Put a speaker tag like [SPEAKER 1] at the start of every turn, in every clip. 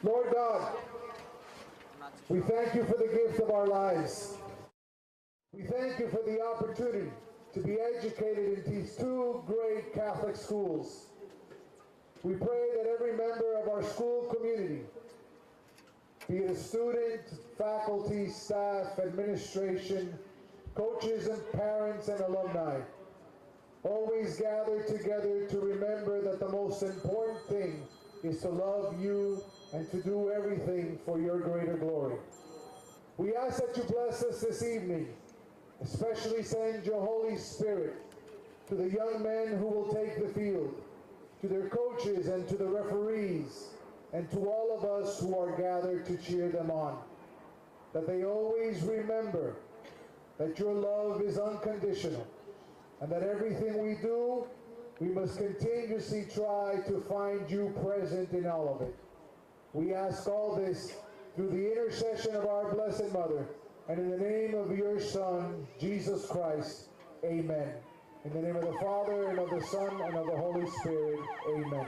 [SPEAKER 1] Lord God, we thank you for the gift of our lives. We thank you for the opportunity to be educated in these two great Catholic schools. We pray that every member of our school community, be it a student, faculty, staff, administration, coaches and parents and alumni, always gather together to remember that the most important thing is to love you and to do everything for your greater glory. We ask that you bless us this evening, especially send your Holy Spirit to the young men who will take the field, to their coaches and to the referees, and to all of us who are gathered to cheer them on. That they always remember that your love is unconditional, and that everything we do, we must continuously try to find you present in all of it. We ask all this through the intercession of our Blessed Mother, and in the name of your Son, Jesus Christ. Amen. In the name of the Father, and of the Son, and of the Holy Spirit. Amen.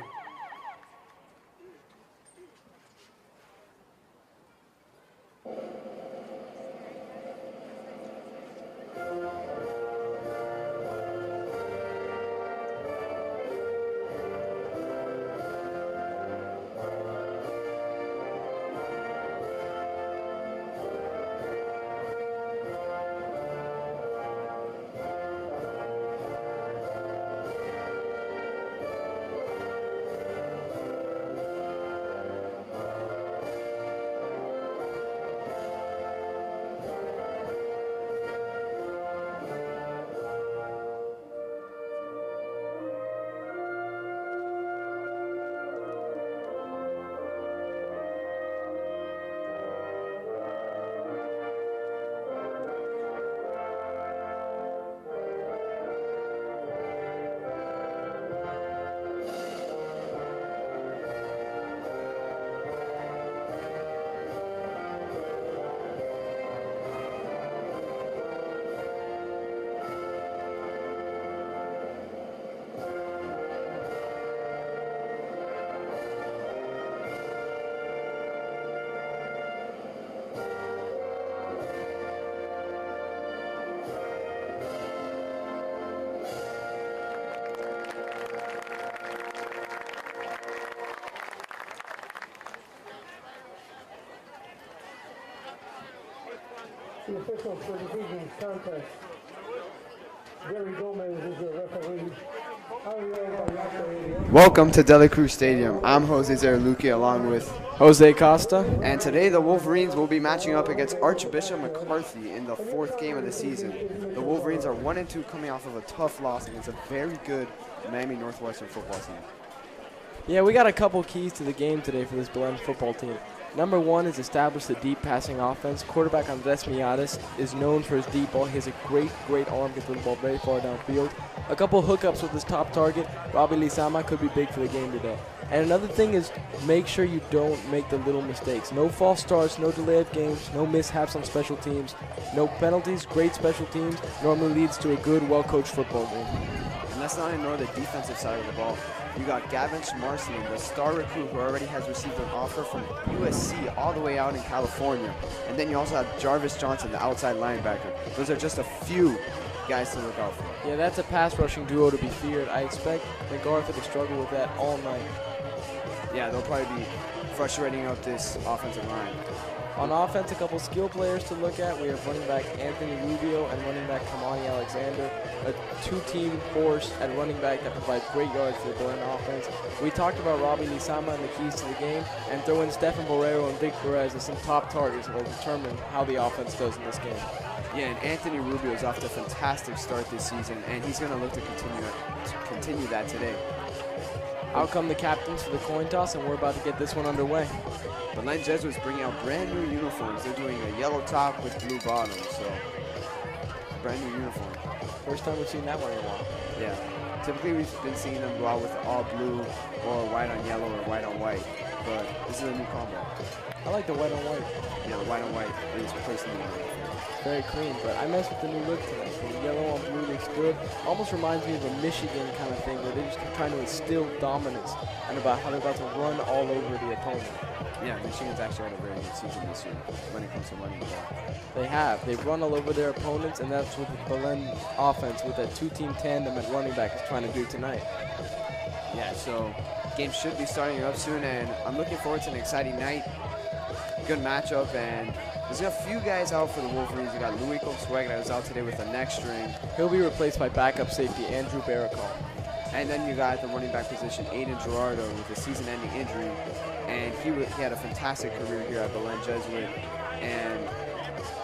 [SPEAKER 1] The officials for this evening's contest. Jerry Gomez is your referee.
[SPEAKER 2] Welcome to Dela Cruz Stadium. I'm Jose Zaraluki along with
[SPEAKER 3] Jose Costa.
[SPEAKER 2] And today the Wolverines will be matching up against Archbishop McCarthy in the fourth game of the season. The Wolverines are 1-2 coming off of a tough loss against a very good Miami Northwestern football team.
[SPEAKER 3] Yeah, we got a couple keys to the game today for this Belen football team. Number one is establish the deep passing offense. Quarterback Andres Miadas is known for his deep ball. He has a great arm, gets the ball very far downfield. A couple hookups with his top target, Robbie Lizama, could be big for the game today. And another thing is make sure you don't make the little mistakes. No false starts, no delay of games, no mishaps on special teams, no penalties. Great special teams normally leads to a good, well-coached football game.
[SPEAKER 2] And let's not ignore the defensive side of the ball. You got Gavin Schmarsley, the star recruit who already has received an offer from USC all the way out in California. And then you also have Jarvis Johnson, the outside linebacker. Those are just a few guys to look out for.
[SPEAKER 3] Yeah, that's a pass rushing duo to be feared. I expect McCarthy to struggle with that all night.
[SPEAKER 2] Yeah, they'll probably be frustrating out this offensive line.
[SPEAKER 3] On offense, a couple skill players to look at. We have running back Anthony Rubio and running back Kamani Alexander, a two-team force at running back that provides great yards for the Belen offense. We talked about Robbie Lizama and the keys to the game, and throw in Stefan Borrero and Vic Perez as some top targets that will determine how the offense does in this game.
[SPEAKER 2] Yeah, and Anthony Rubio is off to a fantastic start this season, and he's going to look to continue that today.
[SPEAKER 3] Out come the captains for the coin toss, and we're about to get this one underway.
[SPEAKER 2] Belen Jesuit's bringing out brand new uniforms. They're doing a yellow top with blue bottoms, so brand new uniform.
[SPEAKER 3] First time we've seen that one in a while.
[SPEAKER 2] Yeah. Typically we've been seeing them go out with all blue or white on yellow or white on white. but this is a new combo.
[SPEAKER 3] I like the white on white.
[SPEAKER 2] Yeah, the white on white is replacing the yellow.
[SPEAKER 3] Very clean, but I messed with the new look tonight. The yellow on blue looks good. Almost reminds me of a Michigan kind of thing where they're just trying to instill dominance and about how they're about to run all over the opponent.
[SPEAKER 2] Yeah, Michigan's actually had a very good season this year when it comes to running the ball.
[SPEAKER 3] They have. They've run all over their opponents, and that's what the Belen offense with that two-team tandem at running back is trying to do tonight.
[SPEAKER 2] Yeah, so game should be starting up soon, and I'm looking forward to an exciting night. Good matchup, and there's a few guys out for the Wolverines. You got Louis Swag that was out today with a neck string.
[SPEAKER 3] He'll be replaced by backup safety Andrew Baracol.
[SPEAKER 2] And then you got the running back position, Aiden Gerardo, with a season-ending injury. And he had a fantastic career here at Belen Jesuit. And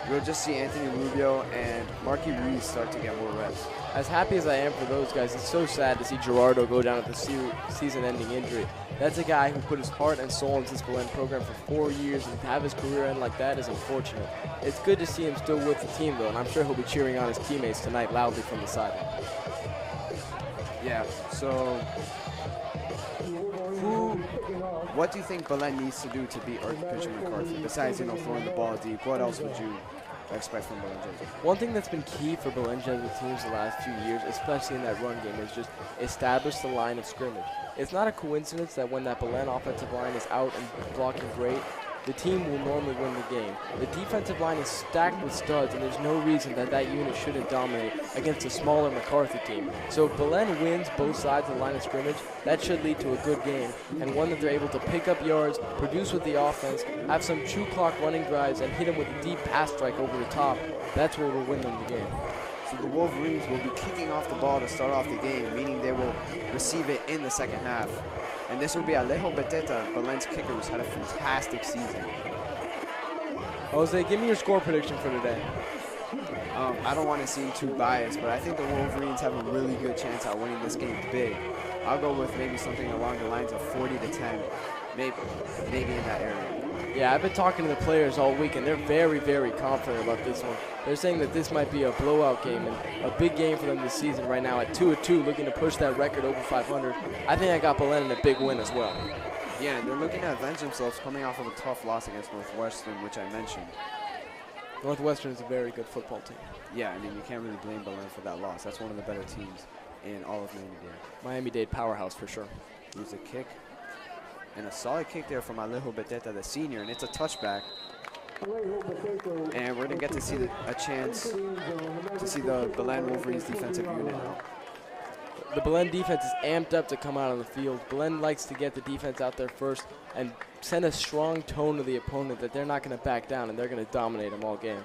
[SPEAKER 2] we'll just see Anthony Rubio and Marky Reese start to get more reps.
[SPEAKER 3] As happy as I am for those guys, it's so sad to see Gerardo go down with a season-ending injury. That's a guy who put his heart and soul into this Belen program for 4 years, and to have his career end like that is unfortunate. It's good to see him still with the team, though, and I'm sure he'll be cheering on his teammates tonight loudly from the sideline.
[SPEAKER 2] Yeah, so what do you think Belen needs to do to beat Archbishop McCarthy? Besides, throwing the ball deep, what else would you expect from Belen Jesuit?
[SPEAKER 3] One thing that's been key for Belen Jesuit teams the last few years, especially in that run game, is just establish the line of scrimmage. It's not a coincidence that when that Belen offensive line is out and blocking great, the team will normally win the game. The defensive line is stacked with studs, and there's no reason that that unit shouldn't dominate against a smaller McCarthy team. So if Belen wins both sides of the line of scrimmage, that should lead to a good game, and one that they're able to pick up yards, produce with the offense, have some true clock running drives, and hit them with a deep pass strike over the top. That's what will win them the game.
[SPEAKER 2] So the Wolverines will be kicking off the ball to start off the game, meaning they will receive it in the second half. And this will be Alejo Beteta, Belen's kicker, who's had a fantastic season.
[SPEAKER 3] Jose, give me your score prediction for today.
[SPEAKER 2] I don't want to seem too biased, but I think the Wolverines have a really good chance at winning this game big. I'll go with maybe something along the lines of 40-10, maybe in that area.
[SPEAKER 3] Yeah, I've been talking to the players all week, and they're very, very confident about this one. They're saying that this might be a blowout game and a big game for them this season right now at 2-2, looking to push that record over 500. I think I got Belen in a big win as well.
[SPEAKER 2] Yeah, and they're looking to avenge themselves coming off of a tough loss against Northwestern, which I mentioned.
[SPEAKER 3] Northwestern is a very good football team.
[SPEAKER 2] Yeah, I mean, you can't really blame Belen for that loss. That's one of the better teams in all of Miami-Dade.
[SPEAKER 3] Miami-Dade powerhouse for sure.
[SPEAKER 2] Here's a kick. And a solid kick there from Alejo Beteta, the senior, and it's a touchback. And we're going to get to see a chance to see the Belen Wolverines defensive unit now.
[SPEAKER 3] The Belen defense is amped up to come out on the field. Belen likes to get the defense out there first and send a strong tone to the opponent that they're not going to back down and they're going to dominate them all game.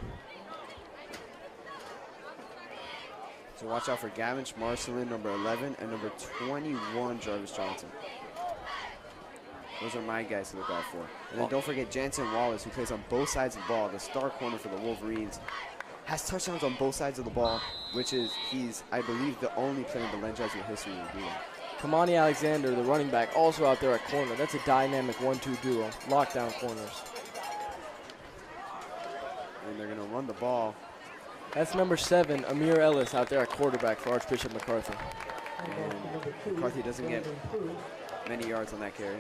[SPEAKER 2] So watch out for Gavin Marcelin, number 11, and number 21, Jarvis Johnson. Those are my guys to look out for. And then don't forget Jansen Wallace, who plays on both sides of the ball, the star corner for the Wolverines. Has touchdowns on both sides of the ball, which is, he's, I believe, the only player in Belen Jesuit history to do that.
[SPEAKER 3] Kamani Alexander, the running back, also out there at corner. That's a dynamic 1-2 duo, lockdown corners.
[SPEAKER 2] And they're going to run the ball.
[SPEAKER 3] That's number 7, Amir Ellis, out there at quarterback for Archbishop McCarthy.
[SPEAKER 2] And McCarthy doesn't get many yards on that carry.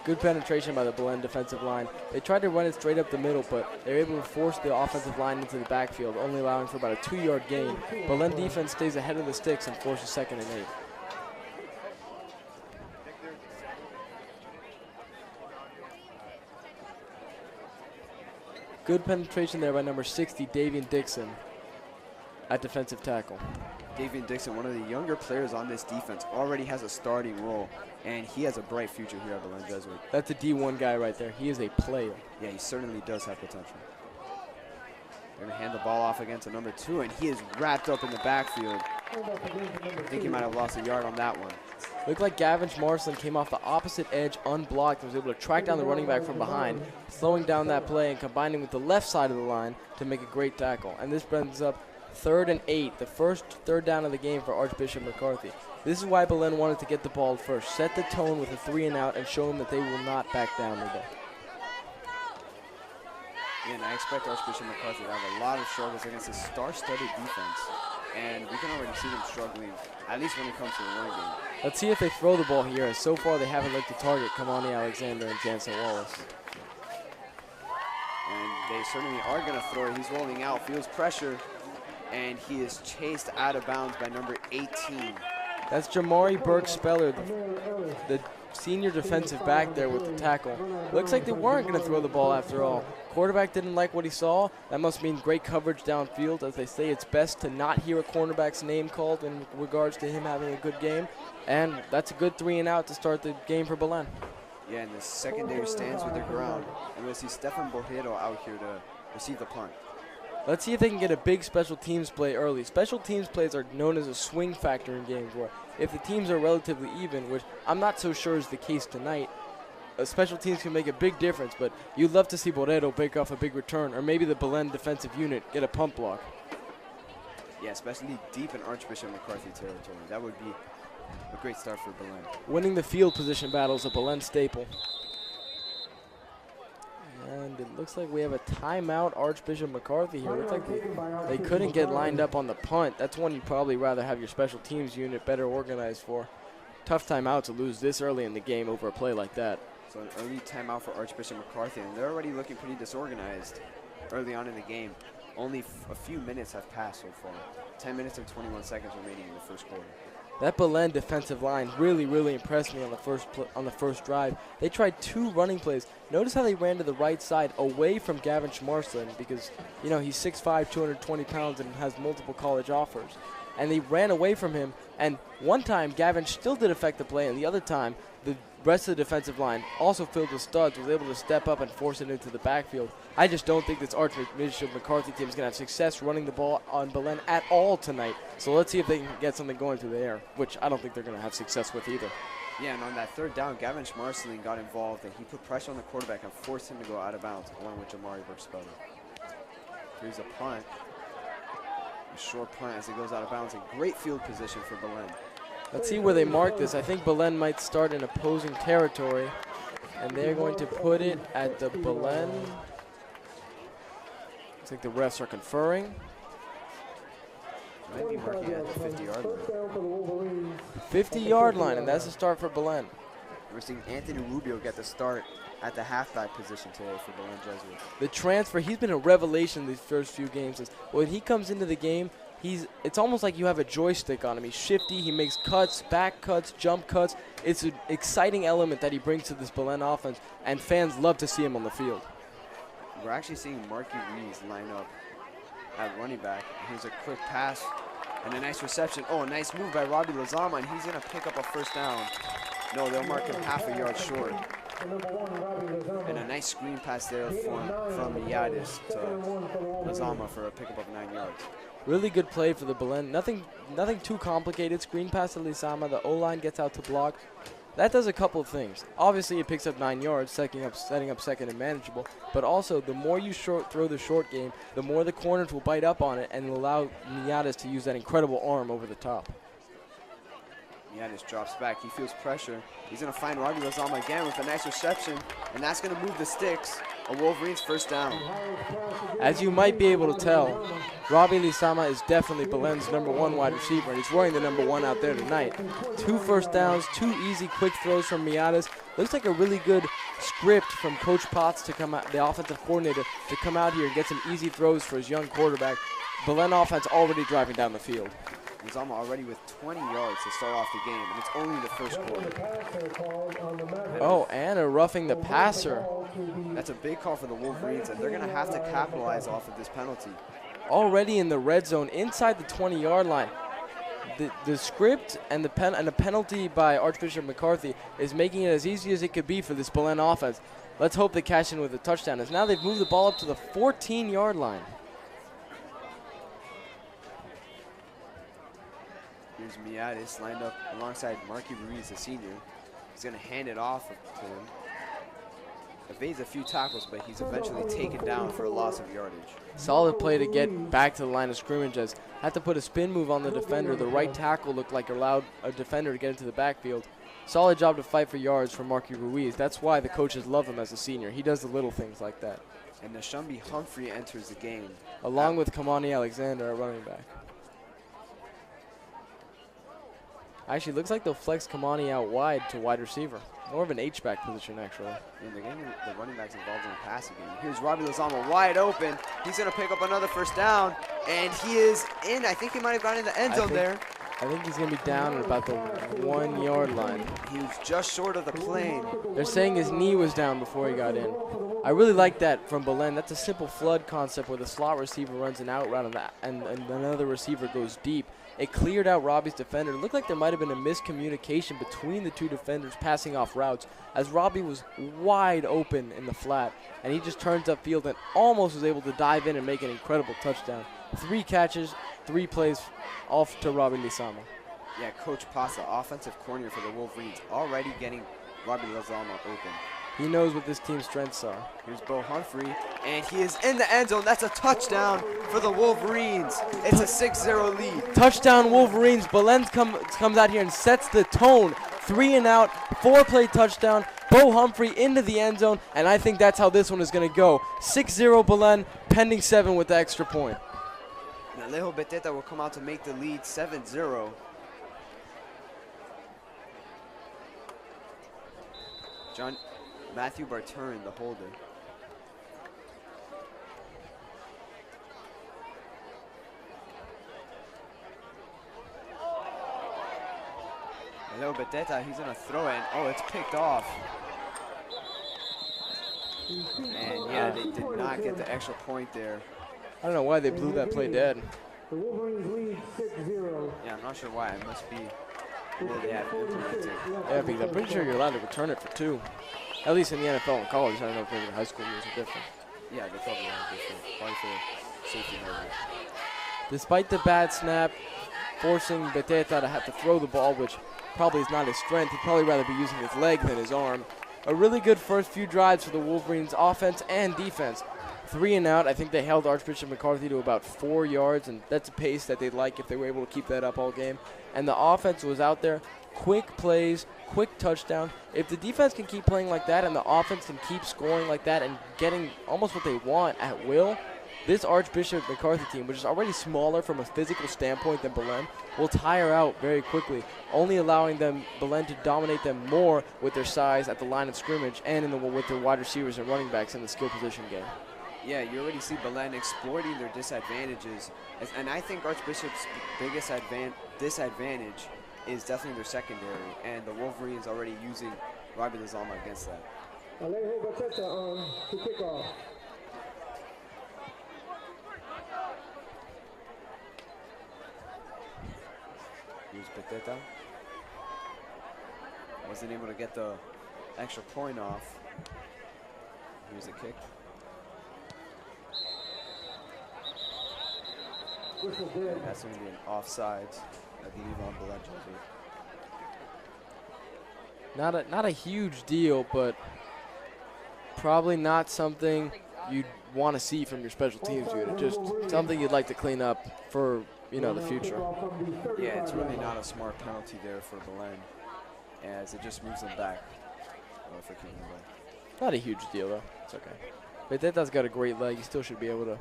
[SPEAKER 3] Good penetration by the Belen defensive line. They tried to run it straight up the middle, but they were able to force the offensive line into the backfield, only allowing for about a 2-yard gain. Belen defense stays ahead of the sticks and forces 2nd and 8. Good penetration there by number 60, Davian Dixon, at defensive tackle.
[SPEAKER 2] Davian Dixon, one of the younger players on this defense, already has a starting role, and he has a bright future here at Belen Jesuit.
[SPEAKER 3] That's a D1 guy right there. He is a player.
[SPEAKER 2] Yeah, he certainly does have potential. They're going to hand the ball off again to number 2, and he is wrapped up in the backfield. I think he might have lost a yard on that one.
[SPEAKER 3] Looked like Gavin Marsland came off the opposite edge unblocked and was able to track down the running back from behind, slowing down that play and combining with the left side of the line to make a great tackle. And this brings up 3rd and 8, the first 3rd down of the game for Archbishop McCarthy. This is why Belen wanted to get the ball first, set the tone with a 3 and out, and show them that they will not back down today.
[SPEAKER 2] Yeah, and I expect Archbishop McCarthy to have a lot of struggles against a star-studded defense. and we can already see them struggling, at least when it comes to the run game.
[SPEAKER 3] Let's see if they throw the ball here, as so far they haven't looked to target Kamani Alexander and Jansen Wallace.
[SPEAKER 2] And they certainly are going to throw it. He's rolling out, feels pressure, and he is chased out of bounds by number 18.
[SPEAKER 3] That's Jamari Burke-Speller, the senior defensive back there with the tackle. Looks like they weren't going to throw the ball after all. Quarterback didn't like what he saw. That must mean great coverage downfield. As they say, it's best to not hear a cornerback's name called in regards to him having a good game. And that's a good 3-and-out to start the game for Belen.
[SPEAKER 2] Yeah, and the secondary stands with their ground. And we'll see Stefan Bojero out here to receive the punt.
[SPEAKER 3] Let's see if they can get a big special teams play early. Special teams plays are known as a swing factor in games where if the teams are relatively even, which I'm not so sure is the case tonight, special teams can make a big difference, but you'd love to see Borrero break off a big return, or maybe the Belen defensive unit get a pump block.
[SPEAKER 2] Yeah, especially deep in Archbishop McCarthy territory. That would be a great start for Belen.
[SPEAKER 3] Winning the field position battle is a Belen staple. And it looks like we have a timeout, Archbishop McCarthy here. Looks like they couldn't get lined up on the punt. That's one you'd probably rather have your special teams unit better organized for. Tough timeout to lose this early in the game over a play like that.
[SPEAKER 2] So an early timeout for Archbishop McCarthy, and they're already looking pretty disorganized early on in the game. Only a few minutes have passed so far. 10 minutes and 21 seconds remaining in the first quarter.
[SPEAKER 3] That Belen defensive line really impressed me on the first drive. They tried 2 running plays. Notice how they ran to the right side away from Gavin Schmarsland because, you know, he's 6'5", 220 pounds and has multiple college offers. And they ran away from him, and one time Gavin still did affect the play, and the other time the rest of the defensive line, also filled with studs, was able to step up and force it into the backfield. I just don't think this Archbishop McCarthy team is going to have success running the ball on Belen at all tonight. So let's see if they can get something going through the air, which I don't think they're going to have success with either.
[SPEAKER 2] Yeah, and on that third down, Gavin Schmarsling got involved, and he put pressure on the quarterback and forced him to go out of bounds, along with Jamari Burke-Speller. Here's a punt. A short punt as it goes out of bounds. A great field position for Belen.
[SPEAKER 3] Let's see where they mark this. I think Belen might start in opposing territory, and they're going to put it at the Belen. Looks like the refs are conferring.
[SPEAKER 2] Might be marking at the 50-yard line.
[SPEAKER 3] 50-yard line, and that's a start for Belen.
[SPEAKER 2] We're seeing Anthony Rubio get the start at the halfback position today for Belen Jesuit.
[SPEAKER 3] The transfer, he's been a revelation these first few games. When he comes into the game, it's almost like you have a joystick on him. He's shifty, he makes cuts, back cuts, jump cuts. It's an exciting element that he brings to this Belen offense, and fans love to see him on the field.
[SPEAKER 2] We're actually seeing Marky Rees line up at running back. Here's a quick pass and a nice reception. Oh, a nice move by Robbie Lazama, and he's going to pick up a first down. No, they'll mark him half a yard short. And a nice screen pass there from Miadis to Lazama for a pickup of 9 yards.
[SPEAKER 3] Really good play for the Belen. Nothing too complicated. Screen pass to Lazama. The O-line gets out to block. That does a couple of things. Obviously, it picks up 9 yards, setting up second and manageable. But also, the more you throw the short game, the more the corners will bite up on it and allow Miadis to use that incredible arm over the top.
[SPEAKER 2] Miadis drops back. He feels pressure. He's going to find Robbie Lazama again with a nice reception, and that's going to move the sticks. A Wolverines first down.
[SPEAKER 3] As you might be able to tell, Robbie Lazama is definitely Belen's #1 wide receiver, and he's wearing the #1 out there tonight. 2 first downs, 2 easy quick throws from Miadis. Looks like a really good script from Coach Potts to come out, the offensive coordinator, to come out here and get some easy throws for his young quarterback. Belen offense already driving down the field.
[SPEAKER 2] Lazama already with 20 yards to start off the game, and it's only the first quarter.
[SPEAKER 3] Oh, and a roughing the passer.
[SPEAKER 2] That's a big call for the Wolverines, and they're going to have to capitalize off of this penalty.
[SPEAKER 3] Already in the red zone, inside the 20-yard line. The script and the penalty by Archbishop McCarthy is making it as easy as it could be for this Belen offense. Let's hope they cash in with a touchdown, as now they've moved the ball up to the 14-yard line.
[SPEAKER 2] Here's Miadis lined up alongside Marky Ruiz, the senior. He's going to hand it off to him. Evades a few tackles, but he's eventually taken down for a loss of yardage.
[SPEAKER 3] Solid play to get back to the line of scrimmage, as had to put a spin move on the defender. The right tackle looked like allowed a defender to get into the backfield. Solid job to fight for yards for Marky Ruiz. That's why the coaches love him as a senior. He does the little things like that.
[SPEAKER 2] And Nashumbi Humphrey enters the game.
[SPEAKER 3] Along with Kamani Alexander at running back. Actually, looks like they'll flex Kamani out wide to wide receiver. More of an H-back position, actually.
[SPEAKER 2] And they're getting the running backs involved in the passing game. Here's Robbie Lozama wide open. He's going to pick up another first down, and he is in. I think he might have gotten in the end zone there.
[SPEAKER 3] I think he's going to be down at about the 1 yard line.
[SPEAKER 2] He was just short of the plane.
[SPEAKER 3] They're saying his knee was down before he got in. I really like that from Belen. That's a simple flood concept where the slot receiver runs an out route and another receiver goes deep. It cleared out Robbie's defender. It looked like there might have been a miscommunication between the two defenders passing off routes as Robbie was wide open in the flat, and he just turns upfield and almost was able to dive in and make an incredible touchdown. 3 catches, 3 plays off to Robbie Lozama.
[SPEAKER 2] Yeah, Coach Pasa, offensive coordinator for the Wolverines, already getting Robbie Lozama open.
[SPEAKER 3] He knows what this team's strengths are.
[SPEAKER 2] Here's Bo Humphrey, and he is in the end zone. That's a touchdown for the Wolverines. It's a 6-0 lead.
[SPEAKER 3] Touchdown Wolverines. Belen comes out here and sets the tone. 3 and out, 4-play touchdown. Bo Humphrey into the end zone, and I think that's how this one is going to go. 6-0 Belen, pending 7 with the extra point.
[SPEAKER 2] And Alejo Beteta will come out to make the lead 7-0. Matthew Barturin, the holder. Alejo Beteta, he's going to throw it, and oh, it's picked off. And yeah, they did not get the extra point there.
[SPEAKER 3] I don't know why they blew that play dead.
[SPEAKER 1] The Wolverines lead 6-0.
[SPEAKER 2] Yeah, I'm not sure why. It must be what they have implemented.
[SPEAKER 3] Yeah, because I'm pretty sure you're allowed to return it for 2. At least in the NFL and college. I don't know if maybe the high school rules are different.
[SPEAKER 2] Yeah, they probably are different. Probably for safety measures.
[SPEAKER 3] Despite the bad snap, forcing Beteta to have to throw the ball, which probably is not his strength. He'd probably rather be using his leg than his arm. A really good first few drives for the Wolverines offense and defense. 3 and out. I think they held Archbishop McCarthy to about 4 yards, and that's a pace that they'd like if they were able to keep that up all game. And the offense was out there. Quick plays, quick touchdown. If the defense can keep playing like that and the offense can keep scoring like that and getting almost what they want at will, this Archbishop McCarthy team, which is already smaller from a physical standpoint than Belen, will tire out very quickly, only allowing Belen to dominate them more with their size at the line of scrimmage and with their wide receivers and running backs in the skill position game.
[SPEAKER 2] Yeah, you already see Belen exploiting their disadvantages. And I think Archbishop's biggest disadvantage is definitely their secondary, and the Wolverines already using Robbie Lozama against that.
[SPEAKER 1] Alejo Beteta on to kickoff.
[SPEAKER 2] Here's Beteta. Wasn't able to get the extra point off. Here's the kick. That's going to be an offsides, I believe, on Belen Jesuit.
[SPEAKER 3] Not a huge deal, but probably not something you'd want to see from your special teams unit. Just something you'd like to clean up for, the future.
[SPEAKER 2] Yeah, it's really not a smart penalty there for Belen, as it just moves them back for kicking away.
[SPEAKER 3] Not a huge deal, though. It's okay. Beteta's got a great leg. He still should be able to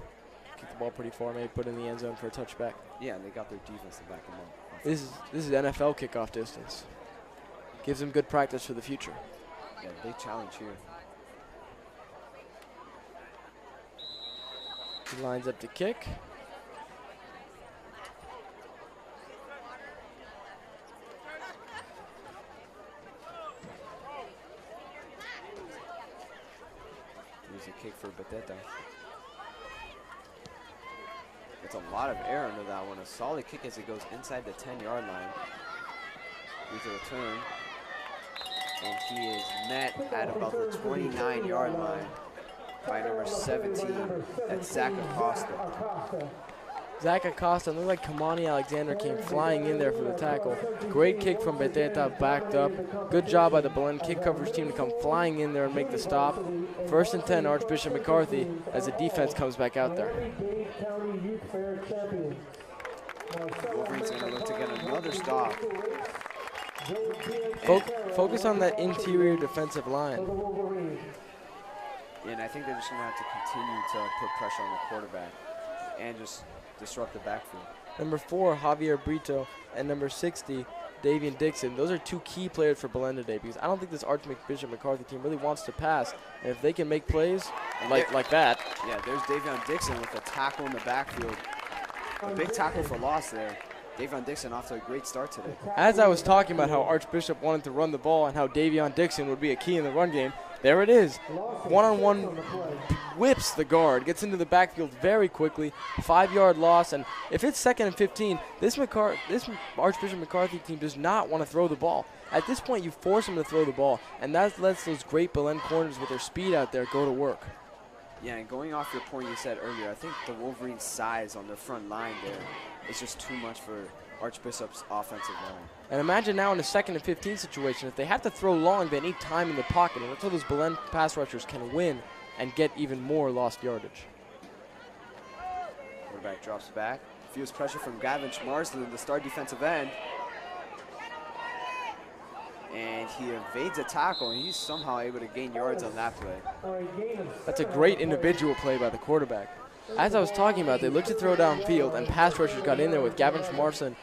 [SPEAKER 3] kick the ball pretty far, maybe put it in the end zone for a touchback.
[SPEAKER 2] Yeah, and they got their defense to back him up.
[SPEAKER 3] This is NFL kickoff distance. Gives them good practice for the future.
[SPEAKER 2] Yeah, big challenge here.
[SPEAKER 3] He lines up to kick.
[SPEAKER 2] Here's a kick for Beteta. It's a lot of air under that one. A solid kick as it goes inside the 10-yard line. Here's a return. And he is met at about the 29-yard line by number 17. That's Zach Acosta.
[SPEAKER 3] Zach Acosta, looked like Kamani Alexander came flying in there for the tackle. Great kick from Beteta, backed up. Good job by the Belen kick coverage team to come flying in there and make the stop. 1st and 10, Archbishop McCarthy, as the defense comes back out there.
[SPEAKER 2] Wolverines going to look to get another stop.
[SPEAKER 3] Focus on that interior defensive line.
[SPEAKER 2] And I think they're just going to have to continue to put pressure on the quarterback and just disrupt the backfield.
[SPEAKER 3] Number 4, Javier Brito, and number 60, Davian Dixon. Those are two key players for Belen today because I don't think this Archbishop McCarthy team really wants to pass. And if they can make plays like that.
[SPEAKER 2] Yeah, there's Davion Dixon with a tackle in the backfield. A big tackle for loss there. Davion Dixon off to a great start today.
[SPEAKER 3] As I was talking about how Archbishop wanted to run the ball and how Davion Dixon would be a key in the run game, there it is. One-on-one whips the guard, gets into the backfield very quickly, 5-yard loss, and if it's 2nd and 15, this Archbishop McCarthy team does not want to throw the ball. At this point, you force them to throw the ball, and that lets those great Belen corners with their speed out there go to work.
[SPEAKER 2] Yeah, and going off your point you said earlier, I think the Wolverines' size on their front line there is just too much for Archbishop's offensive line.
[SPEAKER 3] And imagine now in a 2nd and 15 situation, if they have to throw long, they need time in the pocket, and that's how those Belen pass rushers can win and get even more lost yardage.
[SPEAKER 2] Quarterback drops back, feels pressure from Gavin Marsland, the star defensive end. And he evades a tackle, and he's somehow able to gain yards on that play.
[SPEAKER 3] That's a great individual play by the quarterback. As I was talking about, they looked to throw downfield, and pass rushers got in there with Gavin Marsland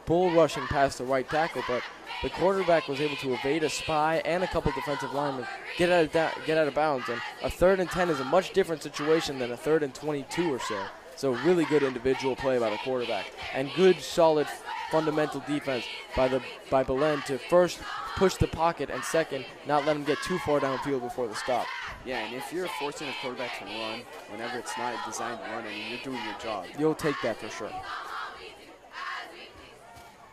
[SPEAKER 3] bull rushing past the right tackle, but the quarterback was able to evade a spy and a couple defensive linemen, get out of bounds. And a 3rd and 10 is a much different situation than a 3rd and 22 or so. So really good individual play by the quarterback, and good, solid, fundamental defense by Belen to first push the pocket, and second, not let him get too far downfield before the stop.
[SPEAKER 2] Yeah, and if you're forcing a quarterback to run, whenever it's not designed to run, I mean, you're doing your job.
[SPEAKER 3] You'll take that for sure.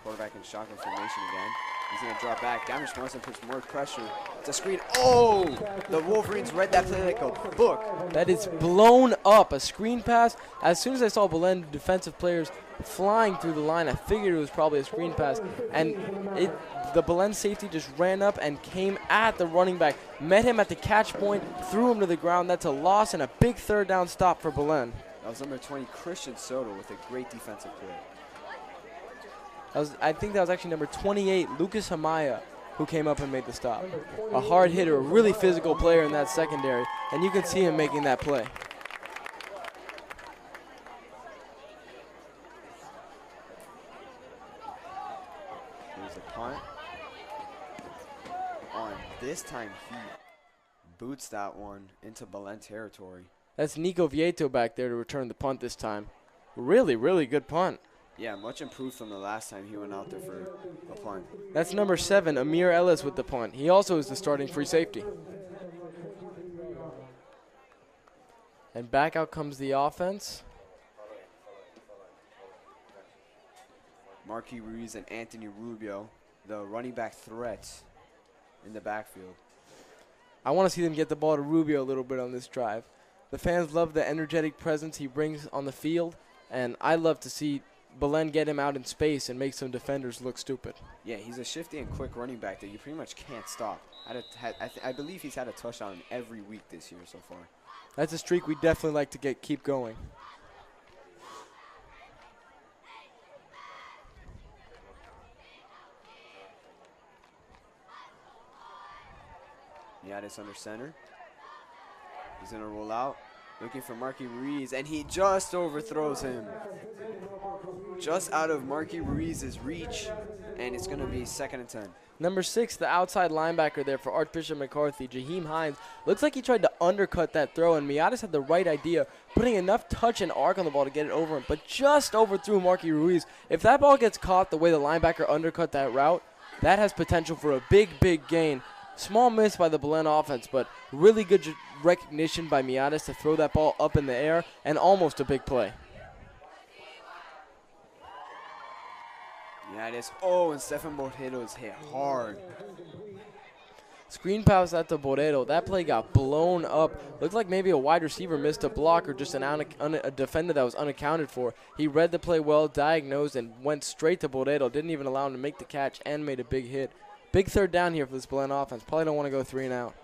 [SPEAKER 2] Quarterback in shotgun formation again. He's going to drop back. Gavin Marsland puts more pressure. It's a screen. Oh! The Wolverines read that play like a book.
[SPEAKER 3] That is blown up. A screen pass. As soon as I saw Belen defensive players flying through the line, I figured it was probably a screen pass. And the Belen safety just ran up and came at the running back, met him at the catch point, threw him to the ground. That's a loss and a big 3rd down stop for Belen.
[SPEAKER 2] That was number 20, Christian Soto, with a great defensive play.
[SPEAKER 3] I think that was actually number 28, Lucas Hamaya, who came up and made the stop. A hard hitter, a really physical player in that secondary, and you can see him making that play.
[SPEAKER 2] Here's a punt. On this time, he boots that one into Belen territory.
[SPEAKER 3] That's Nico Vieto back there to return the punt this time. Really, really good punt.
[SPEAKER 2] Yeah, much improved from the last time he went out there for a punt.
[SPEAKER 3] That's number 7, Amir Ellis with the punt. He also is the starting free safety. And back out comes the offense.
[SPEAKER 2] Marquis Ruiz and Anthony Rubio, the running back threats in the backfield.
[SPEAKER 3] I want to see them get the ball to Rubio a little bit on this drive. The fans love the energetic presence he brings on the field, and I love to see Belen get him out in space and make some defenders look stupid.
[SPEAKER 2] Yeah, he's a shifty and quick running back that you pretty much can't stop. I believe he's had a touchdown every week this year so far.
[SPEAKER 3] That's a streak we definitely like to keep going.
[SPEAKER 2] Miatis under center. He's going to roll out, looking for Marquis Ruiz, and he just overthrows him. Just out of Marquis Ruiz's reach, and it's going to be 2nd and 10.
[SPEAKER 3] Number 6, the outside linebacker there for Archbishop McCarthy, Jaheim Hines. Looks like he tried to undercut that throw, and Miatis had the right idea, putting enough touch and arc on the ball to get it over him, but just overthrew Marquis Ruiz. If that ball gets caught the way the linebacker undercut that route, that has potential for a big, big gain. Small miss by the Belen offense, but really good recognition by Miatis to throw that ball up in the air, and almost a big play.
[SPEAKER 2] Miatis, oh, and Stefan Borrero's hit hard.
[SPEAKER 3] Screen pass out to Borrero. That play got blown up. Looked like maybe a wide receiver missed a block or just a defender that was unaccounted for. He read the play well, diagnosed, and went straight to Borrero. Didn't even allow him to make the catch and made a big hit. Big 3rd down here for this Belen offense. Probably don't want to go 3 and out.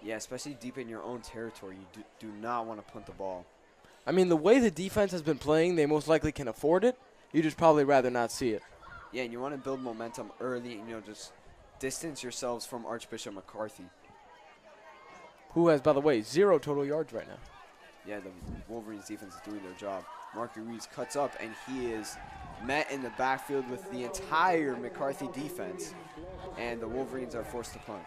[SPEAKER 2] Yeah, especially deep in your own territory. You do not want to punt the ball.
[SPEAKER 3] I mean, the way the defense has been playing, they most likely can afford it. You just probably rather not see it.
[SPEAKER 2] Yeah, and you want to build momentum early and, just distance yourselves from Archbishop McCarthy,
[SPEAKER 3] who has, by the way, 0 total yards right now.
[SPEAKER 2] Yeah, the Wolverines defense is doing their job. Marquis Ruiz cuts up, and he is met in the backfield with the entire McCarthy defense, and the Wolverines are forced to punt.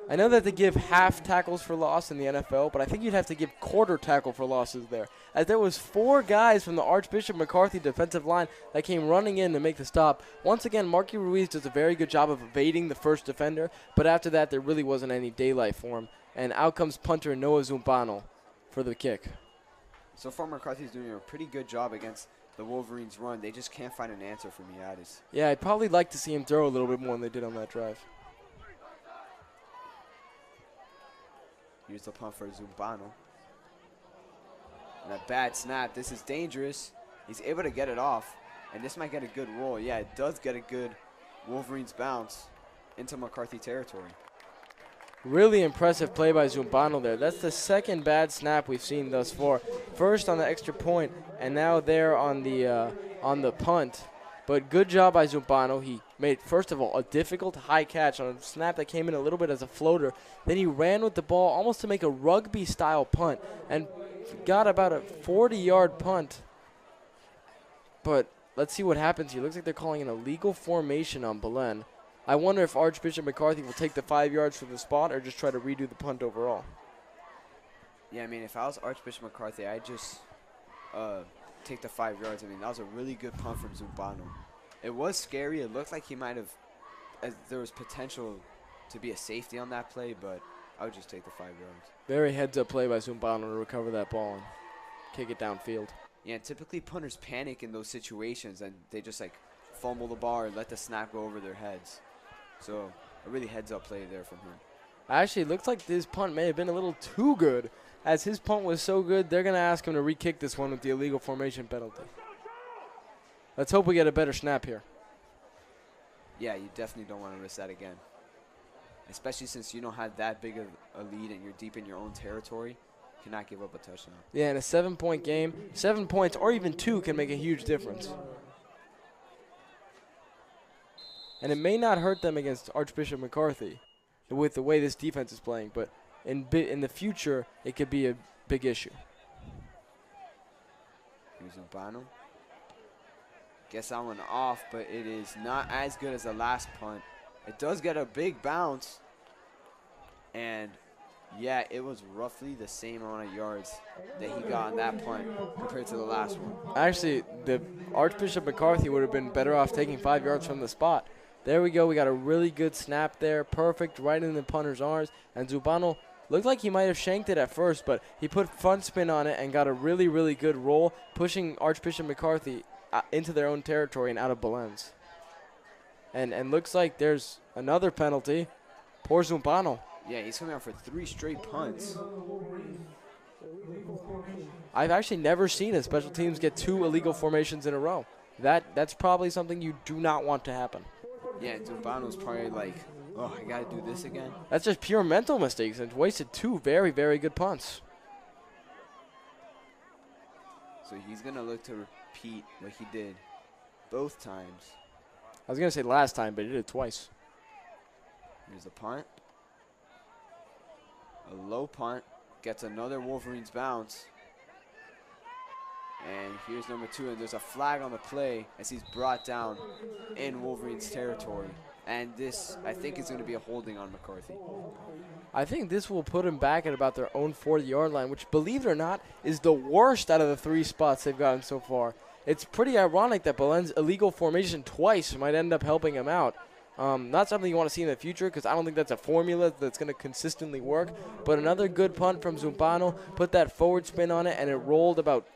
[SPEAKER 3] I know that they give half tackles for loss in the NFL, but I think you'd have to give quarter tackle for losses there, as there was 4 guys from the Archbishop McCarthy defensive line that came running in to make the stop. Once again, Marky Ruiz does a very good job of evading the first defender, but after that, there really wasn't any daylight for him. And out comes punter Noah Zumbano for the kick.
[SPEAKER 2] So far, McCarthy's doing a pretty good job against the Wolverines' run. They just can't find an answer for Miatis.
[SPEAKER 3] Yeah, I'd probably like to see him throw a little bit more than they did on that drive.
[SPEAKER 2] Here's the punt for Zumbano. And a bad snap. This is dangerous. He's able to get it off. And this might get a good roll. Yeah, it does get a good Wolverines bounce into McCarthy territory.
[SPEAKER 3] Really impressive play by Zumbano there. That's the second bad snap we've seen thus far. First on the extra point, and now there on the punt. But good job by Zumbano. He made, first of all, a difficult high catch on a snap that came in a little bit as a floater. Then he ran with the ball almost to make a rugby-style punt and got about a 40-yard punt. But let's see what happens here. Looks like they're calling an illegal formation on Belen. I wonder if Archbishop McCarthy will take the 5 yards for the spot or just try to redo the punt overall.
[SPEAKER 2] Yeah, I mean, if I was Archbishop McCarthy, I'd just take the 5 yards. I mean, that was a really good punt from Zumbano. It was scary. It looked like he might have, there was potential to be a safety on that play, but I would just take the 5 yards.
[SPEAKER 3] Very heads-up play by Zumbano to recover that ball and kick it downfield.
[SPEAKER 2] Yeah, typically punters panic in those situations, and they just, like, fumble the ball or let the snap go over their heads. So a really heads-up play there from him.
[SPEAKER 3] Actually, it looks like this punt may have been a little too good. As his punt was so good, they're going to ask him to re-kick this one with the illegal formation penalty. Let's hope we get a better snap here.
[SPEAKER 2] Yeah, you definitely don't want to risk that again. Especially since you don't have that big of a lead and you're deep in your own territory. You cannot give up a touchdown.
[SPEAKER 3] Yeah, in a 7-point game, 7 points or even 2 can make a huge difference. And it may not hurt them against Archbishop McCarthy with the way this defense is playing, but in the future, it could be a big issue.
[SPEAKER 2] Here's Zumbano. Gets that one off, but it is not as good as the last punt. It does get a big bounce. And, yeah, it was roughly the same amount of yards that he got on that punt compared to the last one.
[SPEAKER 3] Actually, the Archbishop McCarthy would have been better off taking 5 yards from the spot. There we go. We got a really good snap there. Perfect, right in the punter's arms. And Zumbano looked like he might have shanked it at first, but he put front spin on it and got a really, really good roll, pushing Archbishop McCarthy into their own territory and out of Belen's. And looks like there's another penalty. Poor Zumbano.
[SPEAKER 2] Yeah, he's coming out for 3 straight punts.
[SPEAKER 3] I've actually never seen a special teams get 2 illegal formations in a row. That's probably something you do not want to happen.
[SPEAKER 2] Yeah, Zumbano's probably like, oh, I got to do this again.
[SPEAKER 3] That's just pure mental mistakes and wasted 2 very, very good punts.
[SPEAKER 2] So he's going to look to repeat what he did both times.
[SPEAKER 3] I was going to say last time, but he did it twice.
[SPEAKER 2] Here's a punt. A low punt. Gets another Wolverines bounce. And here's number 2, and there's a flag on the play as he's brought down in Wolverines territory. And this, I think, is going to be a holding on McCarthy.
[SPEAKER 3] I think this will put him back at about their own 40-yard line, which, believe it or not, is the worst out of the 3 spots they've gotten so far. It's pretty ironic that Belen's illegal formation twice might end up helping him out. Not something you want to see in the future because I don't think that's a formula that's going to consistently work. But another good punt from Zumbano, put that forward spin on it, and it rolled about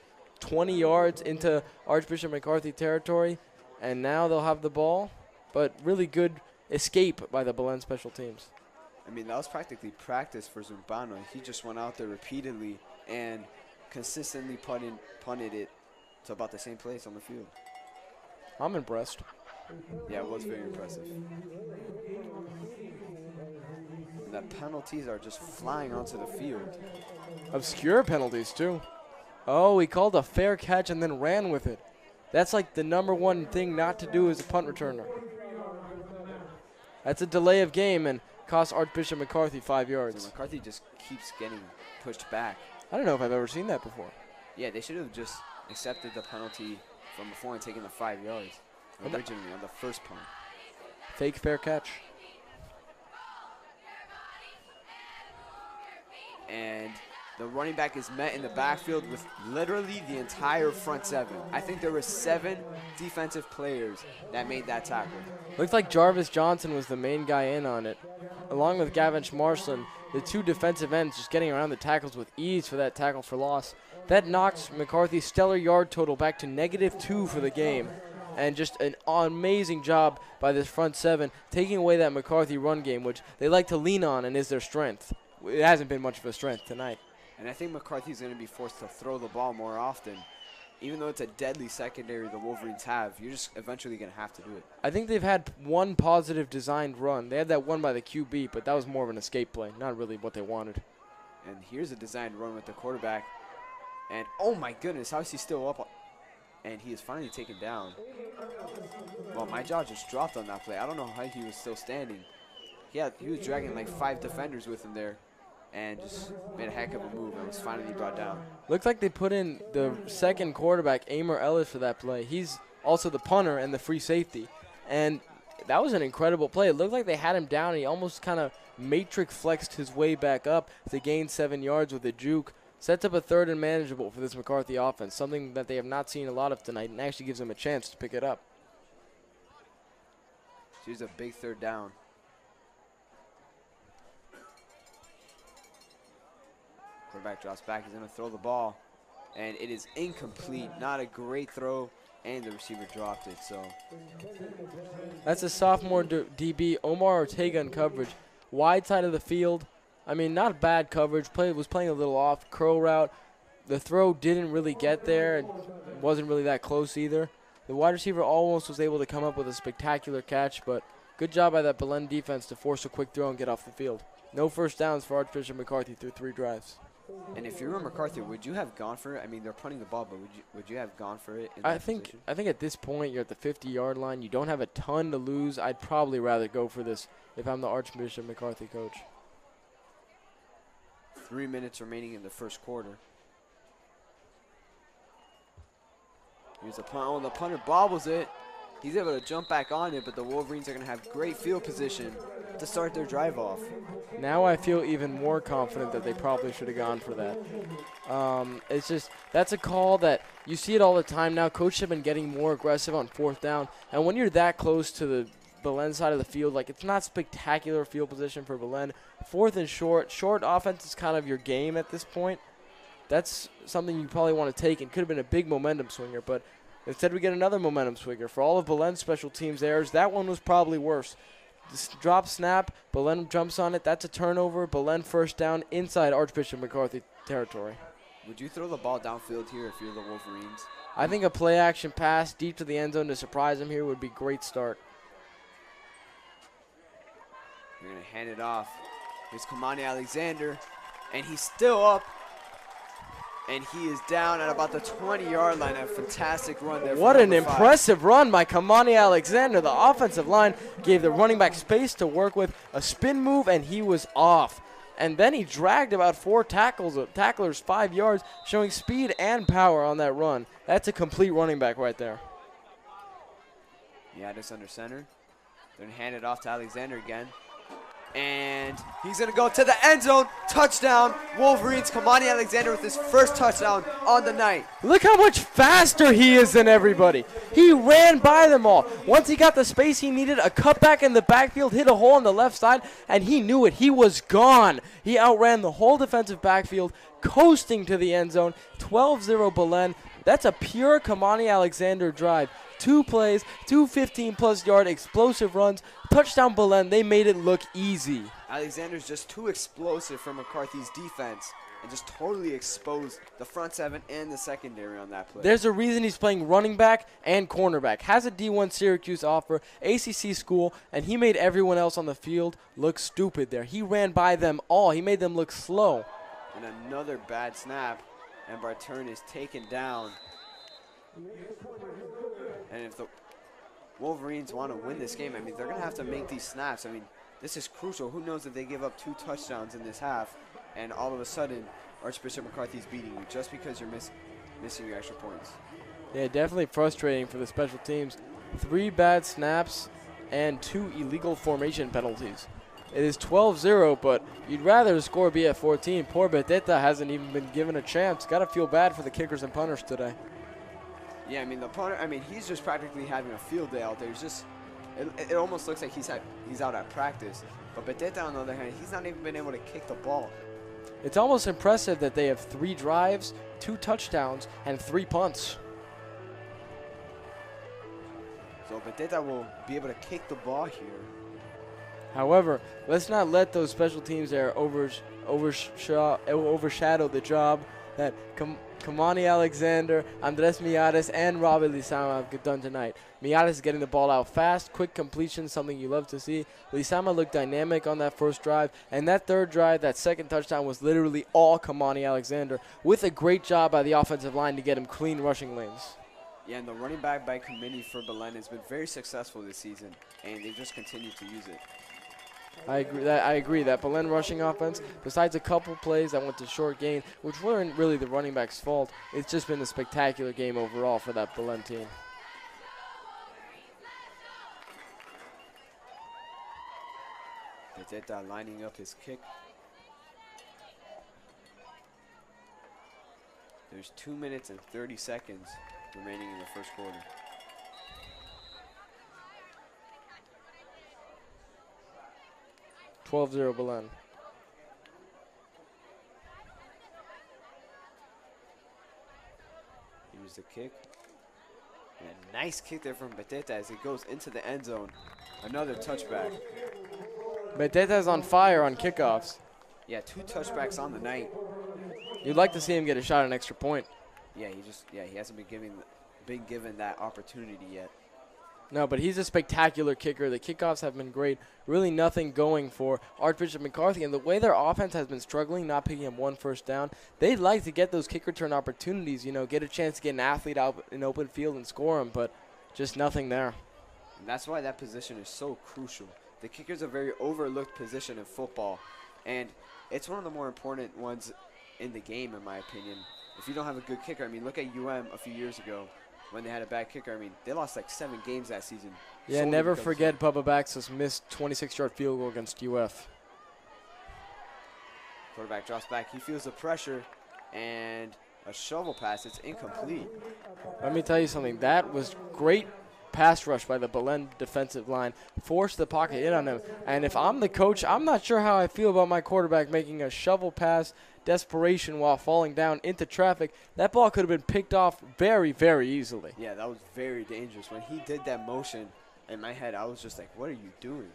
[SPEAKER 3] 20 yards into Archbishop McCarthy territory. And now they'll have the ball. But really good escape by the Belen special teams.
[SPEAKER 2] I mean, that was practically practice for Zumbano. He just went out there repeatedly and consistently punted it to about the same place on the field.
[SPEAKER 3] I'm impressed.
[SPEAKER 2] Yeah, it was very impressive. And the penalties are just flying onto the field.
[SPEAKER 3] Obscure penalties, too. Oh, he called a fair catch and then ran with it. That's like the #1 thing not to do as a punt returner. That's a delay of game and cost Archbishop McCarthy 5 yards.
[SPEAKER 2] So McCarthy just keeps getting pushed back.
[SPEAKER 3] I don't know if I've ever seen that before.
[SPEAKER 2] Yeah, they should have just accepted the penalty from before and taking the 5 yards originally on the first punt.
[SPEAKER 3] Fake fair catch.
[SPEAKER 2] And the running back is met in the backfield with literally the entire front 7. I think there were 7 defensive players that made that tackle.
[SPEAKER 3] Looked like Jarvis Johnson was the main guy in on it. Along with Gavin Schmarsland, the 2 defensive ends just getting around the tackles with ease for that tackle for loss. That knocks McCarthy's stellar yard total back to -2 for the game. And just an amazing job by this front 7, taking away that McCarthy run game, which they like to lean on and is their strength. It hasn't been much of a strength tonight.
[SPEAKER 2] And I think McCarthy's going to be forced to throw the ball more often. Even though it's a deadly secondary the Wolverines have, you're just eventually going to have to do it.
[SPEAKER 3] I think they've had one positive designed run. They had that one by the QB, but that was more of an escape play, not really what they wanted.
[SPEAKER 2] And here's a designed run with the quarterback. And oh my goodness, how is he still up? And he is finally taken down. Well, my jaw just dropped on that play. I don't know how he was still standing. He was dragging like 5 defenders with him there. And just made a heck of a move and was finally brought down.
[SPEAKER 3] Looks like they put in the second quarterback, Amer Ellis, for that play. He's also the punter and the free safety. And that was an incredible play. It looked like they had him down, and he almost kind of matrix flexed his way back up to gain 7 yards with a juke. Sets up a 3rd and manageable for this McCarthy offense, something that they have not seen a lot of tonight, and actually gives them a chance to pick it up.
[SPEAKER 2] Here's a big 3rd down. Quarterback drops back. He's going to throw the ball. And it is incomplete. Not a great throw. And the receiver dropped it. So
[SPEAKER 3] that's a sophomore DB, Omar Ortega, in coverage. Wide side of the field. I mean, not bad coverage. Was playing a little off. Curl route. The throw didn't really get there. And wasn't really that close either. The wide receiver almost was able to come up with a spectacular catch. But good job by that Belen defense to force a quick throw and get off the field. No first downs for Archbishop McCarthy through 3 drives.
[SPEAKER 2] And if you were McCarthy, would you have gone for it? I mean, they're punting the ball, but would you have gone for it?
[SPEAKER 3] I think at this point you're at the 50-yard line. You don't have a ton to lose. I'd probably rather go for this if I'm the Archbishop McCarthy coach.
[SPEAKER 2] 3 minutes remaining in the first quarter. Here's a punt. Oh, the punter bobbles it. He's able to jump back on it, but the Wolverines are going to have great field position to start their drive off.
[SPEAKER 3] Now I feel even more confident that they probably should have gone for that. It's just, that's a call that you see it all the time now. Coaches have been getting more aggressive on 4th down. And when you're that close to the Belen side of the field, like, it's not spectacular field position for Belen. 4th and short offense is kind of your game at this point. That's something you probably want to take, and could have been a big momentum swinger, but instead we get another momentum swinger. For all of Belen's special teams errors, that one was probably worse. This drop snap, Belen jumps on it. That's a turnover. Belen first down inside Archbishop McCarthy territory.
[SPEAKER 2] Would you throw the ball downfield here if you're the Wolverines?
[SPEAKER 3] I think a play action pass deep to the end zone to surprise him here would be a great start.
[SPEAKER 2] You're going to hand it off. Here's Kamani Alexander, and he's still up. And he is down at about the 20-yard line. A fantastic run there.
[SPEAKER 3] What an impressive run by Kamani Alexander. The offensive line gave the running back space to work with. A spin move, and he was off. And then he dragged about 4 tacklers 5 yards, showing speed and power on that run. That's a complete running back right there.
[SPEAKER 2] Yeah, just under center. They're going to hand it off to Alexander again. And he's going to go to the end zone. Touchdown, Wolverines. Kamani Alexander with his first touchdown on the night.
[SPEAKER 3] Look how much faster he is than everybody. He ran by them all. Once he got the space he needed, a cutback in the backfield, hit a hole on the left side, and he knew it. He was gone. He outran the whole defensive backfield, coasting to the end zone. 12-0 Belen. That's a pure Kamani Alexander drive. 2 plays, 2 15-plus yard explosive runs. Touchdown Belen. They made it look easy.
[SPEAKER 2] Alexander's just too explosive for McCarthy's defense and just totally exposed the front 7 and the secondary on that play.
[SPEAKER 3] There's a reason he's playing running back and cornerback. Has a D1 Syracuse offer, ACC school, and he made everyone else on the field look stupid there. He ran by them all. He made them look slow.
[SPEAKER 2] And another bad snap, and Bartern is taken down. And if the Wolverines want to win this game, I mean, they're going to have to make these snaps. I mean, this is crucial. Who knows if they give up 2 touchdowns in this half, and all of a sudden, Archbishop McCarthy's beating you just because you're missing your extra points.
[SPEAKER 3] Yeah, definitely frustrating for the special teams. 3 bad snaps and 2 illegal formation penalties. It is 12-0, but you'd rather the score be at 14. Poor Beteta hasn't even been given a chance. Got to feel bad for the kickers and punters today.
[SPEAKER 2] Yeah, I mean, the punter, he's just practically having a field day out there. He's just, it almost looks like he's out at practice. But Beteta, on the other hand, he's not even been able to kick the ball.
[SPEAKER 3] It's almost impressive that they have 3 drives, 2 touchdowns, and 3 punts.
[SPEAKER 2] So Beteta will be able to kick the ball here.
[SPEAKER 3] However, let's not let those special teams there overshadow the job that Kamani Alexander, Andres Miares, and Robbie Lisama have done tonight. Miares is getting the ball out fast, quick completion, something you love to see. Lisama looked dynamic on that first drive, and that third drive, that second touchdown, was literally all Kamani Alexander, with a great job by the offensive line to get him clean rushing lanes.
[SPEAKER 2] Yeah, and the running back by committee for Belen has been very successful this season, and they've just continued to use it.
[SPEAKER 3] I agree that Belen rushing offense, besides a couple plays that went to short gain, which weren't really the running back's fault, it's just been a spectacular game overall for that Belen team.
[SPEAKER 2] Beteta lining up his kick. There's 2 minutes and 30 seconds remaining in the first quarter.
[SPEAKER 3] $12-0 Belen.
[SPEAKER 2] Here's the kick. And a nice kick there from Beteta as it goes into the end zone. Another touchback.
[SPEAKER 3] Beteta's on fire on kickoffs.
[SPEAKER 2] Yeah, 2 touchbacks on the night.
[SPEAKER 3] You'd like to see him get a shot at an extra point.
[SPEAKER 2] Yeah, he hasn't been given that opportunity yet.
[SPEAKER 3] No, but he's a spectacular kicker. The kickoffs have been great. Really nothing going for Archbishop McCarthy. And the way their offense has been struggling, not picking up 1 first down, they'd like to get those kick return opportunities, get a chance to get an athlete out in open field and score him, but just nothing there.
[SPEAKER 2] And that's why that position is so crucial. The kicker's a very overlooked position in football, and it's one of the more important ones in the game, in my opinion. If you don't have a good kicker, look at UM a few years ago. When they had a bad kicker, they lost like 7 games that season.
[SPEAKER 3] Yeah, never forget Bubba Baxter's missed 26-yard field goal against UF.
[SPEAKER 2] Quarterback drops back. He feels the pressure, and a shovel pass. It's incomplete.
[SPEAKER 3] Let me tell you something. That was great pass rush by the Belen defensive line. Forced the pocket in on him. And if I'm the coach, I'm not sure how I feel about my quarterback making a shovel pass, desperation while falling down into traffic. That ball could have been picked off very, very easily.
[SPEAKER 2] Yeah, that was very dangerous. When he did that motion, in my head, I was just like, what are you doing?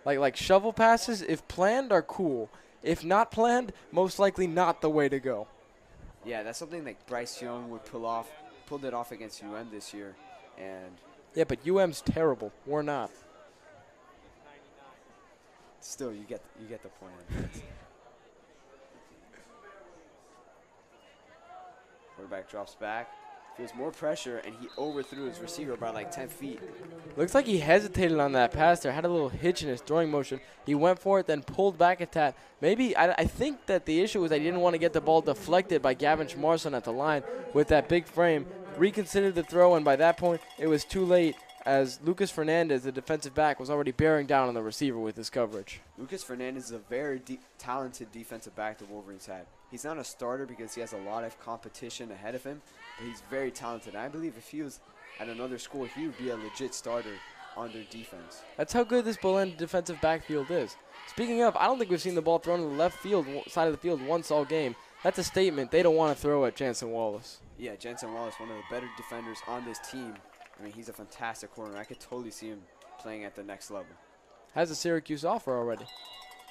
[SPEAKER 3] Like shovel passes, if planned, are cool. If not planned, most likely not the way to go.
[SPEAKER 2] Yeah, that's something like Bryce Young would pulled it off against UM this year. And
[SPEAKER 3] yeah, but UM's terrible. We're not.
[SPEAKER 2] Still, you get the point. Quarterback drops back, feels more pressure, and he overthrew his receiver by like 10 feet.
[SPEAKER 3] Looks like he hesitated on that pass there, had a little hitch in his throwing motion. He went for it, then pulled back a tad. Maybe, I think that the issue was that he didn't want to get the ball deflected by Gavin Schmarson at the line with that big frame. Reconsidered the throw, and by that point, it was too late as Lucas Fernandez, the defensive back, was already bearing down on the receiver with his coverage.
[SPEAKER 2] Lucas Fernandez is a very talented defensive back the Wolverines had. He's not a starter because he has a lot of competition ahead of him, but he's very talented. I believe if he was at another school, he would be a legit starter on their defense.
[SPEAKER 3] That's how good this Belen defensive backfield is. Speaking of, I don't think we've seen the ball thrown to the left field side of the field once all game. That's a statement. They don't want to throw at Jansen Wallace.
[SPEAKER 2] Yeah, Jansen Wallace, one of the better defenders on this team. He's a fantastic corner. I could totally see him playing at the next level.
[SPEAKER 3] Has a Syracuse offer already.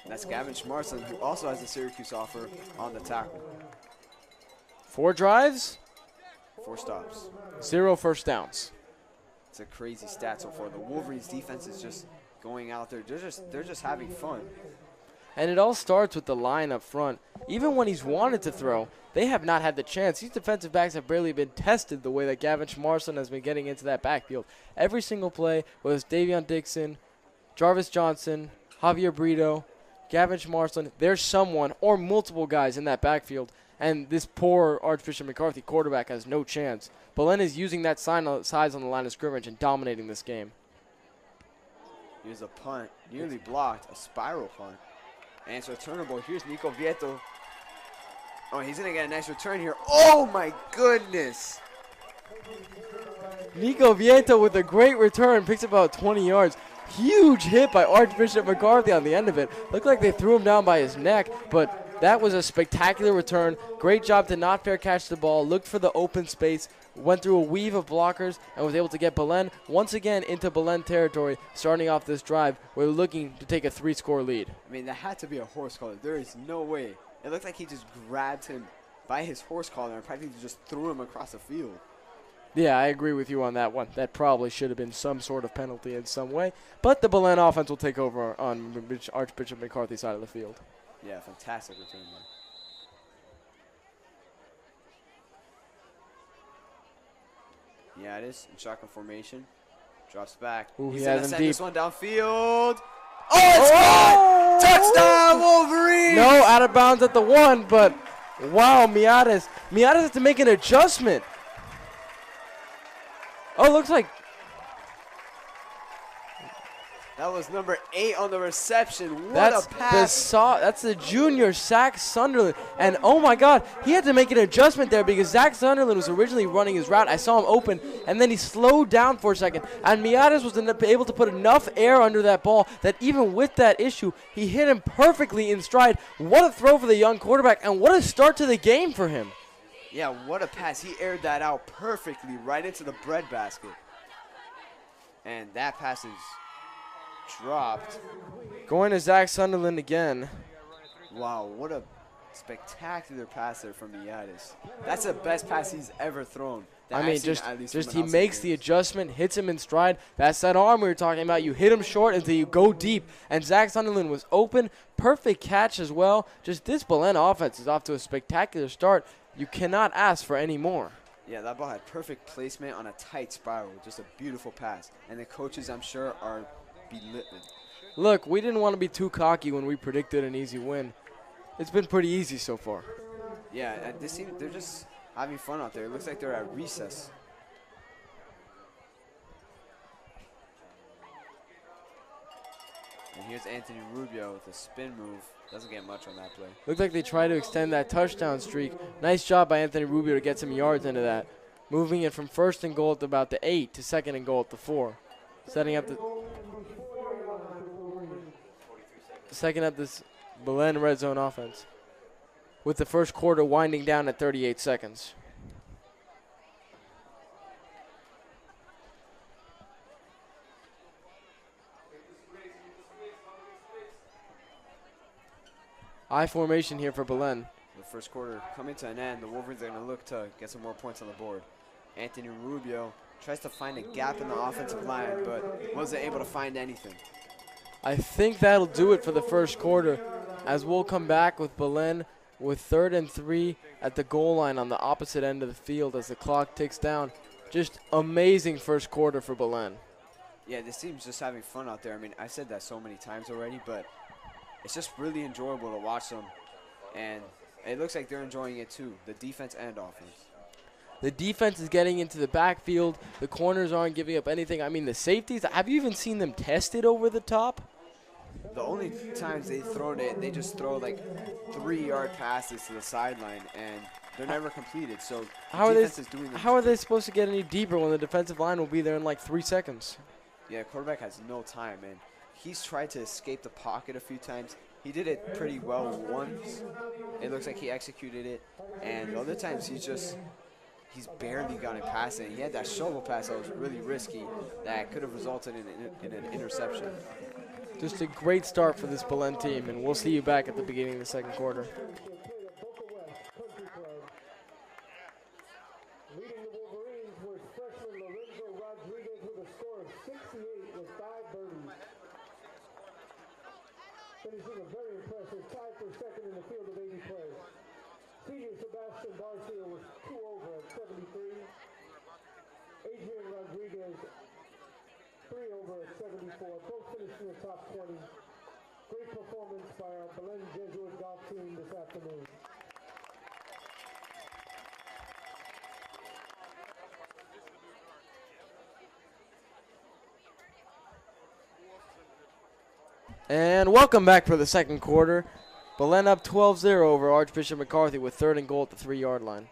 [SPEAKER 2] And that's Gavin Schmarson, who also has a Syracuse offer on the tackle.
[SPEAKER 3] 4 drives,
[SPEAKER 2] 4 stops,
[SPEAKER 3] 0 first downs.
[SPEAKER 2] It's a crazy stat so far. The Wolverines defense is just going out there. They're just having fun.
[SPEAKER 3] And it all starts with the line up front. Even when he's wanted to throw, they have not had the chance. These defensive backs have barely been tested the way that Gavin Schmarson has been getting into that backfield. Every single play, whether it's Davion Dixon, Jarvis Johnson, Javier Brito, Gavin Schmarsland, there's someone or multiple guys in that backfield, and this poor Archbishop McCarthy quarterback has no chance. Belen is using that size on the line of scrimmage and dominating this game.
[SPEAKER 2] Here's a punt, nearly blocked, a spiral punt. And it's returnable. Here's Nico Vieto. Oh, he's going to get a nice return here. Oh, my goodness.
[SPEAKER 3] Nico Vieto with a great return, picks up about 20 yards. Huge hit by Archbishop McCarthy on the end of it. Looked like they threw him down by his neck, but that was a spectacular return. Great job to not fair catch the ball, looked for the open space, went through a weave of blockers, and was able to get Belen once again into Belen territory, starting off this drive where they're looking to take a 3-score lead.
[SPEAKER 2] I mean, that had to be a horse collar. There is no way. It looked like he just grabbed him by his horse collar and practically just threw him across the field.
[SPEAKER 3] Yeah, I agree with you on that one. That probably should have been some sort of penalty in some way. But the Belen offense will take over on Archbishop McCarthy's side of the field.
[SPEAKER 2] Yeah, fantastic return there. Yeah, it is in shotgun formation. Drops back.
[SPEAKER 3] Ooh,
[SPEAKER 2] He's
[SPEAKER 3] he
[SPEAKER 2] going
[SPEAKER 3] has
[SPEAKER 2] to
[SPEAKER 3] him
[SPEAKER 2] send
[SPEAKER 3] deep.
[SPEAKER 2] this one downfield. Oh, it's caught! Touchdown, Wolverines!
[SPEAKER 3] No, out of bounds at the 1, but wow, Miades has to make an adjustment. Oh, looks like
[SPEAKER 2] that was number 8 on the reception. What
[SPEAKER 3] that's
[SPEAKER 2] a pass.
[SPEAKER 3] that's the junior, Zach Sunderland. And oh my God, he had to make an adjustment there because Zach Sunderland was originally running his route. I saw him open, and then he slowed down for a second. And Miades was able to put enough air under that ball that even with that issue, he hit him perfectly in stride. What a throw for the young quarterback, and what a start to the game for him.
[SPEAKER 2] Yeah, what a pass. He aired that out perfectly right into the breadbasket. And that pass is dropped.
[SPEAKER 3] Going to Zach Sunderland again.
[SPEAKER 2] Wow, what a spectacular pass there from Miades. That's the best pass he's ever thrown.
[SPEAKER 3] I mean, just he makes the adjustment, hits him in stride. That's that arm we were talking about. You hit him short until you go deep. And Zach Sunderland was open. Perfect catch as well. Just this Belen offense is off to a spectacular start. You cannot ask for any more.
[SPEAKER 2] Yeah, that ball had perfect placement on a tight spiral. Just a beautiful pass. And the coaches, I'm sure, are belittling.
[SPEAKER 3] Look, we didn't want to be too cocky when we predicted an easy win. It's been pretty easy so far.
[SPEAKER 2] Yeah, they're just having fun out there. It looks like they're at recess. And here's Anthony Rubio with a spin move. Doesn't get much on that play.
[SPEAKER 3] Looks like they try to extend that touchdown streak. Nice job by Anthony Rubio to get some yards into that. Moving it from 1st and goal at about the 8 to 2nd and goal at the 4. Setting up this Belen red zone offense. With the first quarter winding down at 38 seconds. I formation here for Belen.
[SPEAKER 2] The first quarter coming to an end. The Wolverines are going to look to get some more points on the board. Anthony Rubio tries to find a gap in the offensive line, but wasn't able to find anything.
[SPEAKER 3] I think that'll do it for the first quarter, as we'll come back with Belen with 3rd and 3 at the goal line on the opposite end of the field as the clock ticks down. Just amazing first quarter for Belen.
[SPEAKER 2] Yeah, this team's just having fun out there. I mean, I said that so many times already, but it's just really enjoyable to watch them, and it looks like they're enjoying it too, the defense and offense.
[SPEAKER 3] The defense is getting into the backfield. The corners aren't giving up anything. I mean, the safeties, have you even seen them tested over the top?
[SPEAKER 2] The only times they've thrown it, they just throw like 3-yard passes to the sideline, and they're never completed. So
[SPEAKER 3] how
[SPEAKER 2] are
[SPEAKER 3] they supposed to get any deeper when the defensive line will be there in like 3 seconds?
[SPEAKER 2] Yeah, quarterback has no time, and he's tried to escape the pocket a few times. He did it pretty well once. It looks like he executed it, and the other times he's barely gotten past it. He had that shovel pass that was really risky that could have resulted in an interception.
[SPEAKER 3] Just a great start for this Belen team, and we'll see you back at the beginning of the second quarter.
[SPEAKER 1] Leading the Wolverines was freshman Lorenzo Rodriguez with a score of 68 with 5 birdies. Finishing a very impressive tied for second in the field of 80 players. Senior Sebastian Garcia was 2 over at 73. Adrian Rodriguez 3 over at 74. Both finished in the top 20. Great performance by our Belen Jesuit golf team this afternoon.
[SPEAKER 3] And welcome back for the second quarter. Belen up 12-0 over Archbishop McCarthy with 3rd and goal at the 3-yard line.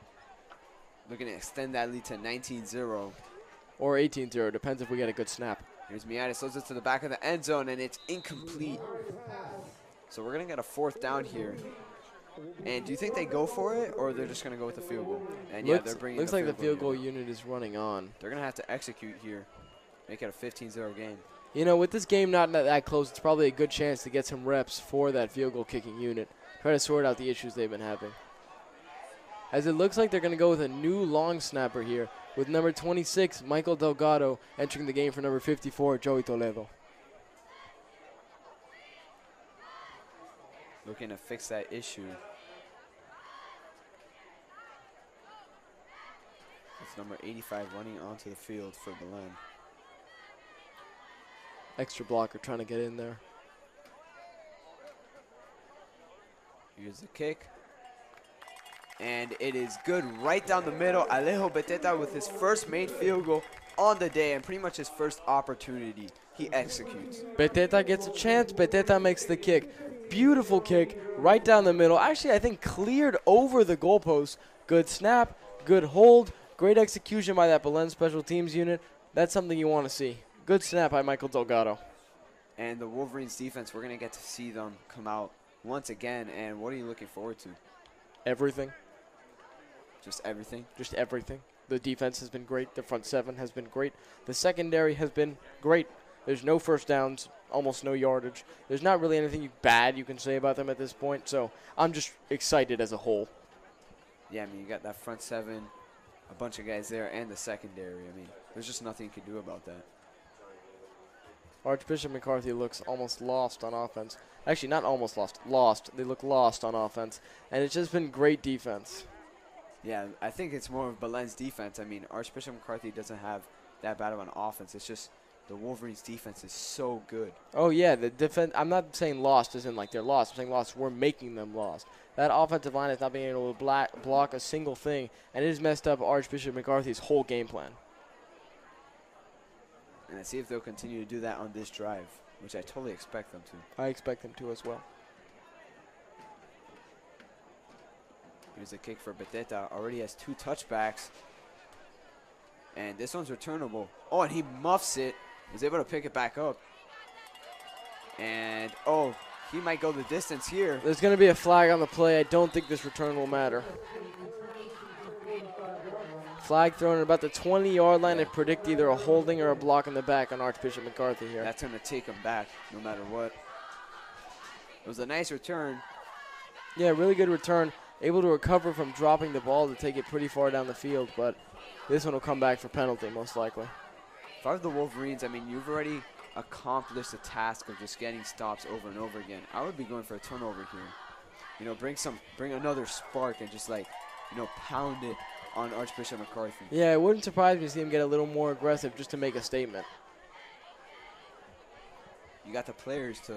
[SPEAKER 2] Looking to extend that lead to 19-0.
[SPEAKER 3] Or 18-0, depends if we get a good snap.
[SPEAKER 2] Here's Miatis, throws it to the back of the end zone, and it's incomplete. So we're going to get a 4th down here. And do you think they go for it, or they're just going to go with the field goal? And yeah, they're bringing
[SPEAKER 3] looks like the field goal unit is running on.
[SPEAKER 2] They're going to have to execute here, make it a 15-0 game.
[SPEAKER 3] You know, with this game not that close, it's probably a good chance to get some reps for that field goal kicking unit. Try to sort out the issues they've been having. As it looks like they're going to go with a new long snapper here, with number 26, Michael Delgado, entering the game for number 54, Joey Toledo.
[SPEAKER 2] Looking to fix that issue. It's number 85 running onto the field for Belen.
[SPEAKER 3] Extra blocker trying to get in there.
[SPEAKER 2] Here's the kick. And it is good right down the middle. Alejo Beteta with his first made field goal on the day and pretty much his first opportunity. He executes.
[SPEAKER 3] Beteta gets a chance. Beteta makes the kick. Beautiful kick right down the middle. Actually, I think cleared over the goalpost. Good snap, good hold, great execution by that Belen special teams unit. That's something you want to see. Good snap by Michael Delgado.
[SPEAKER 2] And the Wolverines defense, we're going to get to see them come out once again. And what are you looking forward to?
[SPEAKER 3] Everything.
[SPEAKER 2] Just everything?
[SPEAKER 3] Just everything. The defense has been great. The front seven has been great. The secondary has been great. There's no first downs, almost no yardage. There's not really anything bad you can say about them at this point. So I'm just excited as a whole.
[SPEAKER 2] Yeah, I mean, you got that front seven, a bunch of guys there, and the secondary. I mean, there's just nothing you can do about that.
[SPEAKER 3] Archbishop McCarthy looks almost lost on offense. Actually, not almost lost. Lost. They look lost on offense. And it's just been great defense.
[SPEAKER 2] Yeah, I think it's more of Belen's defense. I mean, Archbishop McCarthy doesn't have that bad of an offense. It's just the Wolverines' defense is so good.
[SPEAKER 3] Oh, yeah. The defense. I'm not saying lost as in like they're lost. I'm saying lost. We're making them lost. That offensive line is not being able to block a single thing. And it has messed up Archbishop McCarthy's whole game plan.
[SPEAKER 2] And let's see if they'll continue to do that on this drive, which I totally expect them to.
[SPEAKER 3] I expect them to as well.
[SPEAKER 2] Here's a kick for Beteta. Already has 2 touchbacks. And this one's returnable. Oh, and he muffs it. Was able to pick it back up. And, oh, he might go the distance here.
[SPEAKER 3] There's going to be a flag on the play. I don't think this return will matter. Flag thrown at about the 20-yard line and predict either a holding or a block in the back on Archbishop McCarthy here.
[SPEAKER 2] That's going to take him back no matter what. It was a nice return.
[SPEAKER 3] Yeah, really good return. Able to recover from dropping the ball to take it pretty far down the field, but this one will come back for penalty most likely.
[SPEAKER 2] If I was the Wolverines, I mean, you've already accomplished the task of just getting stops over and over again. I would be going for a turnover here. You know, bring another spark and just like, you know, pound it on Archbishop McCarthy.
[SPEAKER 3] Yeah, it wouldn't surprise me to see him get a little more aggressive just to make a statement.
[SPEAKER 2] You got the players to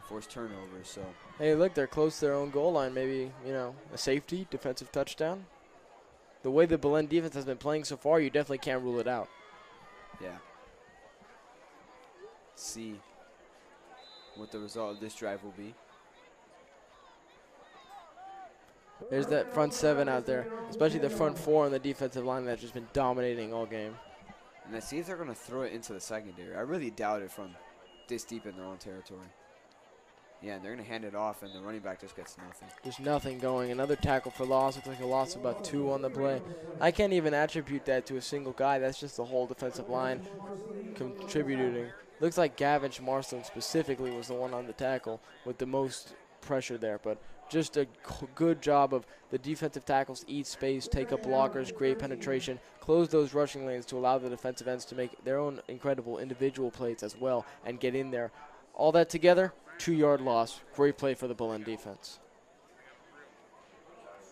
[SPEAKER 2] force turnovers, so.
[SPEAKER 3] Hey, look, they're close to their own goal line. Maybe, you know, a safety, defensive touchdown. The way the Belen defense has been playing so far, you definitely can't rule it out.
[SPEAKER 2] Yeah. See what the result of this drive will be.
[SPEAKER 3] There's that front seven out there, especially the front four on the defensive line that's just been dominating all game.
[SPEAKER 2] And let's see if they're going to throw it into the secondary. I really doubt it from this deep in their own territory. Yeah, and they're going to hand it off, and the running back just gets nothing.
[SPEAKER 3] There's nothing going. Another tackle for loss. Looks like a loss of about 2 on the play. I can't even attribute that to a single guy. That's just the whole defensive line contributing. Looks like Gavin Marston specifically was the one on the tackle with the most pressure there, but just a good job of the defensive tackles to eat space, take up blockers, great penetration, close those rushing lanes to allow the defensive ends to make their own incredible individual plays as well and get in there. All that together, 2-yard loss. Great play for the Belen defense.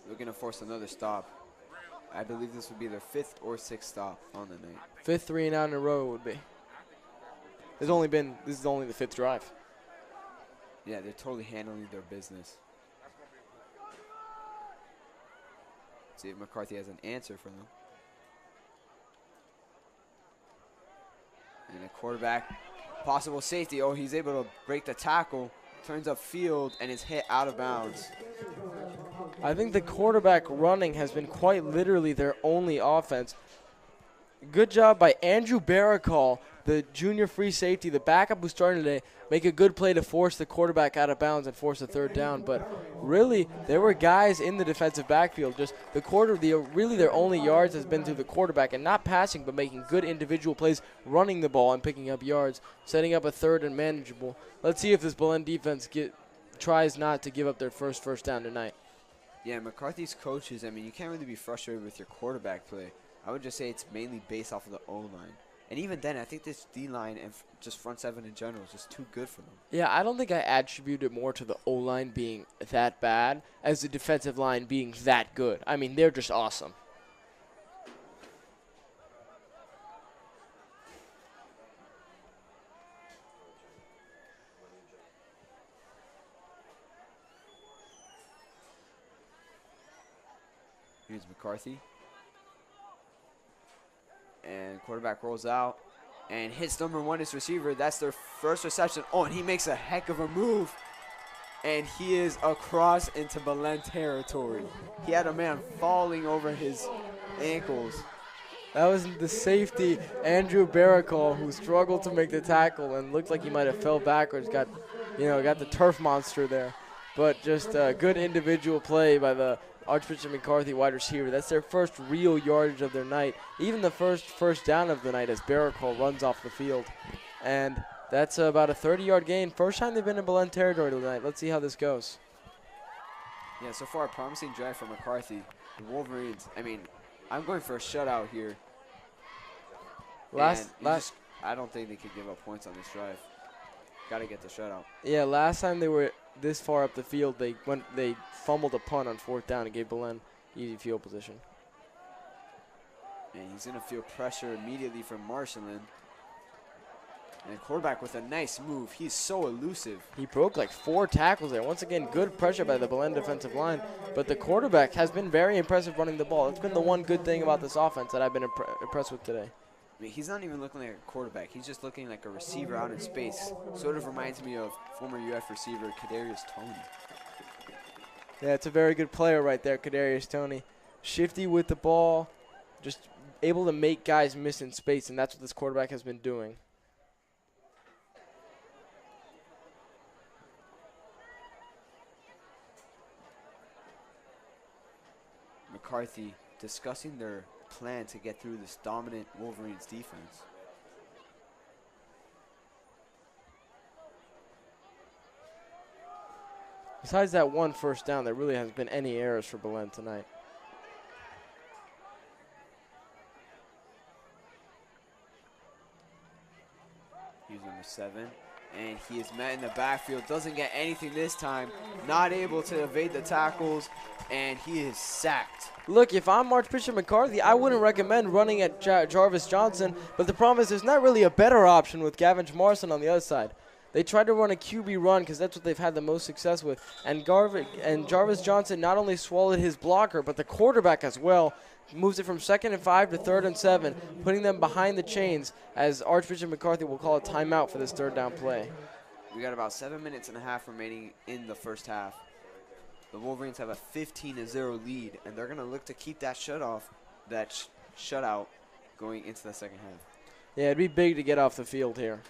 [SPEAKER 2] We're going to force another stop. I believe this would be their 5th or 6th stop on the night.
[SPEAKER 3] 5th 3 and out in a row would be. This is only the 5th drive.
[SPEAKER 2] Yeah, they're totally handling their business. See if McCarthy has an answer for them. And the quarterback, possible safety. Oh, he's able to break the tackle, turns upfield, and is hit out of bounds.
[SPEAKER 3] I think the quarterback running has been quite literally their only offense. Good job by Andrew Baracall, the junior free safety, the backup who's starting today, make a good play to force the quarterback out of bounds and force a third down. But really, there were guys in the defensive backfield. Just really their only yards has been through the quarterback, and not passing, but making good individual plays, running the ball and picking up yards, setting up a third and manageable. Let's see if this Belen defense tries not to give up their first down tonight.
[SPEAKER 2] Yeah, McCarthy's coaches, I mean, you can't really be frustrated with your quarterback play. I would just say it's mainly based off of the O-line. And even then, I think this D-line and just front seven in general is just too good for them.
[SPEAKER 3] Yeah, I don't think I attribute it more to the O-line being that bad as the defensive line being that good. I mean, they're just awesome.
[SPEAKER 2] Here's McCarthy. And quarterback rolls out and hits number one, his receiver. That's their first reception. Oh, and he makes a heck of a move. And he is across into Belen territory. He had a man falling over his ankles.
[SPEAKER 3] That was the safety, Andrew Baracall, who struggled to make the tackle and looked like he might have fell backwards. Got the turf monster there. But just a good individual play by the Archbishop McCarthy wide receiver. That's their first real yardage of their night. Even the first down of the night as Baracall runs off the field. And that's about a 30-yard gain. First time they've been in Belen territory tonight. Let's see how this goes.
[SPEAKER 2] Yeah, so far a promising drive for McCarthy. The Wolverines, I mean, I'm going for a shutout here. I don't think they could give up points on this drive. Got to get the shutout.
[SPEAKER 3] Yeah, last time they were this far up the field, they fumbled a punt on fourth down and gave Belen easy field position.
[SPEAKER 2] And he's going to feel pressure immediately from Marshallin. And quarterback with a nice move. He's so elusive.
[SPEAKER 3] He broke like 4 tackles there. Once again, good pressure by the Belen defensive line. But the quarterback has been very impressive running the ball. It's been the one good thing about this offense that I've been impressed with today.
[SPEAKER 2] I mean, he's not even looking like a quarterback. He's just looking like a receiver out in space. Sort of reminds me of former UF receiver Kadarius Toney.
[SPEAKER 3] Yeah, it's a very good player right there, Kadarius Toney. Shifty with the ball, just able to make guys miss in space, and that's what this quarterback has been doing.
[SPEAKER 2] McCarthy discussing their plan to get through this dominant Wolverines defense.
[SPEAKER 3] Besides that one first down, there really hasn't been any errors for Belen tonight.
[SPEAKER 2] He's number 7, and he is met in the backfield. Doesn't get anything this time. Not able to evade the tackles, and he is sacked.
[SPEAKER 3] Look, if I'm Archbishop McCarthy, I wouldn't recommend running at Jarvis Johnson, but the problem is there's not really a better option with Gavin Marson on the other side. They tried to run a QB run because that's what they've had the most success with. And Jarvis Johnson not only swallowed his blocker, but the quarterback as well. Moves it from 2nd and 5 to 3rd and 7, putting them behind the chains as Archbishop McCarthy will call a timeout for this third down play.
[SPEAKER 2] We got about 7 minutes and a half remaining in the first half. The Wolverines have a 15-0 lead, and they're going to look to keep that shutout going into the second half.
[SPEAKER 3] Yeah, it'd be big to get off the field here.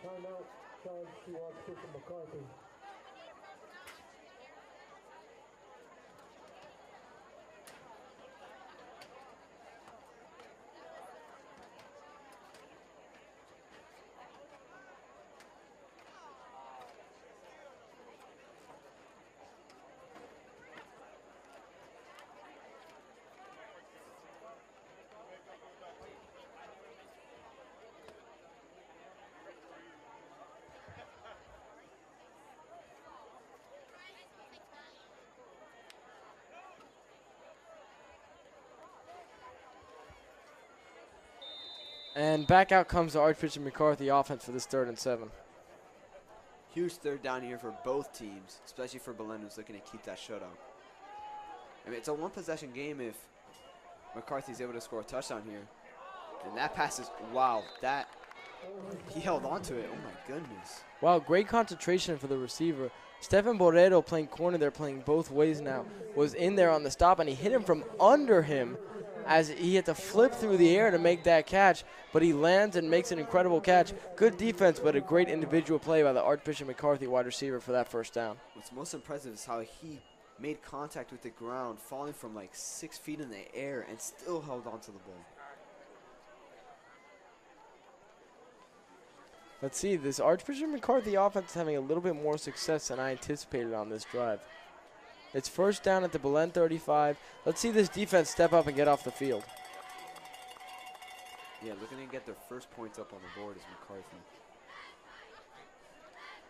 [SPEAKER 1] Timeout, charge to Archbishop McCarthy.
[SPEAKER 3] And back out comes the Archbishop McCarthy offense for this 3rd and 7.
[SPEAKER 2] Huge third down here for both teams, especially for Belen, who's looking to keep that shutout. I mean, it's a one-possession game if McCarthy's able to score a touchdown here. And that pass is, wow, he held on to it. Oh, my goodness.
[SPEAKER 3] Wow, great concentration for the receiver. Stephen Borrero, playing corner there, playing both ways now, was in there on the stop, and he hit him from under him as he had to flip through the air to make that catch, but he lands and makes an incredible catch. Good defense, but a great individual play by the Archbishop McCarthy wide receiver for that first down.
[SPEAKER 2] What's most impressive is how he made contact with the ground, falling from like 6 feet in the air, and still held on to the ball.
[SPEAKER 3] Let's see, this Archbishop McCarthy offense is having a little bit more success than I anticipated on this drive. It's first down at the Belen 35. Let's see this defense step up and get off the field.
[SPEAKER 2] Yeah, looking to get their first points up on the board is McCarthy.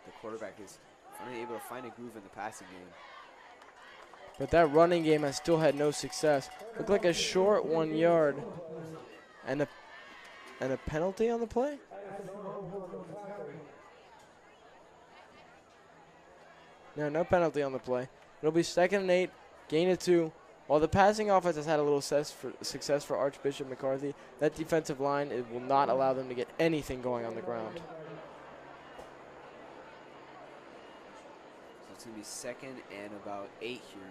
[SPEAKER 2] The quarterback is finally able to find a groove in the passing game.
[SPEAKER 3] But that running game has still had no success. Looked like a short 1 yard and a penalty on the play? No penalty on the play. It'll be 2nd and 8, gain of 2. While the passing offense has had a little success for Archbishop McCarthy, that defensive line, it will not allow them to get anything going on the ground.
[SPEAKER 2] So it's going to be 2nd and about 8 here.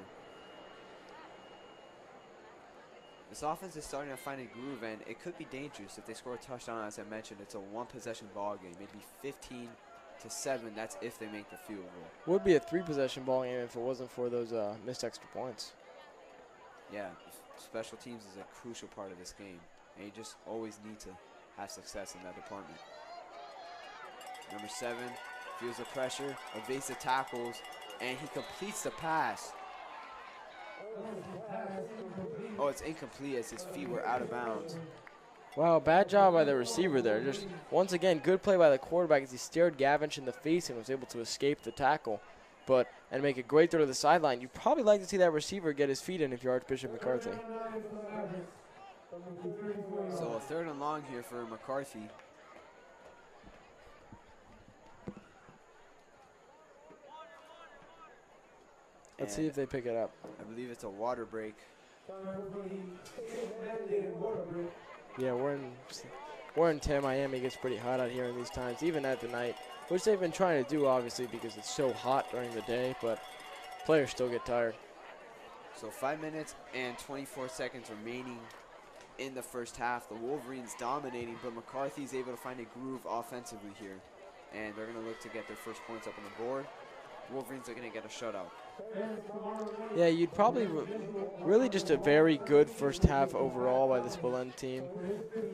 [SPEAKER 2] This offense is starting to find a groove, and it could be dangerous if they score a touchdown. As I mentioned, it's a one-possession ball game, maybe 15-7. That's if they make the field goal.
[SPEAKER 3] Would be a 3-possession ball game if it wasn't for those missed extra points.
[SPEAKER 2] Yeah, special teams is a crucial part of this game, and you just always need to have success in that department. Number 7 feels the pressure, evasive tackles, and he completes the pass. Oh, it's incomplete as his feet were out of bounds.
[SPEAKER 3] Wow, bad job by the receiver there. Just once again, good play by the quarterback as he stared Gavinch in the face and was able to escape the tackle, and make a great throw to the sideline. You'd probably like to see that receiver get his feet in if you're Archbishop McCarthy.
[SPEAKER 2] So a 3rd and long here for McCarthy.
[SPEAKER 3] Let's see if they pick it up.
[SPEAKER 2] I believe it's a water break.
[SPEAKER 3] Yeah, we're in Miami. It gets pretty hot out here in these times, even at the night, which they've been trying to do, obviously, because it's so hot during the day, but players still get tired.
[SPEAKER 2] So 5 minutes and 24 seconds remaining in the first half. The Wolverines dominating, but McCarthy's able to find a groove offensively here, and they're going to look to get their first points up on the board. Wolverines are going to get a shutout.
[SPEAKER 3] Yeah, you'd probably really just a very good first half overall by this Belen team.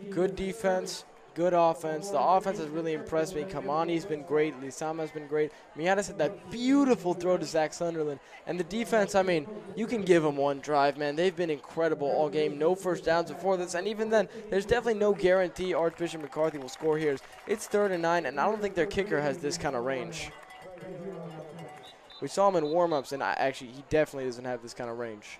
[SPEAKER 3] Good defense, good offense. The offense has really impressed me. Kamani's been great. Lisama's been great. Miatas had that beautiful throw to Zach Sunderland. And the defense, I mean, you can give them one drive, man. They've been incredible all game. No first downs before this. And even then, there's definitely no guarantee Archbishop McCarthy will score here. It's 3rd and 9, and I don't think their kicker has this kind of range. We saw him in warm-ups, and he definitely doesn't have this kind of range.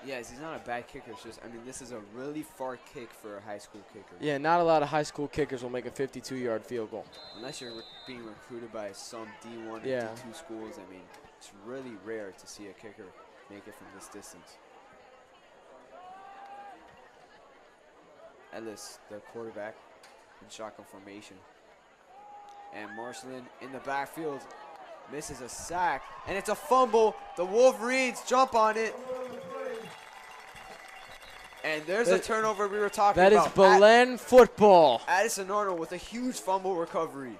[SPEAKER 2] Yes, he's not a bad kicker. It's just, I mean, this is a really far kick for a high school kicker.
[SPEAKER 3] Yeah, not a lot of high school kickers will make a 52-yard field goal.
[SPEAKER 2] Unless you're being recruited by some D1 and D2 schools, I mean, it's really rare to see a kicker make it from this distance. Ellis, the quarterback, in shotgun formation. And Marshland in the backfield misses a sack, and it's a fumble. The Wolverines jump on it. And there's a turnover we were talking about.
[SPEAKER 3] That is Belen football.
[SPEAKER 2] Addison Arnold with a huge fumble recovery.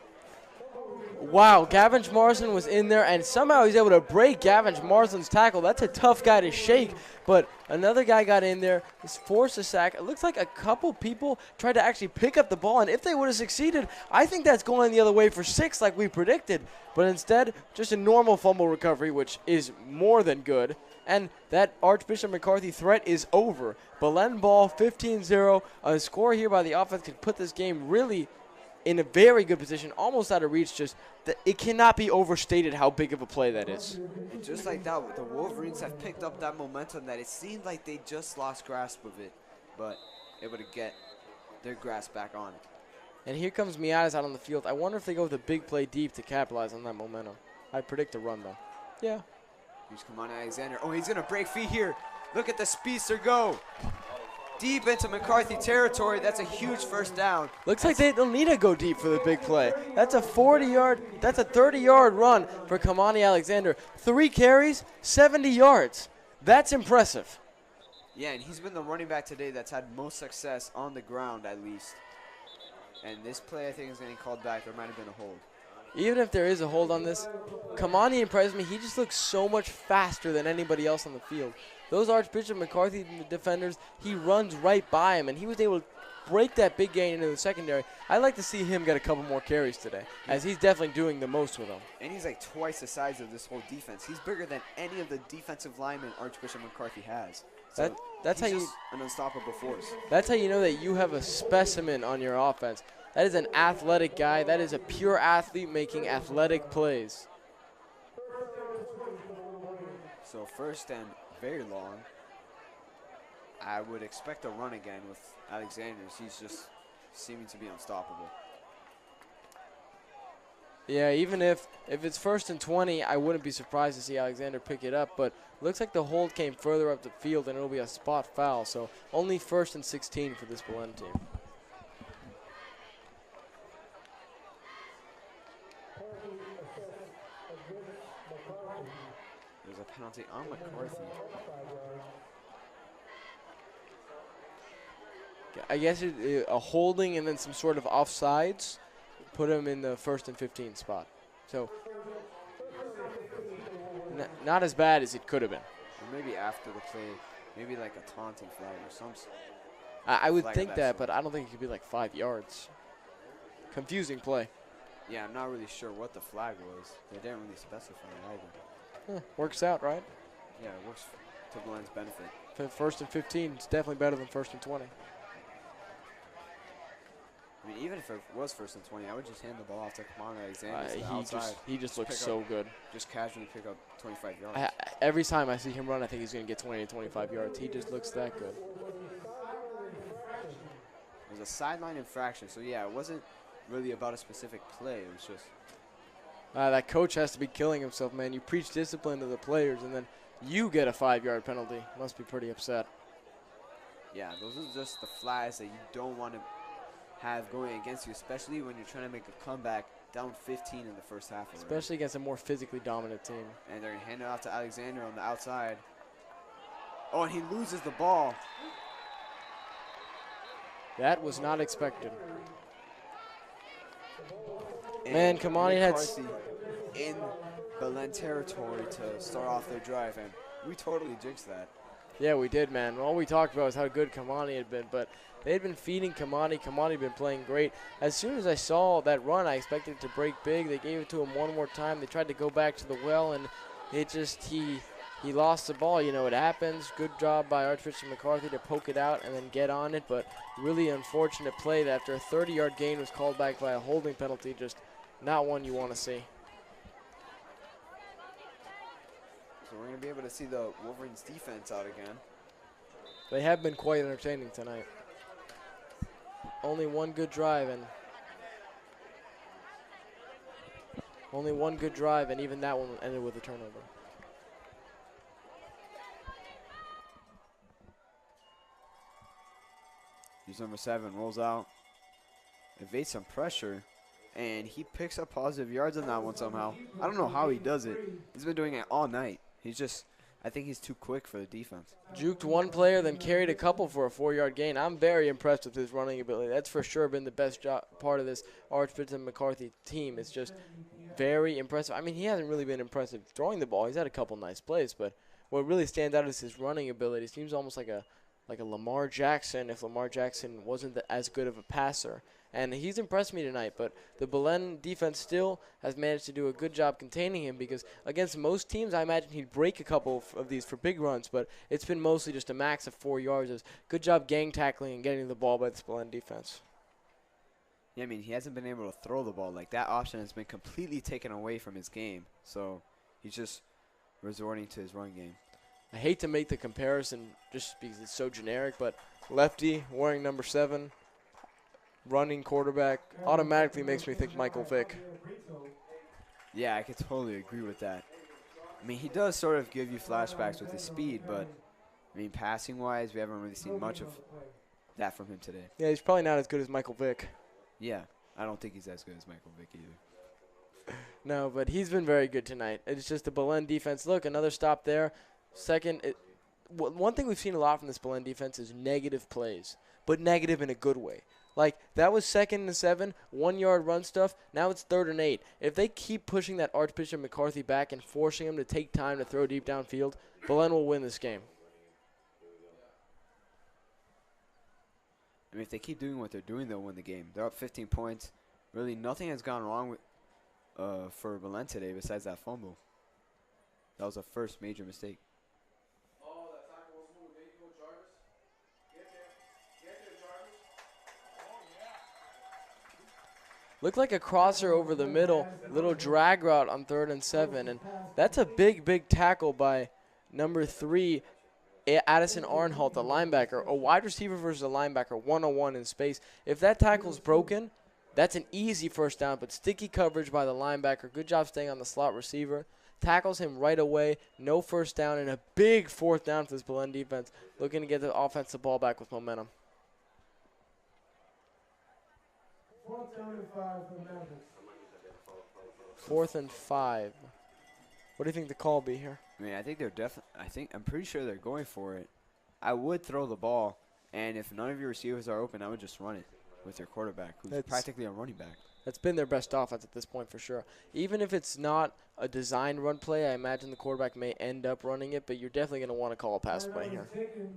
[SPEAKER 3] Wow, Gavinch Marsland was in there, and somehow he's able to break Gavinch Marsland's tackle. That's a tough guy to shake, but another guy got in there, forced a sack. It looks like a couple people tried to actually pick up the ball, and if they would have succeeded, I think that's going the other way for 6 like we predicted. But instead, just a normal fumble recovery, which is more than good. And that Archbishop McCarthy threat is over. Belen ball, 15-0. A score here by the offense could put this game really in a very good position, almost out of reach. Just that it cannot be overstated how big of a play that is.
[SPEAKER 2] And just like that, the Wolverines have picked up that momentum that it seemed like they just lost grasp of it, but able to get their grasp back on it.
[SPEAKER 3] And here comes Miatas out on the field. I wonder if they go with a big play deep to capitalize on that momentum. I predict a run, though. Yeah.
[SPEAKER 2] Here's Kamani Alexander. Oh, he's going to break free here. Look at the speedster go. Deep into McCarthy territory. That's a huge first down.
[SPEAKER 3] Looks like they don't need to go deep for the big play. That's a 40-yard, that's a 30-yard run for Kamani Alexander. 3 carries, 70 yards. That's impressive.
[SPEAKER 2] Yeah, and he's been the running back today that's had most success on the ground, at least. And this play, I think, is getting called back. There might have been a hold.
[SPEAKER 3] Even if there is a hold on this, Kamani impresses me. He just looks so much faster than anybody else on the field. Those Archbishop McCarthy defenders, he runs right by him, and he was able to break that big gain into the secondary. I'd like to see him get a couple more carries today, as he's definitely doing the most with them.
[SPEAKER 2] And he's like twice the size of this whole defense. He's bigger than any of the defensive linemen Archbishop McCarthy has. So
[SPEAKER 3] that's how
[SPEAKER 2] he's just an unstoppable force.
[SPEAKER 3] That's how you know that you have a specimen on your offense. That is an athletic guy. That is a pure athlete making athletic plays.
[SPEAKER 2] So first and very long. I would expect a run again with Alexander. He's just seeming to be unstoppable.
[SPEAKER 3] Yeah, even if it's 1st and 20, I wouldn't be surprised to see Alexander pick it up. But looks like the hold came further up the field, and it'll be a spot foul. So only 1st and 16 for this Belen team.
[SPEAKER 2] There's a penalty on McCarthy.
[SPEAKER 3] I guess a holding and then some sort of offsides put him in the 1st and 15 spot. So not as bad as it could have been.
[SPEAKER 2] Or maybe after the play, maybe like a taunting flag or something.
[SPEAKER 3] I would think that, but I don't think it could be like 5 yards. Confusing play.
[SPEAKER 2] Yeah, I'm not really sure what the flag was. They didn't really specify it either.
[SPEAKER 3] Works out, right?
[SPEAKER 2] Yeah, it works to Belen's benefit.
[SPEAKER 3] 1st and 15 is definitely better than 1st and 20.
[SPEAKER 2] I mean, even if it was 1st and 20, I would just hand the ball off to Kamani Alexander to the outside.
[SPEAKER 3] He just looks so good.
[SPEAKER 2] Just casually pick up 25 yards.
[SPEAKER 3] Every time I see him run, I think he's going to get 20 to 25 yards. He just looks that good.
[SPEAKER 2] It was a sideline infraction, so yeah, it wasn't really about a specific play. It was just...
[SPEAKER 3] that coach has to be killing himself, man. You preach discipline to the players, and then you get a 5-yard penalty. Must be pretty upset.
[SPEAKER 2] Yeah, those are just the flags that you don't want to have going against you, especially when you're trying to make a comeback down 15 in the first half.
[SPEAKER 3] Especially against a more physically dominant team.
[SPEAKER 2] And they're going to hand it off to Alexander on the outside. Oh, and he loses the ball.
[SPEAKER 3] That was not expected.
[SPEAKER 2] And
[SPEAKER 3] man, Kamani had
[SPEAKER 2] in Belen territory to start off their drive, and we totally jinxed that.
[SPEAKER 3] Yeah, we did, man. All we talked about was how good Kamani had been, but they had been feeding Kamani. Kamani had been playing great. As soon as I saw that run, I expected it to break big. They gave it to him one more time. They tried to go back to the well, and it just he lost the ball. You know, it happens. Good job by Archbishop McCarthy to poke it out and then get on it, but really unfortunate play that after a 30-yard gain was called back by a holding penalty. Just not one you want to see.
[SPEAKER 2] So we're going to be able to see the Wolverines defense out again.
[SPEAKER 3] They have been quite entertaining tonight. Only one good drive, and even that one ended with a turnover.
[SPEAKER 2] He's number 7, rolls out, evades some pressure, and he picks up positive yards on that one somehow. I don't know how he does it. He's been doing it all night. I think he's too quick for the defense.
[SPEAKER 3] Juked one player, then carried a couple for a 4-yard gain. I'm very impressed with his running ability. That's for sure been the best part of this Archbishop McCarthy team. It's just very impressive. I mean, he hasn't really been impressive throwing the ball. He's had a couple nice plays, but what really stands out is his running ability. It seems almost like a Lamar Jackson if Lamar Jackson wasn't as good of a passer. And he's impressed me tonight, but the Belen defense still has managed to do a good job containing him, because against most teams, I imagine he'd break a couple of these for big runs, but it's been mostly just a max of 4 yards. Good job gang tackling and getting the ball by this Belen defense.
[SPEAKER 2] Yeah, I mean, he hasn't been able to throw the ball. Like, that option has been completely taken away from his game, so he's just resorting to his run game.
[SPEAKER 3] I hate to make the comparison just because it's so generic, but lefty wearing number 7, running quarterback automatically makes me think Michael Vick.
[SPEAKER 2] Yeah, I could totally agree with that. I mean, he does sort of give you flashbacks with his speed, but, I mean, passing-wise, we haven't really seen much of that from him today.
[SPEAKER 3] Yeah, he's probably not as good as Michael Vick.
[SPEAKER 2] Yeah, I don't think he's as good as Michael Vick either.
[SPEAKER 3] No, but he's been very good tonight. It's just the Belen defense. Look, another stop there. Second, one thing we've seen a lot from this Belen defense is negative plays, but negative in a good way. Like, that was 2nd and 7, 1-yard run stuff. Now it's 3rd and 8. If they keep pushing that Archbishop McCarthy back and forcing him to take time to throw deep downfield, Belen will win this game.
[SPEAKER 2] I mean, if they keep doing what they're doing, they'll win the game. They're up 15 points. Really, nothing has gone wrong with for Belen today besides that fumble. That was the first major mistake.
[SPEAKER 3] Looked like a crosser over the middle, little drag route on 3rd and 7, and that's a big, big tackle by number 3, Addison Arnholt, the linebacker. A wide receiver versus a linebacker, 1-on-1 in space. If that tackle's broken, that's an easy first down, but sticky coverage by the linebacker. Good job staying on the slot receiver. Tackles him right away, no first down, and a big 4th down for this Belen defense, looking to get the offensive ball back with momentum. 4th and 5. What do you think the call will be here?
[SPEAKER 2] I mean, I think they're I'm pretty sure they're going for it. I would throw the ball, and if none of your receivers are open, I would just run it with your quarterback, who's practically a running back.
[SPEAKER 3] That's been their best offense at this point for sure. Even if it's not a designed run play, I imagine the quarterback may end up running it, but you're definitely going to want to call a pass play here.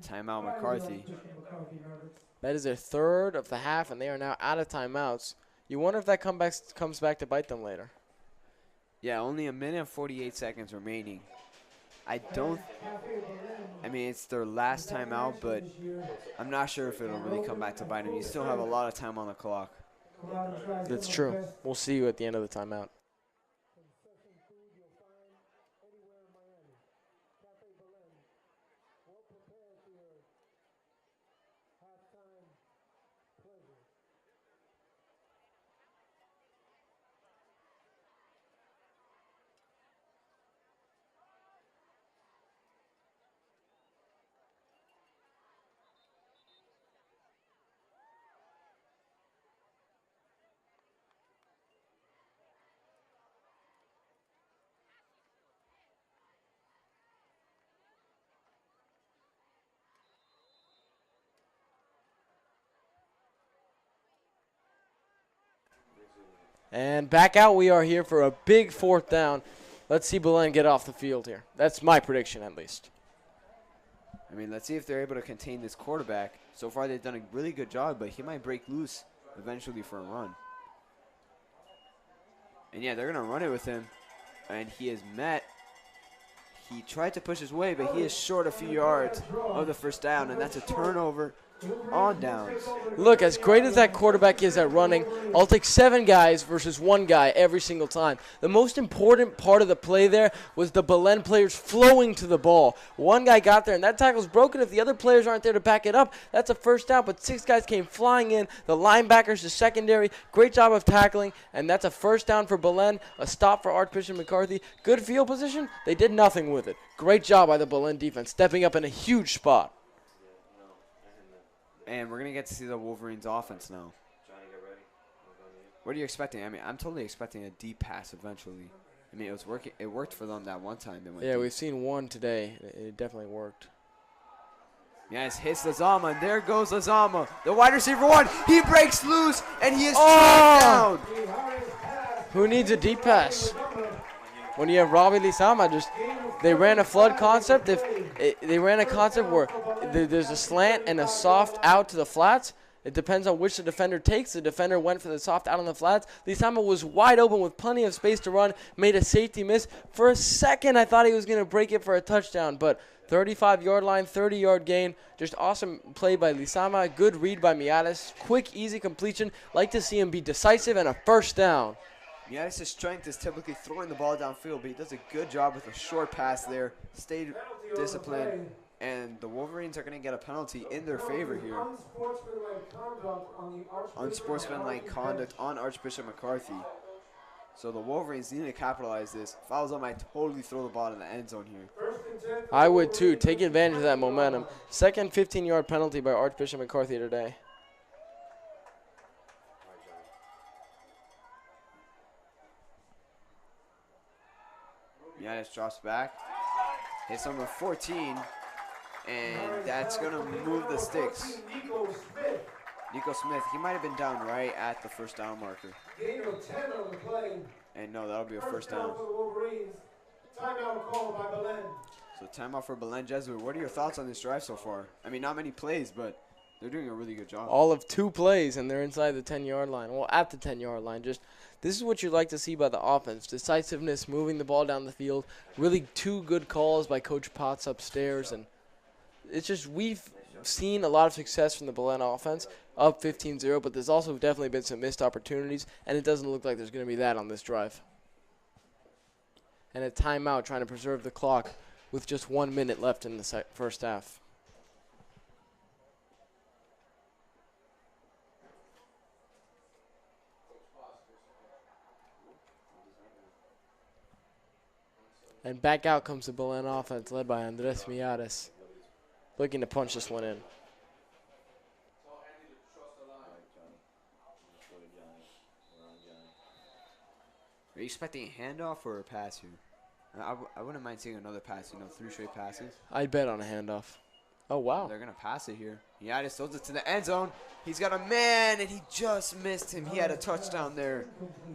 [SPEAKER 2] Timeout McCarthy.
[SPEAKER 3] That is their 3rd of the half, and they are now out of timeouts. You wonder if that comes back to bite them later.
[SPEAKER 2] Yeah, only 1 minute and 48 seconds remaining. I mean, it's their last timeout, but I'm not sure if it'll really come back to bite them. You still have a lot of time on the clock.
[SPEAKER 3] That's true. We'll see you at the end of the timeout. And back out we are here for a big 4th down. Let's see Belen get off the field here. That's my prediction, at least.
[SPEAKER 2] I mean, let's see if they're able to contain this quarterback. So far, they've done a really good job, but he might break loose eventually for a run. And, yeah, they're going to run it with him. And he is met. He tried to push his way, but he is short a few yards of the first down, and that's a turnover on downs.
[SPEAKER 3] Look, as great as that quarterback is at running, I'll take 7 guys versus 1 guy every single time. The most important part of the play there was the Belen players flowing to the ball. 1 guy got there, and that tackle's broken. If the other players aren't there to back it up, that's a first down, but 6 guys came flying in. The linebackers, the secondary, great job of tackling, and that's a first down for Belen, a stop for Archbishop McCarthy. Good field position. They did nothing with it. Great job by the Belen defense, stepping up in a huge spot.
[SPEAKER 2] And we're going to get to see the Wolverines' offense now. What are you expecting? I mean, I'm totally expecting a deep pass eventually. I mean, it worked for them that one time.
[SPEAKER 3] Yeah, we've seen one today. It definitely worked.
[SPEAKER 2] Yes, hits Lazama, and there goes Lazama. The wide receiver 1, he breaks loose, and he is struck down.
[SPEAKER 3] Who needs a deep pass? When you have Robbie Lizama, they ran a flood concept. They ran a concept where there's a slant and a soft out to the flats. It depends on which the defender takes. The defender went for the soft out on the flats. Lizama was wide open with plenty of space to run, made a safety miss. For a second, I thought he was going to break it for a touchdown, but 35-yard line, 30-yard gain. Just awesome play by Lizama. Good read by Miatis. Quick, easy completion. Like to see him be decisive and a first down.
[SPEAKER 2] Miatis' strength is typically throwing the ball downfield, but he does a good job with a short pass there. Stayed disciplined and and the Wolverines are going to get a penalty in their favor here. Unsportsmanlike conduct on Archbishop McCarthy. So the Wolverines need to capitalize this. If I was them, I'd totally throw the ball in the end zone here.
[SPEAKER 3] I would too. Take advantage of that momentum. Second 15-yard penalty by Archbishop McCarthy today.
[SPEAKER 2] Giannis drops back. Hits number 14. And that's going to move the sticks. Nico Smith, he might have been down right at the first down marker. And no, that'll be a first down.
[SPEAKER 1] Timeout called by Belen.
[SPEAKER 2] So timeout for Belen Jesuit. What are your thoughts on this drive so far? I mean, not many plays, but they're doing a really good job.
[SPEAKER 3] All of 2 plays, and they're inside the 10-yard line. Well, at the 10-yard line. Just this is what you like to see by the offense. Decisiveness, moving the ball down the field. Really 2 good calls by Coach Potts upstairs. And it's just we've seen a lot of success from the Belen offense, up 15-0, but there's also definitely been some missed opportunities, and it doesn't look like there's going to be that on this drive. And a timeout trying to preserve the clock with just 1 minute left in the first half. And back out comes the Belen offense led by Andres Miares, looking to punch this one in.
[SPEAKER 2] Are you expecting a handoff or a pass here? I wouldn't mind seeing another pass, 3 straight passes.
[SPEAKER 3] I'd bet on a handoff. Oh, wow.
[SPEAKER 2] They're going to pass it here. Giannis throws it to the end zone. He's got a man, and he just missed him. He had a touchdown there.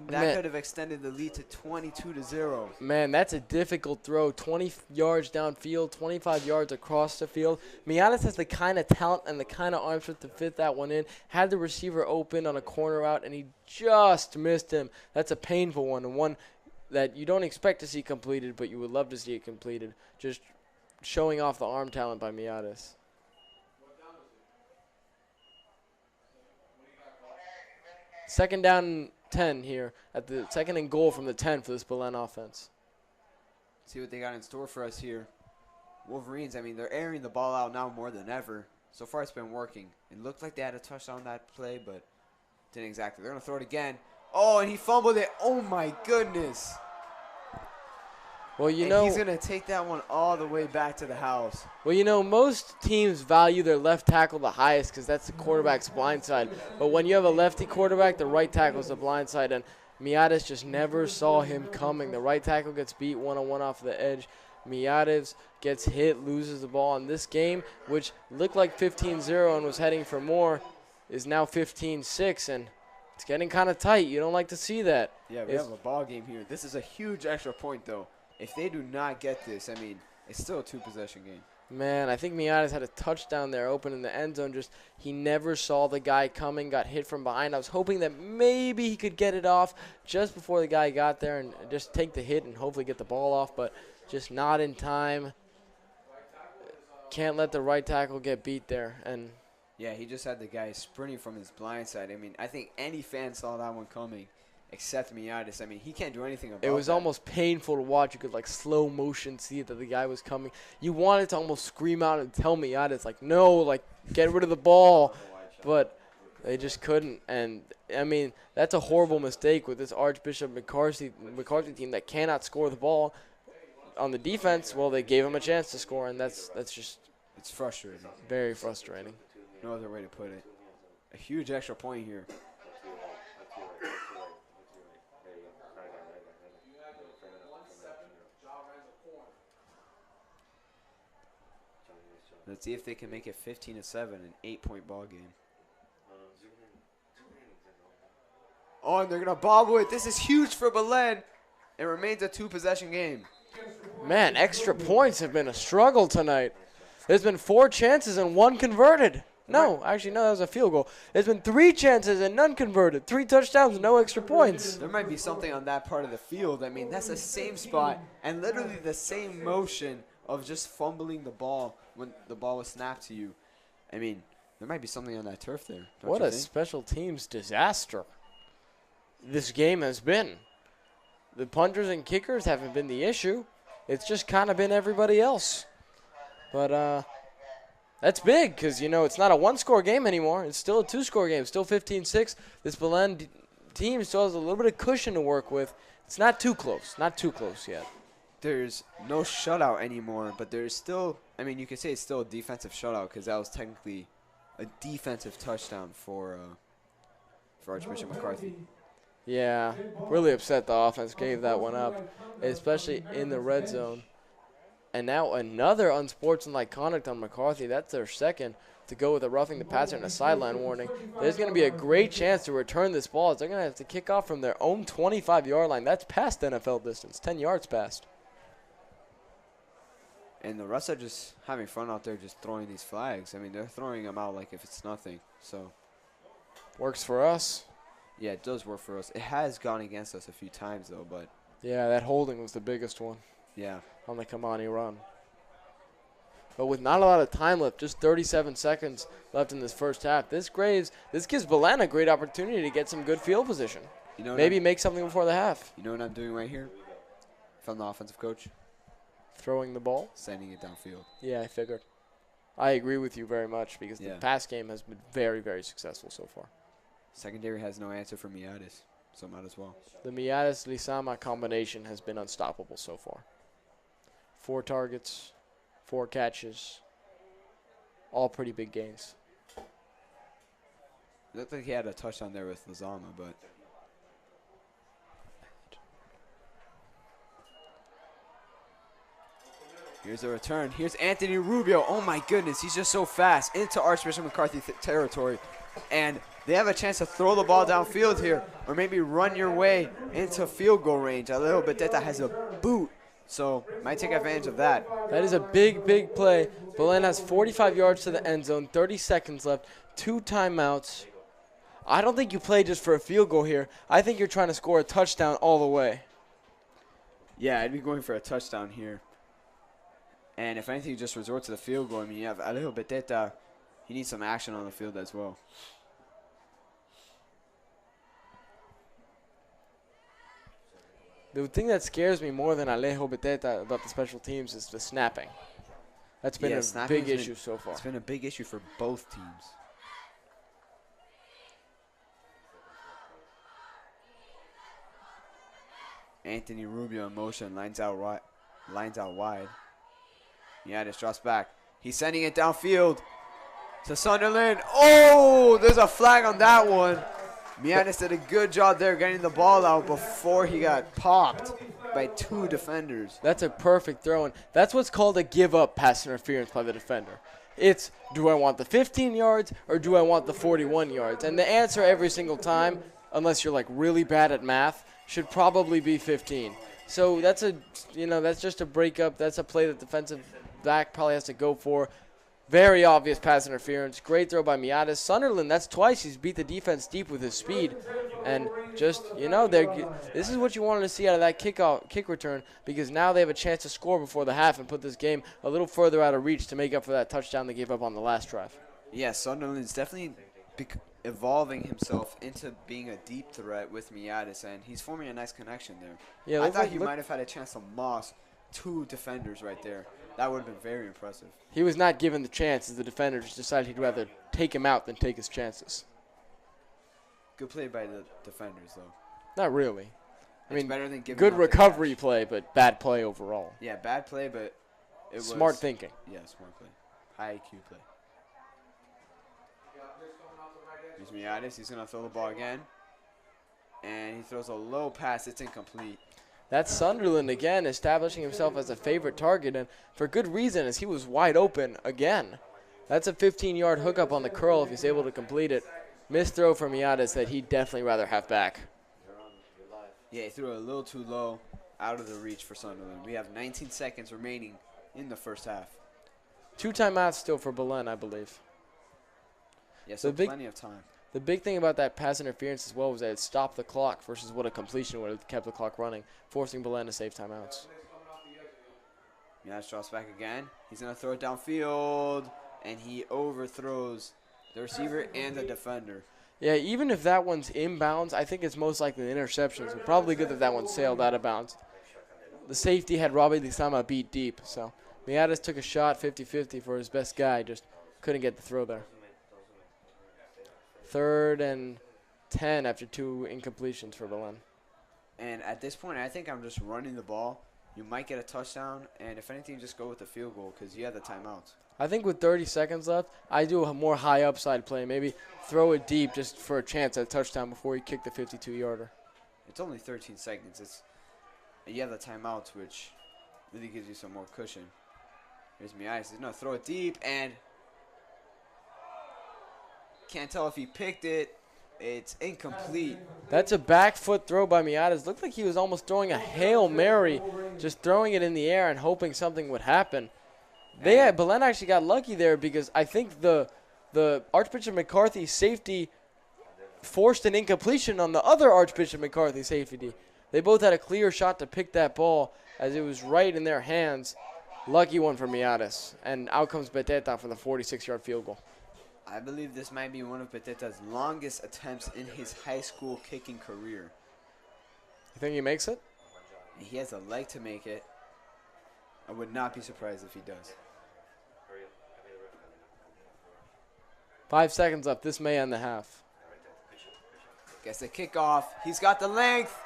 [SPEAKER 2] That could have extended the lead to 22-0.
[SPEAKER 3] Man, that's a difficult throw. 20 yards downfield, 25 yards across the field. Mianis has the kind of talent and the kind of arm strength to fit that one in. Had the receiver open on a corner route, and he just missed him. That's a painful one, and one that you don't expect to see completed, but you would love to see it completed. Just showing off the arm talent by Miatis. Second down and 10 here at the second and goal from the 10 for this Belen offense.
[SPEAKER 2] See what they got in store for us here. Wolverines, I mean, they're airing the ball out now more than ever. So far it's been working. It looked like they had a touchdown that play, but didn't exactly. They're going to throw it again. Oh, and he fumbled it. Oh, my goodness.
[SPEAKER 3] Well,
[SPEAKER 2] he's going to take that one all the way back to the house.
[SPEAKER 3] Well, most teams value their left tackle the highest because that's the quarterback's blind side. But when you have a lefty quarterback, the right tackle is the blind side. And Miatis just never saw him coming. The right tackle gets beat one-on-one off the edge. Miatis gets hit, loses the ball. In this game, which looked like 15-0 and was heading for more, is now 15-6. And it's getting kind of tight. You don't like to see that.
[SPEAKER 2] Yeah, we have a ball game here. This is a huge extra point, though. If they do not get this, I mean, it's still a 2-possession game.
[SPEAKER 3] Man, I think Miatis had a touchdown there open in the end zone. Just he never saw the guy coming, got hit from behind. I was hoping that maybe he could get it off just before the guy got there and just take the hit and hopefully get the ball off, but just not in time. Can't let the right tackle get beat there. And
[SPEAKER 2] yeah, he just had the guy sprinting from his blind side. I mean, I think any fan saw that one coming. Except Miatis. I mean, he can't do anything about it.
[SPEAKER 3] It was almost painful to watch. You could, slow motion see that the guy was coming. You wanted to almost scream out and tell Miatis, no, get rid of the ball. But they just couldn't. And, I mean, that's a horrible mistake with this Archbishop McCarthy team that cannot score the ball. On the defense, well, they gave him a chance to score, and that's just –
[SPEAKER 2] it's frustrating.
[SPEAKER 3] Very frustrating.
[SPEAKER 2] No other way to put it. A huge extra point here. Let's see if they can make it 15-7, an 8-point ball game. Oh, and they're going to bobble it. This is huge for Belen. It remains a 2-possession game.
[SPEAKER 3] Man, extra points have been a struggle tonight. There's been 4 chances and 1 converted. No, actually, no, that was a field goal. There's been 3 chances and none converted. 3 touchdowns, no extra points.
[SPEAKER 2] There might be something on that part of the field. I mean, that's the same spot and literally the same motion of just fumbling the ball when the ball was snapped to you. I mean, there might be something on that turf there.
[SPEAKER 3] What a special teams disaster this game has been. The punters and kickers haven't been the issue. It's just kind of been everybody else. But That's big because, you know, it's not a one-score game anymore. It's still a two-score game, still 15-6. This Belen team still has a little bit of cushion to work with. It's not too close yet.
[SPEAKER 2] There's no shutout anymore, but there's still, I mean, you could say it's still a defensive shutout because that was technically a defensive touchdown for Archbishop McCarthy.
[SPEAKER 3] Yeah, really upset the offense gave that one up, especially in the red zone. And now another unsportsmanlike conduct on McCarthy. That's their second to go with a roughing the passer and a sideline warning. There's going to be a great chance to return this ball as they're going to have to kick off from their own 25-yard line. That's past NFL distance, 10 yards past.
[SPEAKER 2] And the refs are just having fun out there just throwing these flags. I mean, they're throwing them out like if it's nothing. So
[SPEAKER 3] works for us.
[SPEAKER 2] Yeah, it does work for us. It has gone against us a few times, though, but
[SPEAKER 3] yeah, that holding was the biggest one.
[SPEAKER 2] Yeah.
[SPEAKER 3] On the Kamani run. But with not a lot of time left, just 37 seconds left in this first half, this gives Belen a great opportunity to get some good field position. You know, maybe make something before the half.
[SPEAKER 2] You know what I'm doing right here? If I'm the offensive coach?
[SPEAKER 3] Throwing the ball?
[SPEAKER 2] Sending it downfield.
[SPEAKER 3] Yeah, I figured. I agree with you very much because the pass game has been very, very successful so far.
[SPEAKER 2] Secondary has no answer for Miatis, so might as well.
[SPEAKER 3] The Miatis-Lisama combination has been unstoppable so far. 4 targets, 4 catches, all pretty big gains.
[SPEAKER 2] Looked like he had a touchdown there with Lizama, but here's a return. Here's Anthony Rubio. Oh my goodness, he's just so fast into Archbishop McCarthy territory. And they have a chance to throw the ball downfield here or maybe run your way into field goal range. Alejo Beteta has a boot, so might take advantage of that.
[SPEAKER 3] That is a big, big play. Belen has 45 yards to the end zone, 30 seconds left, 2 timeouts. I don't think you play just for a field goal here. I think you're trying to score a touchdown all the way.
[SPEAKER 2] Yeah, I'd be going for a touchdown here. And if anything, you just resort to the field goal. I mean, you have Alejo Beteta. He needs some action on the field as well.
[SPEAKER 3] The thing that scares me more than Alejo Beteta about the special teams is the snapping. That's been a big issue so far.
[SPEAKER 2] It's been a big issue for both teams. Anthony Rubio in motion, lines out wide. Yeah, just drops back. He's sending it downfield to Sunderland. Oh, there's a flag on that one. Miatis did a good job there getting the ball out before he got popped by 2 defenders.
[SPEAKER 3] That's a perfect throw, and that's what's called a give-up pass interference by the defender. It's, do I want the 15 yards or do I want the 41 yards? And the answer every single time, unless you're like really bad at math, should probably be 15. So that's that's just a breakup. That's a play that defensive back probably has to go for. Very obvious pass interference. Great throw by Miatis. Sunderland, that's twice he's beat the defense deep with his speed. And just, this is what you wanted to see out of that kick return, because now they have a chance to score before the half and put this game a little further out of reach to make up for that touchdown they gave up on the last drive.
[SPEAKER 2] Yeah, Sunderland's definitely evolving himself into being a deep threat with Miatis, and he's forming a nice connection there. Yeah, I thought he might have had a chance to moss 2 defenders right there. That would have been very impressive. He
[SPEAKER 3] was not given the chance as the defender just decided he'd rather take him out than take his chances.
[SPEAKER 2] Good play by the defenders, though.
[SPEAKER 3] Not really.
[SPEAKER 2] I mean, better than giving
[SPEAKER 3] good recovery play, but bad play overall.
[SPEAKER 2] Yeah, bad play, but it was
[SPEAKER 3] smart thinking.
[SPEAKER 2] Yeah, smart play. High IQ play. Here's Miatis. He's going to throw the ball again. And he throws a low pass. It's incomplete.
[SPEAKER 3] That's Sunderland again, establishing himself as a favorite target, and for good reason, as he was wide open again. That's a 15-yard hookup on the curl if he's able to complete it. Missed throw from Miatis that he'd definitely rather have back.
[SPEAKER 2] Yeah, he threw it a little too low, out of the reach for Sunderland. We have 19 seconds remaining in the first half.
[SPEAKER 3] 2 timeouts still for Belen, I believe.
[SPEAKER 2] Yeah, so plenty of time.
[SPEAKER 3] The big thing about that pass interference as well was that it stopped the clock versus what a completion would have kept the clock running, forcing Belen to save timeouts.
[SPEAKER 2] Miatis drops back again. He's going to throw it downfield, and he overthrows the receiver and the defender.
[SPEAKER 3] Yeah, even if that one's inbounds, I think it's most likely an interception. So probably good that that one sailed out of bounds. The safety had Robbie Lisama beat deep, so Miatis took a shot 50-50 for his best guy, just Couldn't get the throw there. 3rd and 10 after 2 incompletions for Belen.
[SPEAKER 2] And at this point, I think I'm just running the ball. You might get a touchdown, and if anything, just go with the field goal because you have the timeouts.
[SPEAKER 3] I think with 30 seconds left, I do a more high upside play. Maybe throw it deep just for a chance at a touchdown before you kick the 52-yarder.
[SPEAKER 2] It's only 13 seconds. You have the timeouts, which really gives you some more cushion. Here's Miatis. He's going to throw it deep, and can't tell if he picked it. It's incomplete.
[SPEAKER 3] That's a back foot throw by Miatis. Looked like he was almost throwing a Hail Mary, just throwing it in the air and hoping something would happen. Belen actually got lucky there because I think the Archbishop McCarthy safety forced an incompletion on the other Archbishop McCarthy safety. They both had a clear shot to pick that ball as it was right in their hands. Lucky one for Miatis. And out comes Beteta for the 46-yard field goal.
[SPEAKER 2] I believe this might be one of Beteta's longest attempts in his high school kicking career.
[SPEAKER 3] You think he makes it?
[SPEAKER 2] He has a leg to make it. I would not be surprised if he does.
[SPEAKER 3] 5 seconds left. This may end the half.
[SPEAKER 2] Gets the kickoff. He's got the length.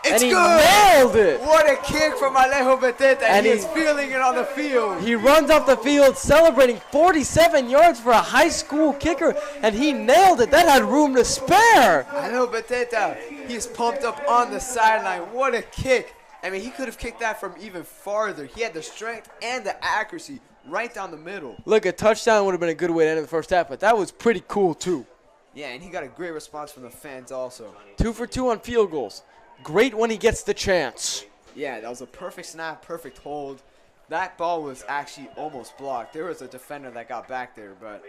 [SPEAKER 2] It's
[SPEAKER 3] and he
[SPEAKER 2] good.
[SPEAKER 3] Nailed it.
[SPEAKER 2] What a kick from Alejo Beteta. And he's feeling it on the field.
[SPEAKER 3] He runs off the field celebrating 47 yards for a high school kicker, and he nailed it. That had room to spare.
[SPEAKER 2] Alejo Beteta, he's pumped up on the sideline. What a kick. I mean, he could have kicked that from even farther. He had the strength and the accuracy right down the middle.
[SPEAKER 3] Look, a touchdown would have been a good way to end the first half, but that was pretty cool, too.
[SPEAKER 2] Yeah, and he got a great response from the fans also.
[SPEAKER 3] 2 for 2 on field goals. Great when he gets the chance.
[SPEAKER 2] Yeah, that was a perfect snap, perfect hold. That ball was actually almost blocked. There was a defender that got back there, but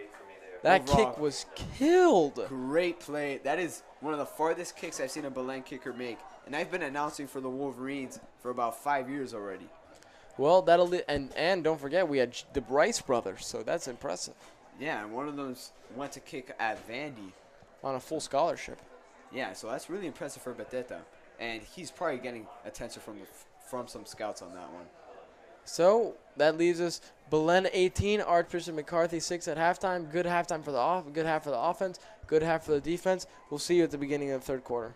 [SPEAKER 3] that kick was killed.
[SPEAKER 2] Great play. That is one of the farthest kicks I've seen a Belen kicker make. And I've been announcing for the Wolverines for about 5 years already.
[SPEAKER 3] Well, and don't forget, we had the Bryce brothers, so that's impressive.
[SPEAKER 2] Yeah, and one of them went to kick at Vandy.
[SPEAKER 3] On a full scholarship.
[SPEAKER 2] Yeah, so that's really impressive for Beteta. And he's probably getting attention from some scouts on that one.
[SPEAKER 3] So that leaves us Belen 18, Archbishop McCarthy 6 at halftime. Good halftime for the good half for the offense, good half for the defense. We'll see you at the beginning of the third quarter.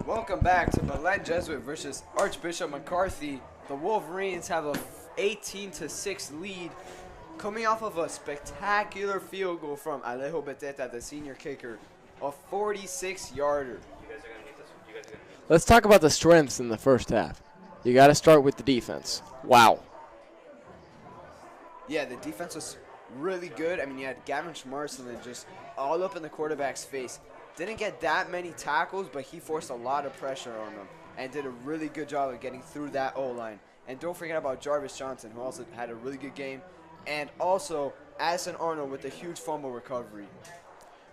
[SPEAKER 2] Welcome back to Belen Jesuit versus Archbishop McCarthy. The Wolverines have a 18-6 lead, coming off of a spectacular field goal from Alejo Beteta, the senior kicker, a 46-yarder.
[SPEAKER 3] Let's talk about the strengths in the first half. You got to start with the defense. Wow.
[SPEAKER 2] Yeah, the defense was really good. I mean, you had Gavin Schmarslin just all up in the quarterback's face. Didn't get that many tackles, but he forced a lot of pressure on them and did a really good job of getting through that O-line. And don't forget about Jarvis Johnson, who also had a really good game. And also Addison Arnold with a huge fumble recovery.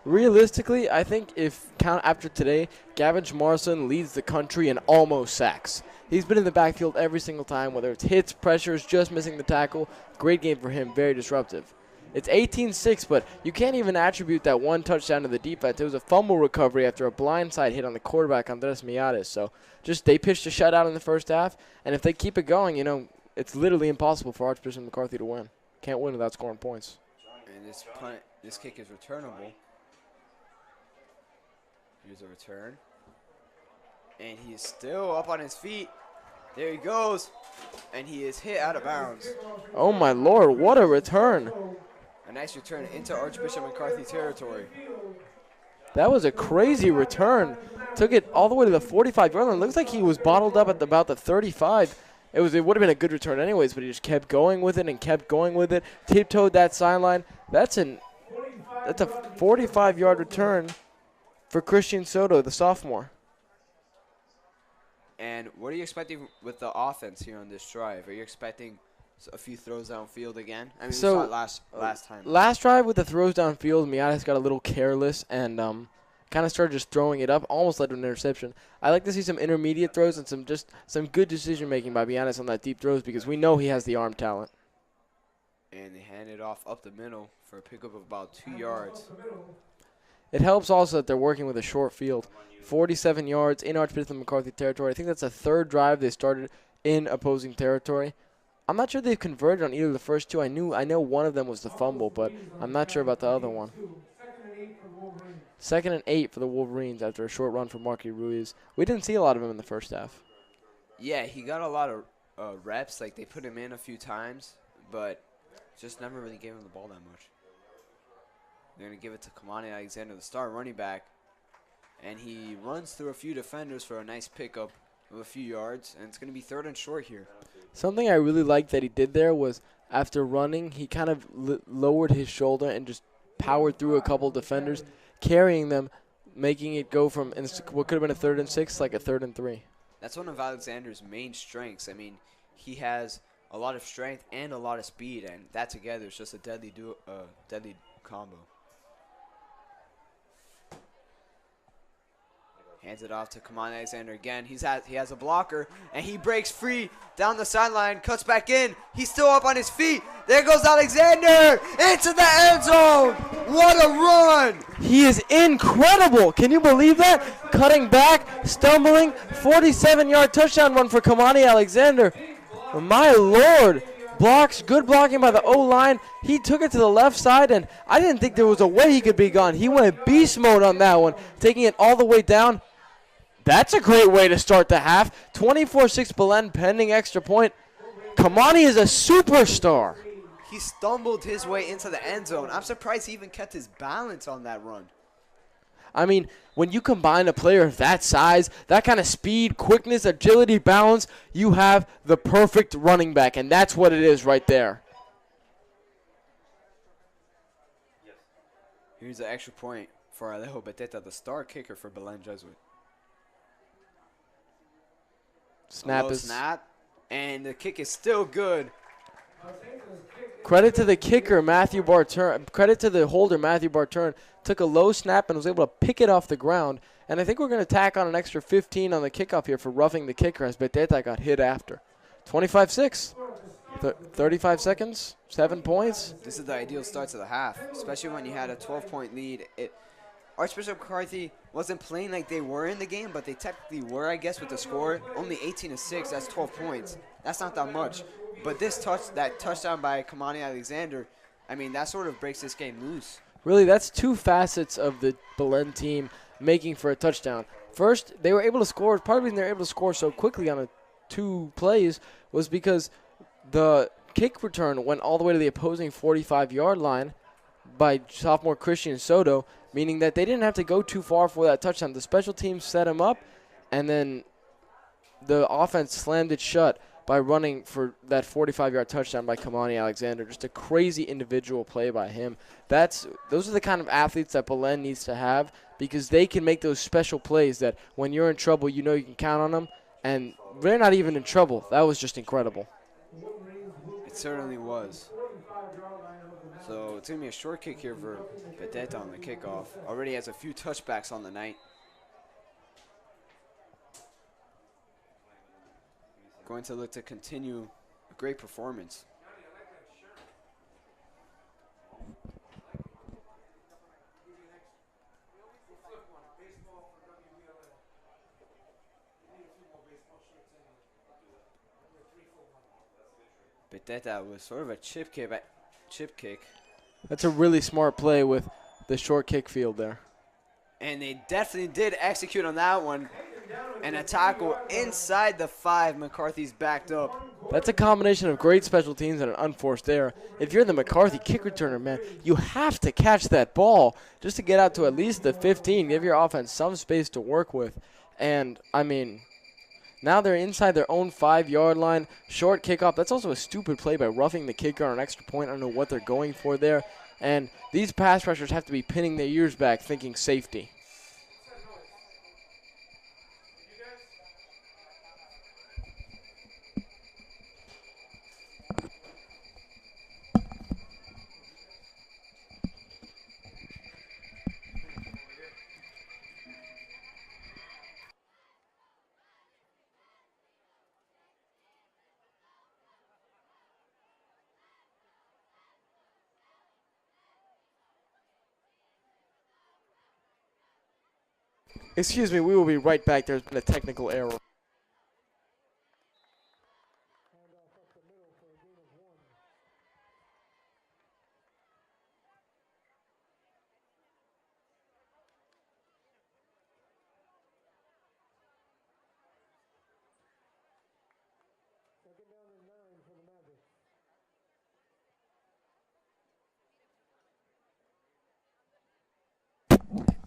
[SPEAKER 3] Realistically, I think if count after today, Gavin Schmarslin leads the country in almost sacks. He's been in the backfield every single time, whether it's hits, pressures, just missing the tackle. Great game for him, very disruptive. It's 18-6, but you can't even attribute that one touchdown to the defense. It was a fumble recovery after a blindside hit on the quarterback, Andres Miares. So just they pitched a shutout in the first half, and if they keep it going, you know, it's literally impossible for Archbishop McCarthy to win. Can't win without scoring points.
[SPEAKER 2] And this kick is returnable. Here's a return. And he is still up on his feet. There he goes. And he is hit out of bounds.
[SPEAKER 3] Oh, my Lord, what a return.
[SPEAKER 2] A nice return into Archbishop McCarthy territory.
[SPEAKER 3] That was a crazy return. Took it all the way to the 45-yard line. Looks like he was bottled up at about the 35. It would have been a good return anyways, but he just kept going with it and kept going with it. Tiptoed that sideline. That's a 45-yard return for Christian Soto, the sophomore.
[SPEAKER 2] And what are you expecting with the offense here on this drive? Are you expecting a few throws downfield again? I mean, we saw it last time.
[SPEAKER 3] Last drive with the throws downfield, Miatis got a little careless and kind of started just throwing it up, almost led to an interception. I like to see some intermediate throws and some good decision-making by Miatis on that deep throws because we know he has the arm talent.
[SPEAKER 2] And they hand it off up the middle for a pickup of about 2 yards.
[SPEAKER 3] It helps also that they're working with a short field. 47 yards in Archbishop McCarthy territory. I think that's the third drive they started in opposing territory. I'm not sure they've converted on either of the first two. I know one of them was the fumble, but I'm not sure about the other one. 2nd and 8 for the Wolverines after a short run for Marky Ruiz. We didn't see a lot of him in the first half.
[SPEAKER 2] Yeah, he got a lot of reps. Like, they put him in a few times, but just never really gave him the ball that much. They're going to give it to Kamani Alexander, the star running back. And he runs through a few defenders for a nice pickup of a few yards. And it's going to be 3rd and short here.
[SPEAKER 3] Something I really liked that he did there was after running, he kind of lowered his shoulder and just powered through a couple defenders, carrying them, making it go from what could have been a 3rd and 6, like a 3rd and 3.
[SPEAKER 2] That's one of Alexander's main strengths. I mean, he has a lot of strength and a lot of speed, and that together is just a deadly combo. Hands it off to Kamani Alexander again. He has a blocker, and he breaks free down the sideline, cuts back in. He's still up on his feet. There goes Alexander into the end zone. What a run!
[SPEAKER 3] He is incredible. Can you believe that? Cutting back, stumbling, 47-yard touchdown run for Kamani Alexander. My Lord. Blocks, good blocking by the O-line. He took it to the left side, and I didn't think there was a way he could be gone. He went beast mode on that one, taking it all the way down. That's a great way to start the half. 24-6 Belen pending extra point. Kamani is a superstar.
[SPEAKER 2] He stumbled his way into the end zone. I'm surprised he even kept his balance on that run.
[SPEAKER 3] I mean, when you combine a player of that size, that kind of speed, quickness, agility, balance, you have the perfect running back, and that's what it is right there.
[SPEAKER 2] Here's the extra point for Alejo Beteta, the star kicker for Belen Jesuit.
[SPEAKER 3] Snap,
[SPEAKER 2] and the kick is still good.
[SPEAKER 3] Credit to the kicker, Matthew Barturn. Credit to the holder, Matthew Barturn. Took a low snap and was able to pick it off the ground. And I think we're going to tack on an extra 15 on the kickoff here for roughing the kicker as Beteta got hit after. 25-6. 35 seconds, 7 points.
[SPEAKER 2] This is the ideal start to the half, especially when you had a 12-point lead. Archbishop McCarthy wasn't playing like they were in the game, but they technically were, I guess, with the score. Only 18-6, that's 12 points. That's not that much. But that touchdown by Kamani Alexander, I mean, that sort of breaks this game loose.
[SPEAKER 3] Really, that's two facets of the Belen team making for a touchdown. First, they were able to score. Part of the reason they were able to score so quickly on 2 plays was because the kick return went all the way to the opposing 45-yard line by sophomore Christian Soto, meaning that they didn't have to go too far for that touchdown. The special teams set him up, and then the offense slammed it shut by running for that 45-yard touchdown by Kamani Alexander. Just a crazy individual play by him. Those are the kind of athletes that Belen needs to have, because they can make those special plays that when you're in trouble, you know you can count on them, and they're not even in trouble. That was just incredible.
[SPEAKER 2] It certainly was. So it's going to be a short kick here for Beteta on the kickoff. Already has a few touchbacks on the night. Going to look to continue a great performance. Beteta was sort of a chip kick.
[SPEAKER 3] That's a really smart play with the short kick field there.
[SPEAKER 2] And they definitely did execute on that one. And a tackle inside the 5. McCarthy's backed up.
[SPEAKER 3] That's a combination of great special teams and an unforced error. If you're the McCarthy kick returner, man, you have to catch that ball just to get out to at least the 15, give your offense some space to work with. And, I mean, now they're inside their own 5-yard line. Short kickoff. That's also a stupid play by roughing the kicker on an extra point. I don't know what they're going for there. And these pass rushers have to be pinning their ears back thinking safety. Excuse me, we will be right back. There's been a technical error.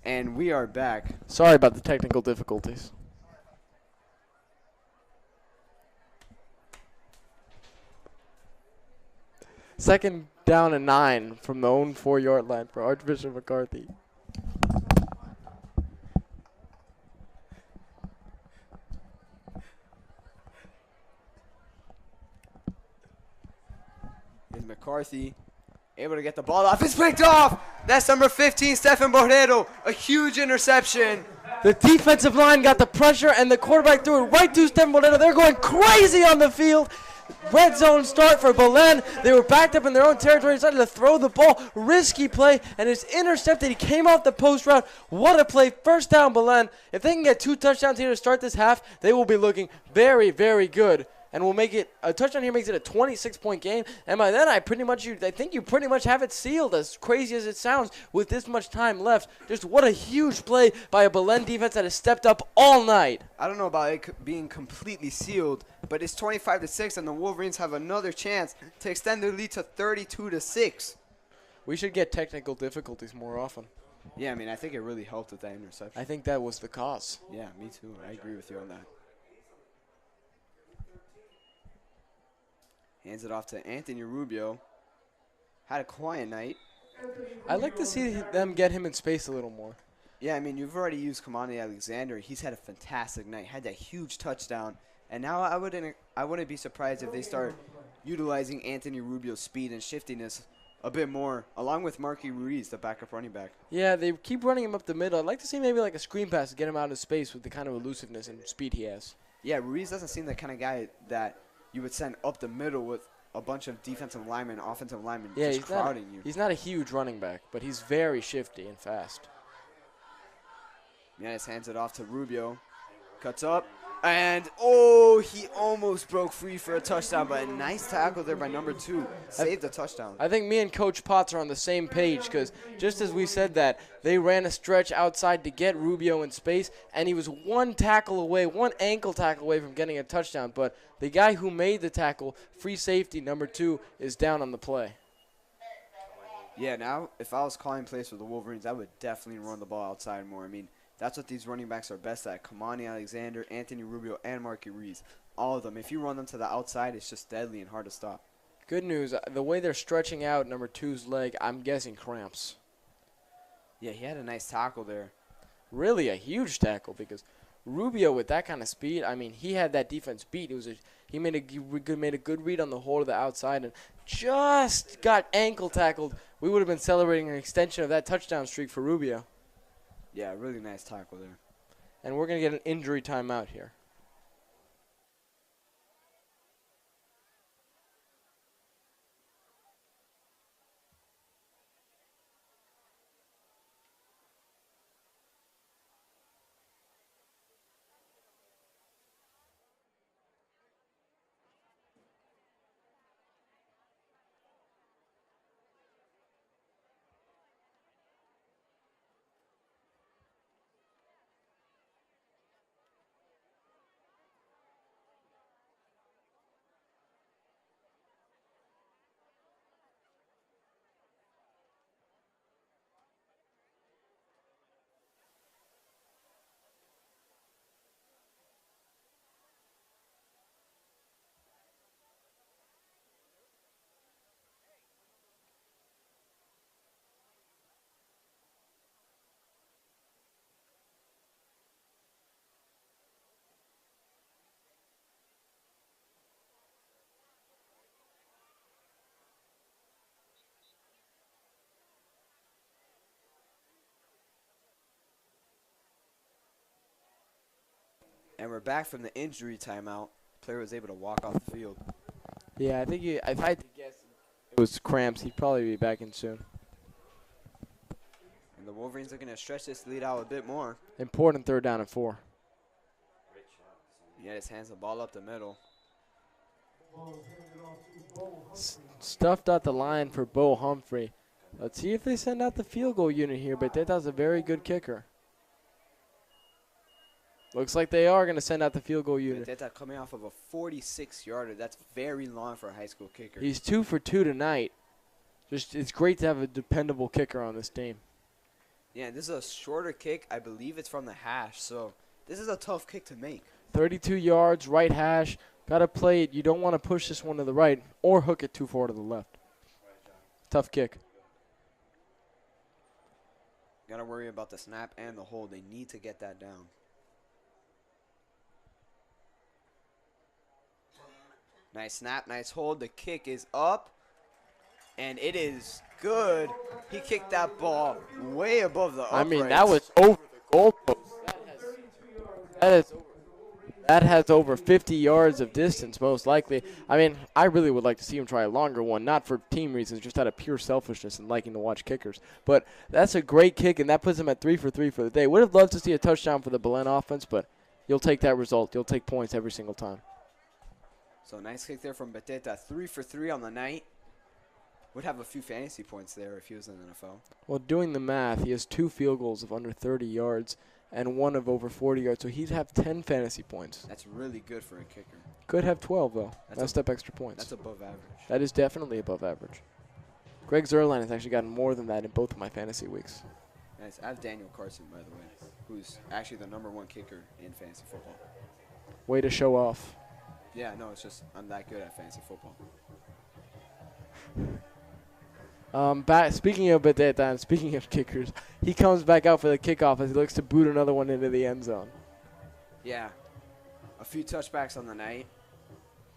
[SPEAKER 2] And we are back.
[SPEAKER 3] Sorry about the technical difficulties. Second down and 9 from the own 4-yard line for Archbishop McCarthy.
[SPEAKER 2] Here's McCarthy. Able to get the ball off. It's picked off. That's number 15, Stefan Borrero. A huge interception.
[SPEAKER 3] The defensive line got the pressure, and the quarterback threw it right to Stefan Borrero. They're going crazy on the field. Red zone start for Belen. They were backed up in their own territory, decided to throw the ball. Risky play, and it's intercepted. He came off the post route. What a play. First down, Belen. If they can get 2 touchdowns here to start this half, they will be looking very, very good. And we'll make it a touchdown here makes it a 26-point game. And by then, I think you pretty much have it sealed, as crazy as it sounds, with this much time left. Just what a huge play by a Belen defense that has stepped up all night.
[SPEAKER 2] I don't know about it being completely sealed, but it's 25-6, and the Wolverines have another chance to extend their lead to 32-6.
[SPEAKER 3] We should get technical difficulties more often.
[SPEAKER 2] Yeah, I mean, I think it really helped with that interception.
[SPEAKER 3] I think that was the cause.
[SPEAKER 2] Yeah, me too. I agree with you on that. Hands it off to Anthony Rubio. Had a quiet night.
[SPEAKER 3] I'd like to see them get him in space a little more.
[SPEAKER 2] Yeah, I mean, you've already used Kamani Alexander. He's had a fantastic night. Had that huge touchdown. And now I wouldn't be surprised if they start utilizing Anthony Rubio's speed and shiftiness a bit more, along with Marky Ruiz, the backup running back.
[SPEAKER 3] Yeah, they keep running him up the middle. I'd like to see maybe like a screen pass to get him out of space with the kind of elusiveness and speed he has.
[SPEAKER 2] Yeah, Ruiz doesn't seem the kind of guy that you would send up the middle with a bunch of defensive linemen, offensive linemen just crowding you.
[SPEAKER 3] He's not a huge running back, but he's very shifty and fast.
[SPEAKER 2] Yanis hands it off to Rubio. Cuts up. And, oh, he almost broke free for a touchdown, but a nice tackle there by number 2. Saved the touchdown.
[SPEAKER 3] I think me and Coach Potts are on the same page because just as we said that, they ran a stretch outside to get Rubio in space, and he was one tackle away, one ankle tackle away from getting a touchdown. But the guy who made the tackle, free safety, number 2, is down on the play.
[SPEAKER 2] Yeah, now if I was calling plays for the Wolverines, I would definitely run the ball outside more. I mean, that's what these running backs are best at. Kamani Alexander, Anthony Rubio, and Marky Reese. All of them. If you run them to the outside, it's just deadly and hard to stop.
[SPEAKER 3] Good news, the way they're stretching out number 2's leg, I'm guessing cramps.
[SPEAKER 2] Yeah, he had a nice tackle there.
[SPEAKER 3] Really a huge tackle because Rubio with that kind of speed, I mean, he had that defense beat. He made a good read on the hole to the outside and just got ankle tackled. We would have been celebrating an extension of that touchdown streak for Rubio.
[SPEAKER 2] Yeah, really nice tackle there.
[SPEAKER 3] And we're going to get an injury timeout here.
[SPEAKER 2] And we're back from the injury timeout. Player was able to walk off the field.
[SPEAKER 3] Yeah, I think if I had to guess it was cramps, he'd probably be back in soon.
[SPEAKER 2] And the Wolverines are going to stretch this lead out a bit more.
[SPEAKER 3] Important 3rd down and 4.
[SPEAKER 2] He had his hands the ball up the middle.
[SPEAKER 3] Stuffed out the line for Bo Humphrey. Let's see if they send out the field goal unit here, but that's a very good kicker. Looks like they are going to send out the field goal unit.
[SPEAKER 2] That's coming off of a 46-yarder. That's very long for a high school kicker.
[SPEAKER 3] He's 2 for 2 tonight. It's great to have a dependable kicker on this team.
[SPEAKER 2] Yeah, this is a shorter kick. I believe it's from the hash, so this is a tough kick to make.
[SPEAKER 3] 32 yards, right hash. Got to play it. You don't want to push this one to the right or hook it too far to the left. Tough kick.
[SPEAKER 2] Got to worry about the snap and the hold. They need to get that down. Nice snap, nice hold. The kick is up, and it is good. He kicked that ball way above the uprights.
[SPEAKER 3] I mean, that was over the goalpost. That has over 50 yards of distance, most likely. I mean, I really would like to see him try a longer one, not for team reasons, just out of pure selfishness and liking to watch kickers. But that's a great kick, and that puts him at 3 for 3 for the day. Would have loved to see a touchdown for the Belen offense, but you'll take that result. You'll take points every single time.
[SPEAKER 2] So nice kick there from Beteta. 3 for 3 on the night. Would have a few fantasy points there if he was in the NFL. Well,
[SPEAKER 3] doing the math, he has 2 field goals of under 30 yards and 1 of over 40 yards, so he'd have 10 fantasy points.
[SPEAKER 2] That's really good for a kicker.
[SPEAKER 3] Could have 12, though. That's step extra points.
[SPEAKER 2] That's above average.
[SPEAKER 3] That is definitely above average. Greg Zerline has actually gotten more than that in both of my fantasy weeks.
[SPEAKER 2] Nice. I have Daniel Carson, by the way, who's actually the #1 kicker in fantasy football.
[SPEAKER 3] Way to show off.
[SPEAKER 2] Yeah, no, it's just I'm that good at fantasy football.
[SPEAKER 3] Speaking of Beteta, and speaking of kickers, he comes back out for the kickoff as he looks to boot another one into the end zone.
[SPEAKER 2] Yeah, a few touchbacks on the night,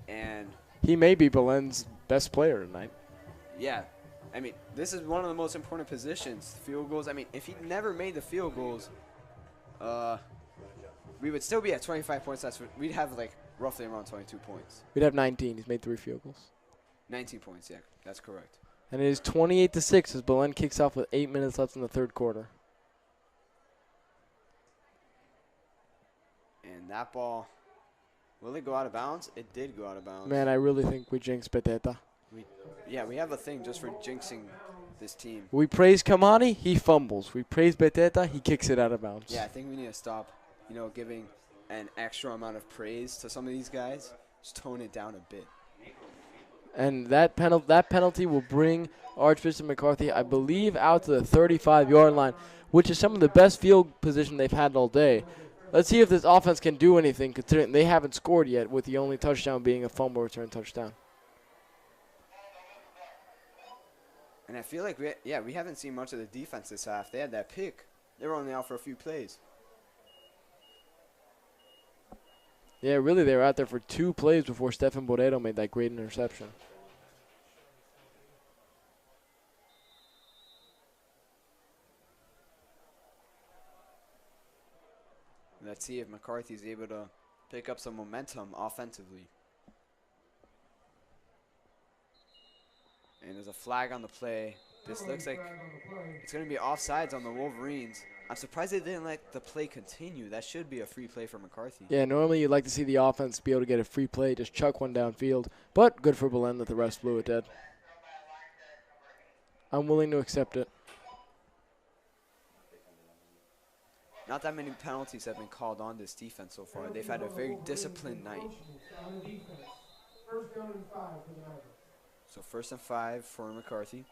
[SPEAKER 2] and
[SPEAKER 3] he may be Belen's best player tonight.
[SPEAKER 2] Yeah, I mean, this is one of the most important positions, field goals. I mean, if he never made the field goals, we would still be at 25 points. We'd have like roughly around 22 points.
[SPEAKER 3] We'd have 19. He's made 3 field goals.
[SPEAKER 2] 19 points, yeah, that's correct.
[SPEAKER 3] And it is 28-6 as Belen kicks off with 8 minutes left in the third quarter.
[SPEAKER 2] And And that ball, will it go out of bounds? It did go out of bounds.
[SPEAKER 3] Man, I really think we jinxed Beteta.
[SPEAKER 2] We have a thing just for jinxing this team.
[SPEAKER 3] We praise Kamani, he fumbles. We praise Beteta, he kicks it out of bounds.
[SPEAKER 2] Yeah, I think we need to stop, giving an extra amount of praise to some of these guys. Just tone it down a bit.
[SPEAKER 3] And that penalty will bring Archbishop McCarthy, I believe, out to the 35-yard line, which is some of the best field position they've had all day. Let's see if this offense can do anything, considering they haven't scored yet, with the only touchdown being a fumble return touchdown.
[SPEAKER 2] And I feel like we haven't seen much of the defense this half. They had that pick. They were only out for a few plays.
[SPEAKER 3] Yeah, really, they were out there for 2 plays before Stephen Borrero made that great interception.
[SPEAKER 2] Let's see if McCarthy's able to pick up some momentum offensively. And there's a flag on the play. This looks like it's going to be offsides on the Wolverines. I'm surprised they didn't let the play continue. That should be a free play for McCarthy.
[SPEAKER 3] Yeah, normally you'd like to see the offense be able to get a free play, just chuck one downfield. But good for Belen that the rest blew it dead. I'm willing to accept it.
[SPEAKER 2] Not that many penalties have been called on this defense so far. They've had a very disciplined night. So 1st and 5 for McCarthy.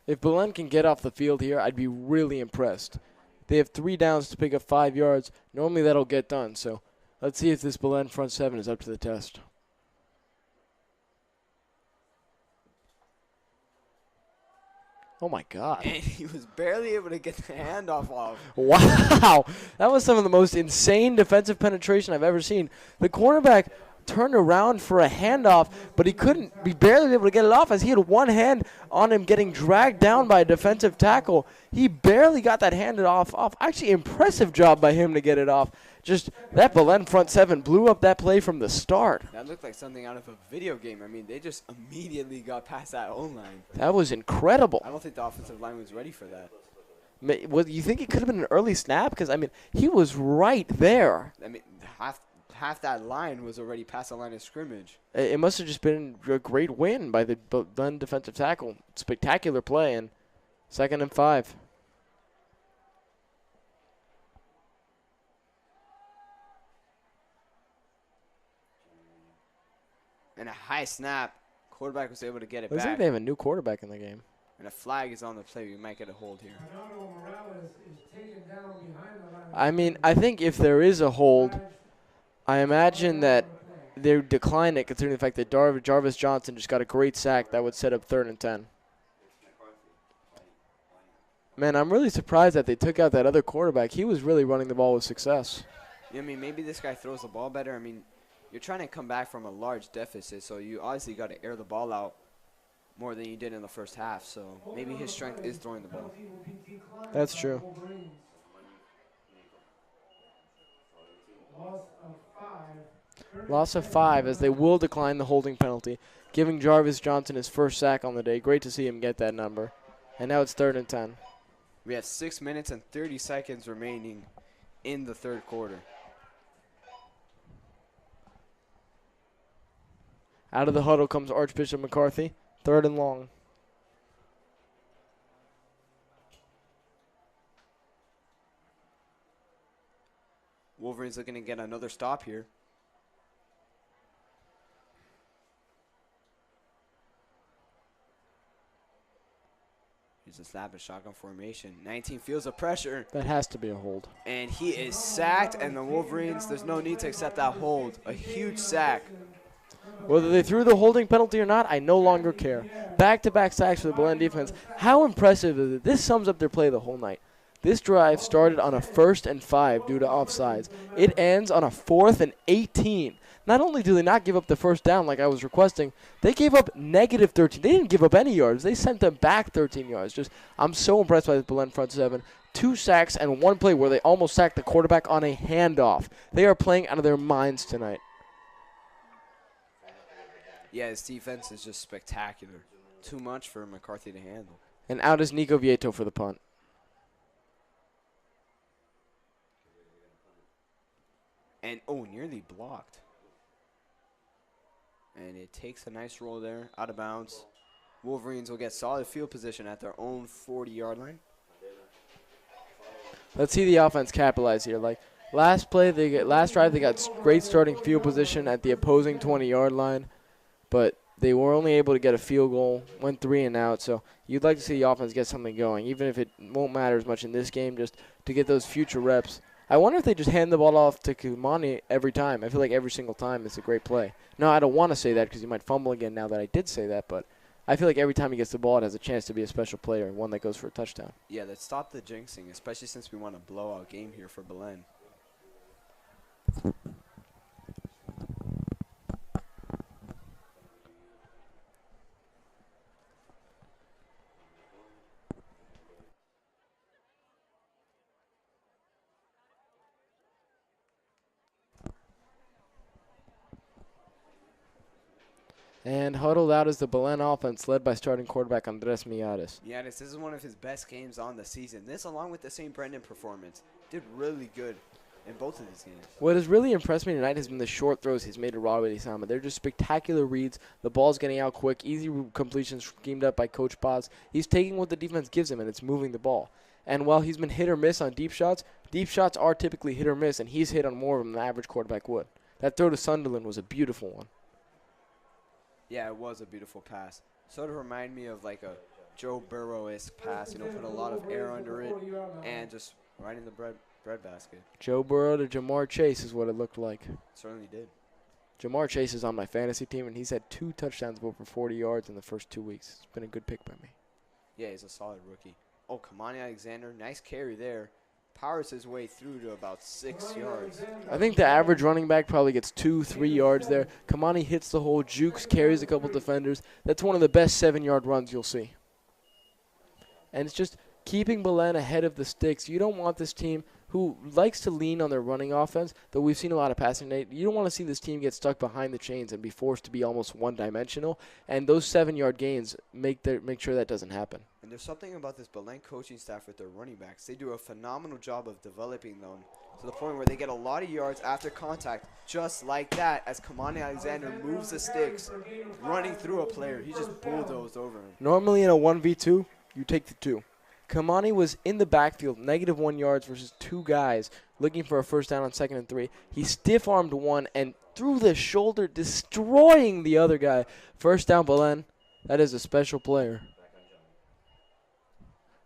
[SPEAKER 3] If Belen can get off the field here, I'd be really impressed. They have 3 downs to pick up 5 yards. Normally that'll get done. So let's see if this Belen front 7 is up to the test. Oh, my God.
[SPEAKER 2] And he was barely able to get the handoff off.
[SPEAKER 3] Wow. That was some of the most insane defensive penetration I've ever seen. The cornerback turned around for a handoff, but he barely was able to get it off as he had one hand on him getting dragged down by a defensive tackle. He barely got that handed off. Actually, impressive job by him to get it off. Just that Belen front 7 blew up that play from the start.
[SPEAKER 2] That looked like something out of a video game. I mean, they just immediately got past that O-line.
[SPEAKER 3] That was incredible.
[SPEAKER 2] I don't think the offensive line was ready for that.
[SPEAKER 3] You think it could have been an early snap? Because, I mean, he was right there.
[SPEAKER 2] I mean, half that line was already past the line of scrimmage.
[SPEAKER 3] It must have just been a great win by the Belen defensive tackle. Spectacular play, and 2nd and 5.
[SPEAKER 2] And a high snap. Quarterback was able to get it
[SPEAKER 3] Looks
[SPEAKER 2] back.
[SPEAKER 3] like they have a new quarterback in the game.
[SPEAKER 2] And a flag is on the play. We might get a hold here.
[SPEAKER 3] I mean, I think if there is a hold, I imagine that they decline it considering the fact that Jarvis Johnson just got a great sack that would set up 3rd and 10. Man, I'm really surprised that they took out that other quarterback. He was really running the ball with success.
[SPEAKER 2] Yeah, I mean, maybe this guy throws the ball better. I mean, you're trying to come back from a large deficit, so you obviously got to air the ball out more than you did in the first half. So maybe his strength is throwing the ball.
[SPEAKER 3] That's true. Loss of 5 as they will decline the holding penalty, giving Jarvis Johnson his first sack on the day. Great to see him get that number. And now it's 3rd and 10.
[SPEAKER 2] We have 6 minutes and 30 seconds remaining in the 3rd quarter.
[SPEAKER 3] Out of the huddle comes Archbishop McCarthy. 3rd and long.
[SPEAKER 2] Wolverines looking to get another stop here. He's a snap and shotgun formation. 19 feels the pressure.
[SPEAKER 3] That has to be a hold.
[SPEAKER 2] And he is sacked, and the Wolverines, there's no need to accept that hold. A huge sack.
[SPEAKER 3] Whether they threw the holding penalty or not, I no longer care. Back-to-back sacks for the Belen defense. How impressive is it? This sums up their play the whole night. This drive started on a 1st and 5 due to offsides. It ends on a 4th and 18. Not only do they not give up the first down like I was requesting, they gave up negative 13. They didn't give up any yards. They sent them back 13 yards. I'm so impressed by the Belen front 7. 2 sacks and 1 play where they almost sacked the quarterback on a handoff. They are playing out of their minds tonight.
[SPEAKER 2] Yeah, his defense is just spectacular. Too much for McCarthy to handle.
[SPEAKER 3] And out is Nico Vieto for the punt.
[SPEAKER 2] And, nearly blocked. And it takes a nice roll there, out of bounds. Wolverines will get solid field position at their own 40-yard line.
[SPEAKER 3] Let's see the offense capitalize here. Like last drive, they got great starting field position at the opposing 20-yard line, but they were only able to get a field goal, went 3 and out. So you'd like to see the offense get something going, even if it won't matter as much in this game, just to get those future reps. I wonder if they just hand the ball off to Kumani every time. I feel like every single time it's a great play. No, I don't want to say that because he might fumble again now that I did say that, but I feel like every time he gets the ball, it has a chance to be a special player, one that goes for a touchdown.
[SPEAKER 2] Yeah, let's stop the jinxing, especially since we want a blowout game here for Belen.
[SPEAKER 3] And huddled out is the Belen offense, led by starting quarterback Andres Millares.
[SPEAKER 2] Yeah, this is one of his best games on the season. This, along with the St. Brendan performance, did really good in both of these games.
[SPEAKER 3] What has really impressed me tonight has been the short throws he's made to Robert Isama. They're just spectacular reads. The ball's getting out quick, easy completions schemed up by Coach Paz. He's taking what the defense gives him, and it's moving the ball. And while he's been hit or miss on deep shots are typically hit or miss, and he's hit on more of them than the average quarterback would. That throw to Sunderland was a beautiful one.
[SPEAKER 2] Yeah, it was a beautiful pass. Sort of remind me of like a Joe Burrow-esque pass, put a lot of air under it and just right in the bread basket.
[SPEAKER 3] Joe Burrow to Jamar Chase is what it looked like.
[SPEAKER 2] Certainly did.
[SPEAKER 3] Jamar Chase is on my fantasy team, and he's had 2 touchdowns of over 40 yards in the first 2 weeks. It's been a good pick by me.
[SPEAKER 2] Yeah, he's a solid rookie. Oh, Kamani Alexander, nice carry there. Powers his way through to about 6 yards.
[SPEAKER 3] I think the average running back probably gets 2-3 yards there. Kamani hits the hole, jukes, carries a couple defenders. That's one of the best 7-yard runs you'll see. And it's just keeping Belen ahead of the sticks. You don't want this team who likes to lean on their running offense, though we've seen a lot of passing today. You don't want to see this team get stuck behind the chains and be forced to be almost one-dimensional. And those 7-yard gains make sure that doesn't happen.
[SPEAKER 2] And there's something about this Belen coaching staff with their running backs. They do a phenomenal job of developing them to the point where they get a lot of yards after contact, just like that, as Kamani Alexander moves the sticks, running through a player. He just bulldozed over him.
[SPEAKER 3] Normally in a 1v2, you take the 2. Kamani was in the backfield, -1 yards versus 2 guys looking for a first down on 2nd and 3. He stiff-armed one and through the shoulder, destroying the other guy. First down, Belen. That is a special player.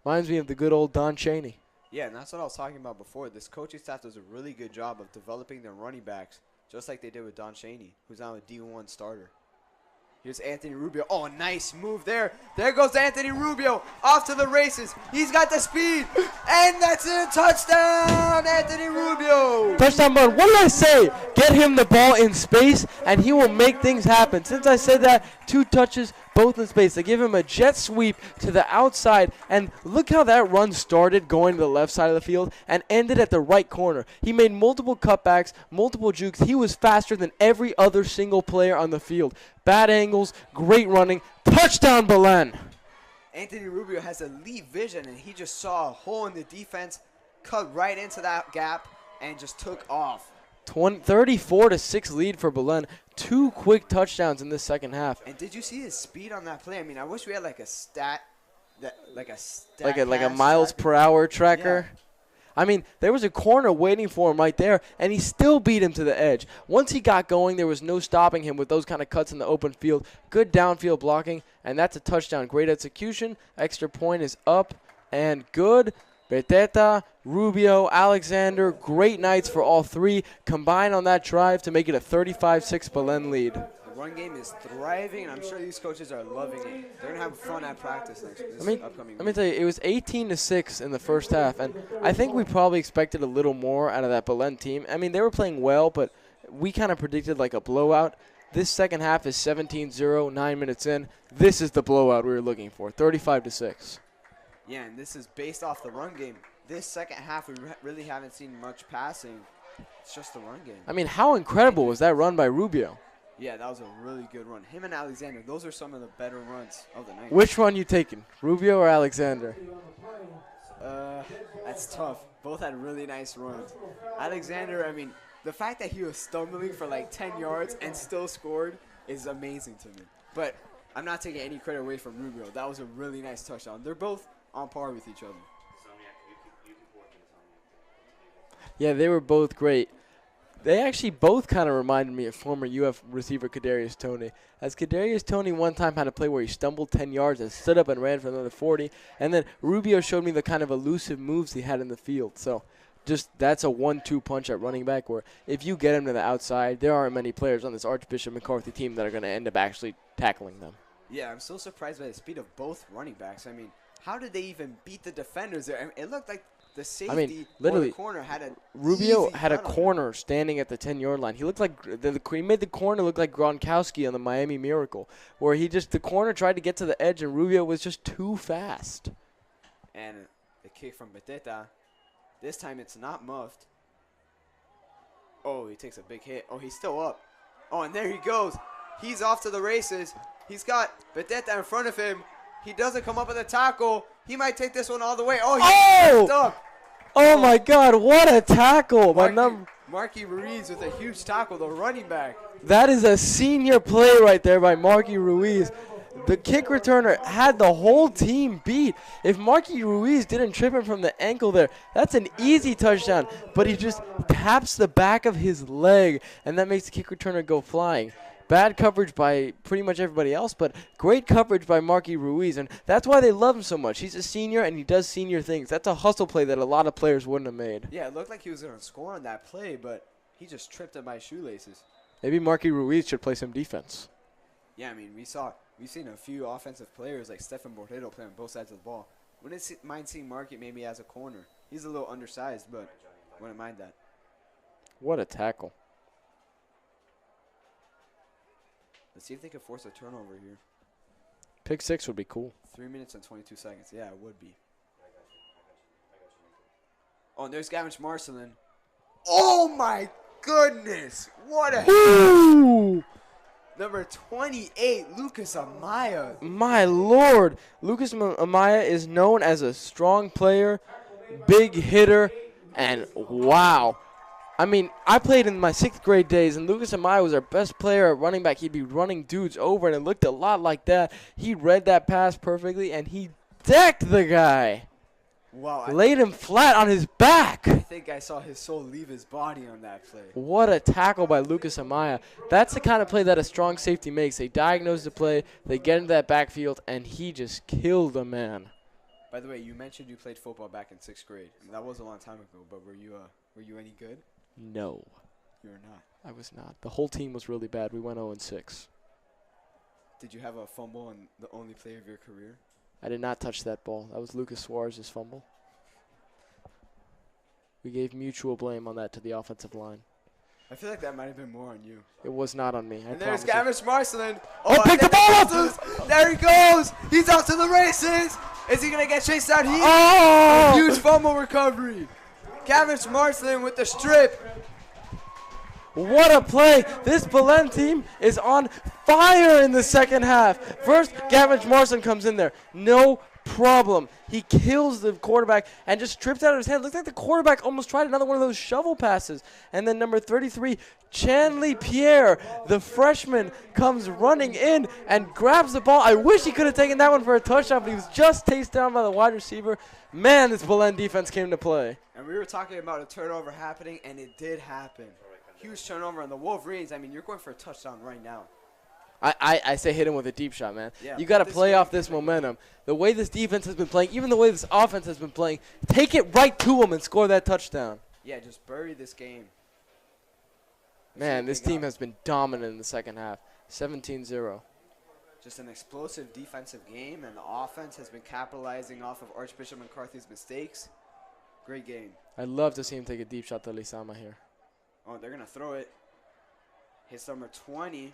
[SPEAKER 3] Reminds me of the good old Don Chaney.
[SPEAKER 2] Yeah, and that's what I was talking about before. This coaching staff does a really good job of developing their running backs, just like they did with Don Chaney, who's now a D1 starter. Here's Anthony Rubio. Oh, nice move there. There goes Anthony Rubio off to the races. He's got the speed, and that's a touchdown, Anthony Rubio.
[SPEAKER 3] Touchdown, bud. What did I say? Get him the ball in space, and he will make things happen. Since I said that, 2 touches, both in space. They give him a jet sweep to the outside, and look how that run started going to the left side of the field and ended at the right corner. He made multiple cutbacks, multiple jukes. He was faster than every other single player on the field. Bad angles, great running. Touchdown, Belen.
[SPEAKER 2] Anthony Rubio has elite vision, and he just saw a hole in the defense, cut right into that gap, and just took off.
[SPEAKER 3] 34-6 lead for Belen. 2 quick touchdowns in this second half.
[SPEAKER 2] And did you see his speed on that play? I mean, I wish we had like
[SPEAKER 3] a miles per hour tracker. Yeah. I mean, there was a corner waiting for him right there, and he still beat him to the edge. Once he got going, there was no stopping him with those kind of cuts in the open field. Good downfield blocking, and that's a touchdown. Great execution. Extra point is up and good. Beteta, Rubio, Alexander, great nights for all 3. Combined on that drive to make it a 35-6 Belen lead.
[SPEAKER 2] The run game is thriving, and I'm sure these coaches are loving it. They're going to have fun at practice upcoming week.
[SPEAKER 3] Let me tell you, it was 18-6 in the first half, and I think we probably expected a little more out of that Belen team. I mean, they were playing well, but we kind of predicted like a blowout. This second half is 17-0, 9 minutes in. This is the blowout we were looking for, 35-6.
[SPEAKER 2] Yeah, and this is based off the run game. This second half, we really haven't seen much passing. It's just the run game.
[SPEAKER 3] I mean, how incredible was that run by Rubio?
[SPEAKER 2] Yeah, that was a really good run. Him and Alexander, those are some of the better runs of the night.
[SPEAKER 3] Which one you taking, Rubio or Alexander?
[SPEAKER 2] That's tough. Both had really nice runs. Alexander, I mean, the fact that he was stumbling for like 10 yards and still scored is amazing to me. But I'm not taking any credit away from Rubio. That was a really nice touchdown. They're both on par with each other.
[SPEAKER 3] Yeah, they were both great. They actually both kind of reminded me of former UF receiver Kadarius Toney. As Kadarius Toney one time had a play where he stumbled 10 yards and stood up and ran for another 40. And then Rubio showed me the kind of elusive moves he had in the field. So just that's a 1-2 punch at running back where if you get him to the outside, there aren't many players on this Archbishop McCarthy team that are going to end up actually tackling them.
[SPEAKER 2] Yeah, I'm so surprised by the speed of both running backs. I mean, how did they even beat the defenders there? I mean, it looked like the safety or the corner had a
[SPEAKER 3] Rubio had a corner standing at the 10-yard line. He looked like he made the corner look like Gronkowski on the Miami Miracle, where the corner tried to get to the edge and Rubio was just too fast.
[SPEAKER 2] And the kick from Beteta. This time it's not muffed. Oh, he takes a big hit. Oh, he's still up. Oh, and there he goes. He's off to the races. He's got Beteta in front of him. He doesn't come up with a tackle. He might take this one all the way. Oh, he's up.
[SPEAKER 3] Oh, my God, what a tackle.
[SPEAKER 2] Marky Ruiz with a huge tackle, the running back.
[SPEAKER 3] That is a senior play right there by Marky Ruiz. The kick returner had the whole team beat. If Marky Ruiz didn't trip him from the ankle there, that's an easy touchdown. But he just taps the back of his leg, and that makes the kick returner go flying. Bad coverage by pretty much everybody else, but great coverage by Marky Ruiz, and that's why they love him so much. He's a senior, and he does senior things. That's a hustle play that a lot of players wouldn't have made.
[SPEAKER 2] Yeah, it looked like he was going to score on that play, but he just tripped up my shoelaces.
[SPEAKER 3] Maybe Marky Ruiz should play some defense.
[SPEAKER 2] Yeah, I mean, we've seen a few offensive players like Stefan Borrero play on both sides of the ball. Wouldn't mind seeing Marky maybe as a corner. He's a little undersized, but wouldn't mind that.
[SPEAKER 3] What a tackle.
[SPEAKER 2] Let's see if they can force a turnover here.
[SPEAKER 3] Pick six would be cool.
[SPEAKER 2] 3 minutes and 22 seconds. Yeah, it would be. Oh, and there's Gavin Marcelin. Oh, my goodness. What a hit. Number 28, Lucas Amaya.
[SPEAKER 3] My Lord. Lucas Amaya is known as a strong player, big hitter, and wow. I mean, I played in my 6th grade days, and Lucas Amaya was our best player at running back. He'd be running dudes over, and it looked a lot like that. He read that pass perfectly, and he decked the guy.
[SPEAKER 2] Wow.
[SPEAKER 3] Laid him flat on his back.
[SPEAKER 2] I think I saw his soul leave his body on that play.
[SPEAKER 3] What a tackle by Lucas Amaya. That's the kind of play that a strong safety makes. They diagnose the play, they get into that backfield, and he just killed the man.
[SPEAKER 2] By the way, you mentioned you played football back in 6th grade. I mean, that was a long time ago, but were you any good?
[SPEAKER 3] No.
[SPEAKER 2] You were not.
[SPEAKER 3] I was not. The whole team was really bad. We went 0-6.
[SPEAKER 2] Did you have a fumble on the only play of your career?
[SPEAKER 3] I did not touch that ball. That was Lucas Suarez's fumble. We gave mutual blame on that to the offensive line.
[SPEAKER 2] I feel like that might have been more on you.
[SPEAKER 3] It was not on me.
[SPEAKER 2] And there's Gavin Marcelin.
[SPEAKER 3] Oh, pick the ball up!
[SPEAKER 2] There he goes! He's out to the races! Is he going to get chased down here?
[SPEAKER 3] Oh!
[SPEAKER 2] Huge fumble recovery. Gavin Marcelin with the strip.
[SPEAKER 3] What a play. This Belen team is on fire in the second half. First, Gavin Marcelin comes in there. No problem. He kills the quarterback and just strips out of his hand. Looks like the quarterback almost tried another one of those shovel passes. And then number 33, Chanley Pierre, the freshman, comes running in and grabs the ball. I wish he could have taken that one for a touchdown, but he was just chased down by the wide receiver. Man, this Belen defense came to play.
[SPEAKER 2] And we were talking about a turnover happening, and it did happen. Huge turnover on the Wolverines. I mean, you're going for a touchdown right now.
[SPEAKER 3] I say hit him with a deep shot, man.
[SPEAKER 2] Yeah,
[SPEAKER 3] you got to play off this momentum. The way this defense has been playing, even the way this offense has been playing, take it right to him and score that touchdown.
[SPEAKER 2] Yeah, just bury this game.
[SPEAKER 3] Man, this team has been dominant in the second half. 17-0.
[SPEAKER 2] Just an explosive defensive game, and the offense has been capitalizing off of Archbishop McCarthy's mistakes. Great game.
[SPEAKER 3] I'd love to see him take a deep shot to Lisama here.
[SPEAKER 2] Oh, they're going to throw it. Hits number 20.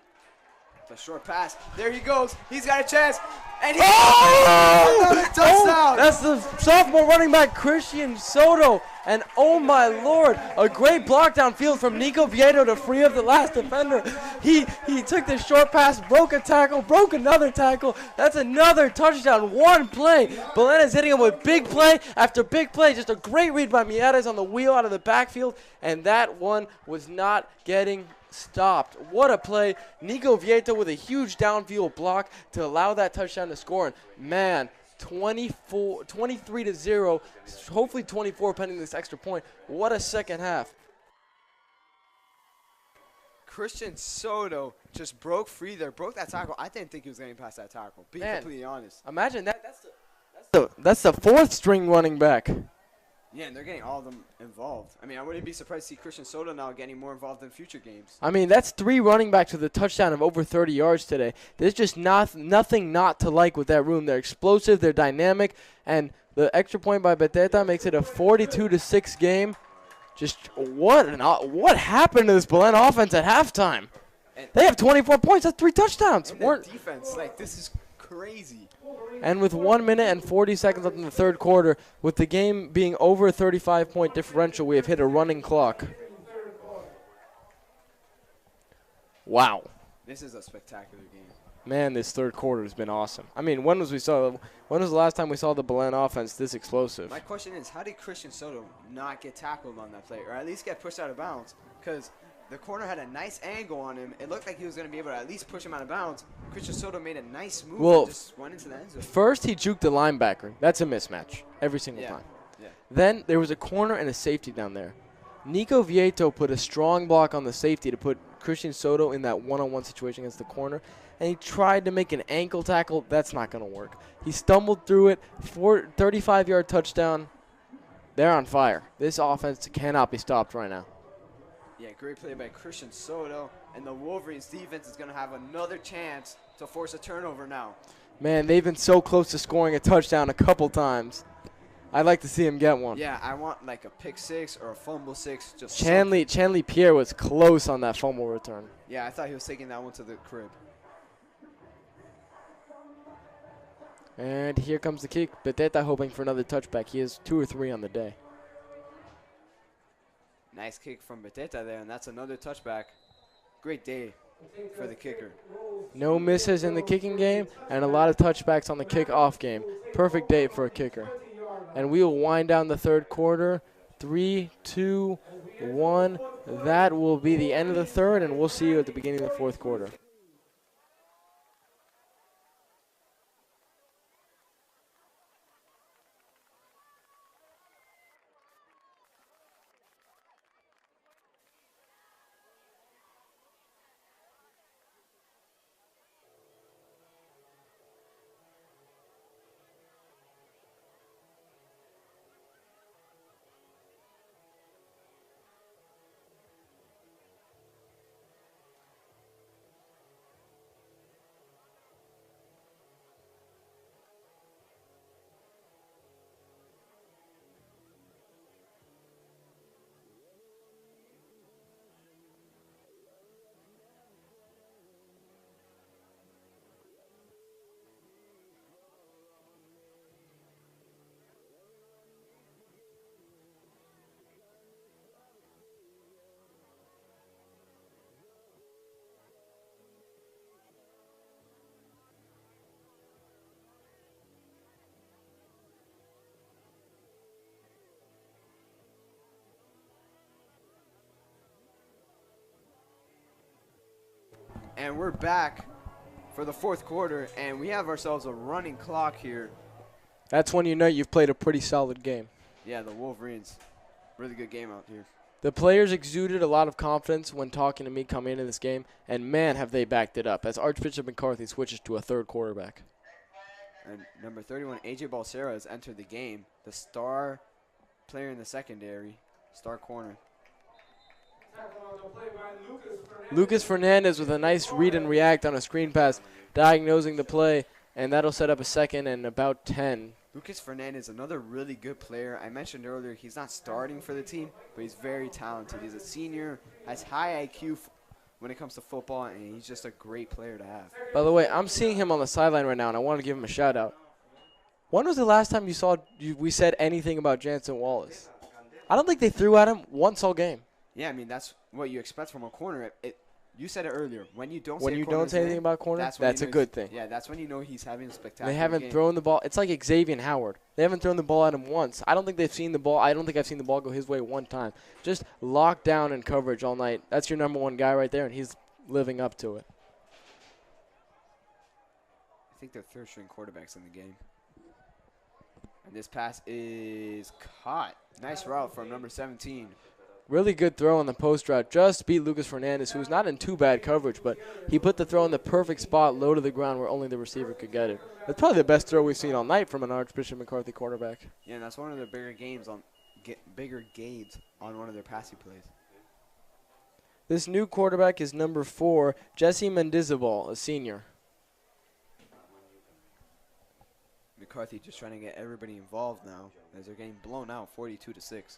[SPEAKER 2] The short pass. There he goes. He's got a chance. And
[SPEAKER 3] Oh!
[SPEAKER 2] touchdown.
[SPEAKER 3] That's the sophomore running back, Christian Soto. And oh my Lord, a great block downfield from Nico Vieto to free up the last defender. He took the short pass, broke a tackle, broke another tackle. That's another touchdown, one play. Belen is hitting him with big play after big play. Just a great read by Mieres on the wheel out of the backfield. And that one was not getting stopped. What a play. Nico Vieto with a huge downfield block to allow that touchdown to score. And man, 23-0, hopefully 24 pending this extra point. What a second half.
[SPEAKER 2] Christian Soto just broke free there, broke that tackle. I didn't think he was getting past that tackle, being completely honest.
[SPEAKER 3] Imagine that. That's the fourth string running back.
[SPEAKER 2] Yeah, and they're getting all of them involved. I mean, I wouldn't be surprised to see Christian Soto now getting more involved in future games.
[SPEAKER 3] I mean, that's 3 running backs with a touchdown of over 30 yards today. There's just nothing not to like with that room. They're explosive, they're dynamic, and the extra point by Beteta makes it a 42-6 game. Just what happened to this Belen offense at halftime?
[SPEAKER 2] And
[SPEAKER 3] they have 24 points. That's 3 touchdowns.
[SPEAKER 2] And their defense, like, this is crazy.
[SPEAKER 3] And with 1 minute and 40 seconds left in the third quarter, with the game being over a 35-point differential, we have hit a running clock. Wow.
[SPEAKER 2] This is a spectacular game.
[SPEAKER 3] Man, this third quarter has been awesome. I mean, when was the last time we saw the Belen offense this explosive?
[SPEAKER 2] My question is, how did Christian Soto not get tackled on that play, or at least get pushed out of bounds? Because the corner had a nice angle on him. It looked like he was going to be able to at least push him out of bounds. Christian Soto made a nice move and just went into the end zone.
[SPEAKER 3] First, he juked the linebacker. That's a mismatch every single time.
[SPEAKER 2] Yeah.
[SPEAKER 3] Then there was a corner and a safety down there. Nico Vieto put a strong block on the safety to put Christian Soto in that one-on-one situation against the corner, and he tried to make an ankle tackle. That's not going to work. He stumbled through it. 35-yard touchdown. They're on fire. This offense cannot be stopped right now.
[SPEAKER 2] Yeah, great play by Christian Soto, and the Wolverines defense is going to have another chance to force a turnover now.
[SPEAKER 3] Man, they've been so close to scoring a touchdown a couple times. I'd like to see him get one.
[SPEAKER 2] Yeah, I want like a pick 6 or a fumble 6. Just
[SPEAKER 3] Chanley Pierre was close on that fumble return.
[SPEAKER 2] Yeah, I thought he was taking that one to the crib.
[SPEAKER 3] And here comes the kick. Beteta hoping for another touchback. He has 2 or 3 on the day.
[SPEAKER 2] Nice kick from Beteta there, and that's another touchback. Great day for the kicker.
[SPEAKER 3] No misses in the kicking game, and a lot of touchbacks on the kick-off game. Perfect day for a kicker. And we will wind down the third quarter. 3, 2, 1. That will be the end of the third, and we'll see you at the beginning of the fourth quarter.
[SPEAKER 2] And we're back for the fourth quarter, and we have ourselves a running clock here.
[SPEAKER 3] That's when you know you've played a pretty solid game.
[SPEAKER 2] Yeah, the Wolverines. Really good game out here.
[SPEAKER 3] The players exuded a lot of confidence when talking to me coming into this game, and man, have they backed it up as Archbishop McCarthy switches to a third quarterback.
[SPEAKER 2] And number 31, A.J. Balsera, has entered the game. The star player in the secondary, star corner.
[SPEAKER 3] Lucas Fernandez with a nice read and react on a screen pass, diagnosing the play, and that'll set up a second and about 10.
[SPEAKER 2] Lucas Fernandez, another really good player. I mentioned earlier he's not starting for the team, but he's very talented. He's a senior, has high IQ when it comes to football, and he's just a great player to have.
[SPEAKER 3] By the way, I'm seeing him on the sideline right now, and I want to give him a shout-out. When was the last time you saw we said anything about Jansen Wallace? I don't think they threw at him once all game.
[SPEAKER 2] Yeah, I mean, that's what you expect from a corner. You said it earlier. When you don't
[SPEAKER 3] say anything about corner, that's a good thing.
[SPEAKER 2] Yeah, that's when you know he's having a spectacular
[SPEAKER 3] They haven't
[SPEAKER 2] game.
[SPEAKER 3] thrown the ball. It's like Xavier Howard. They haven't thrown the ball at him once. I don't think they've seen the ball. I don't think I've seen the ball go his way one time. Just locked down in coverage all night. That's your number one guy right there, and he's living up to it.
[SPEAKER 2] I think they're third-string quarterbacks in the game. And this pass is caught. Nice route from number 17.
[SPEAKER 3] Really good throw on the post route. Just beat Lucas Fernandez, who's not in too bad coverage, but he put the throw in the perfect spot, low to the ground where only the receiver could get it. That's probably the best throw we've seen all night from an Archbishop McCarthy quarterback.
[SPEAKER 2] Yeah, and that's one of their bigger gains on one of their passing plays.
[SPEAKER 3] This new quarterback is number 4, Jesse Mendizabal, a senior.
[SPEAKER 2] McCarthy just trying to get everybody involved now as they're getting blown out 42-6.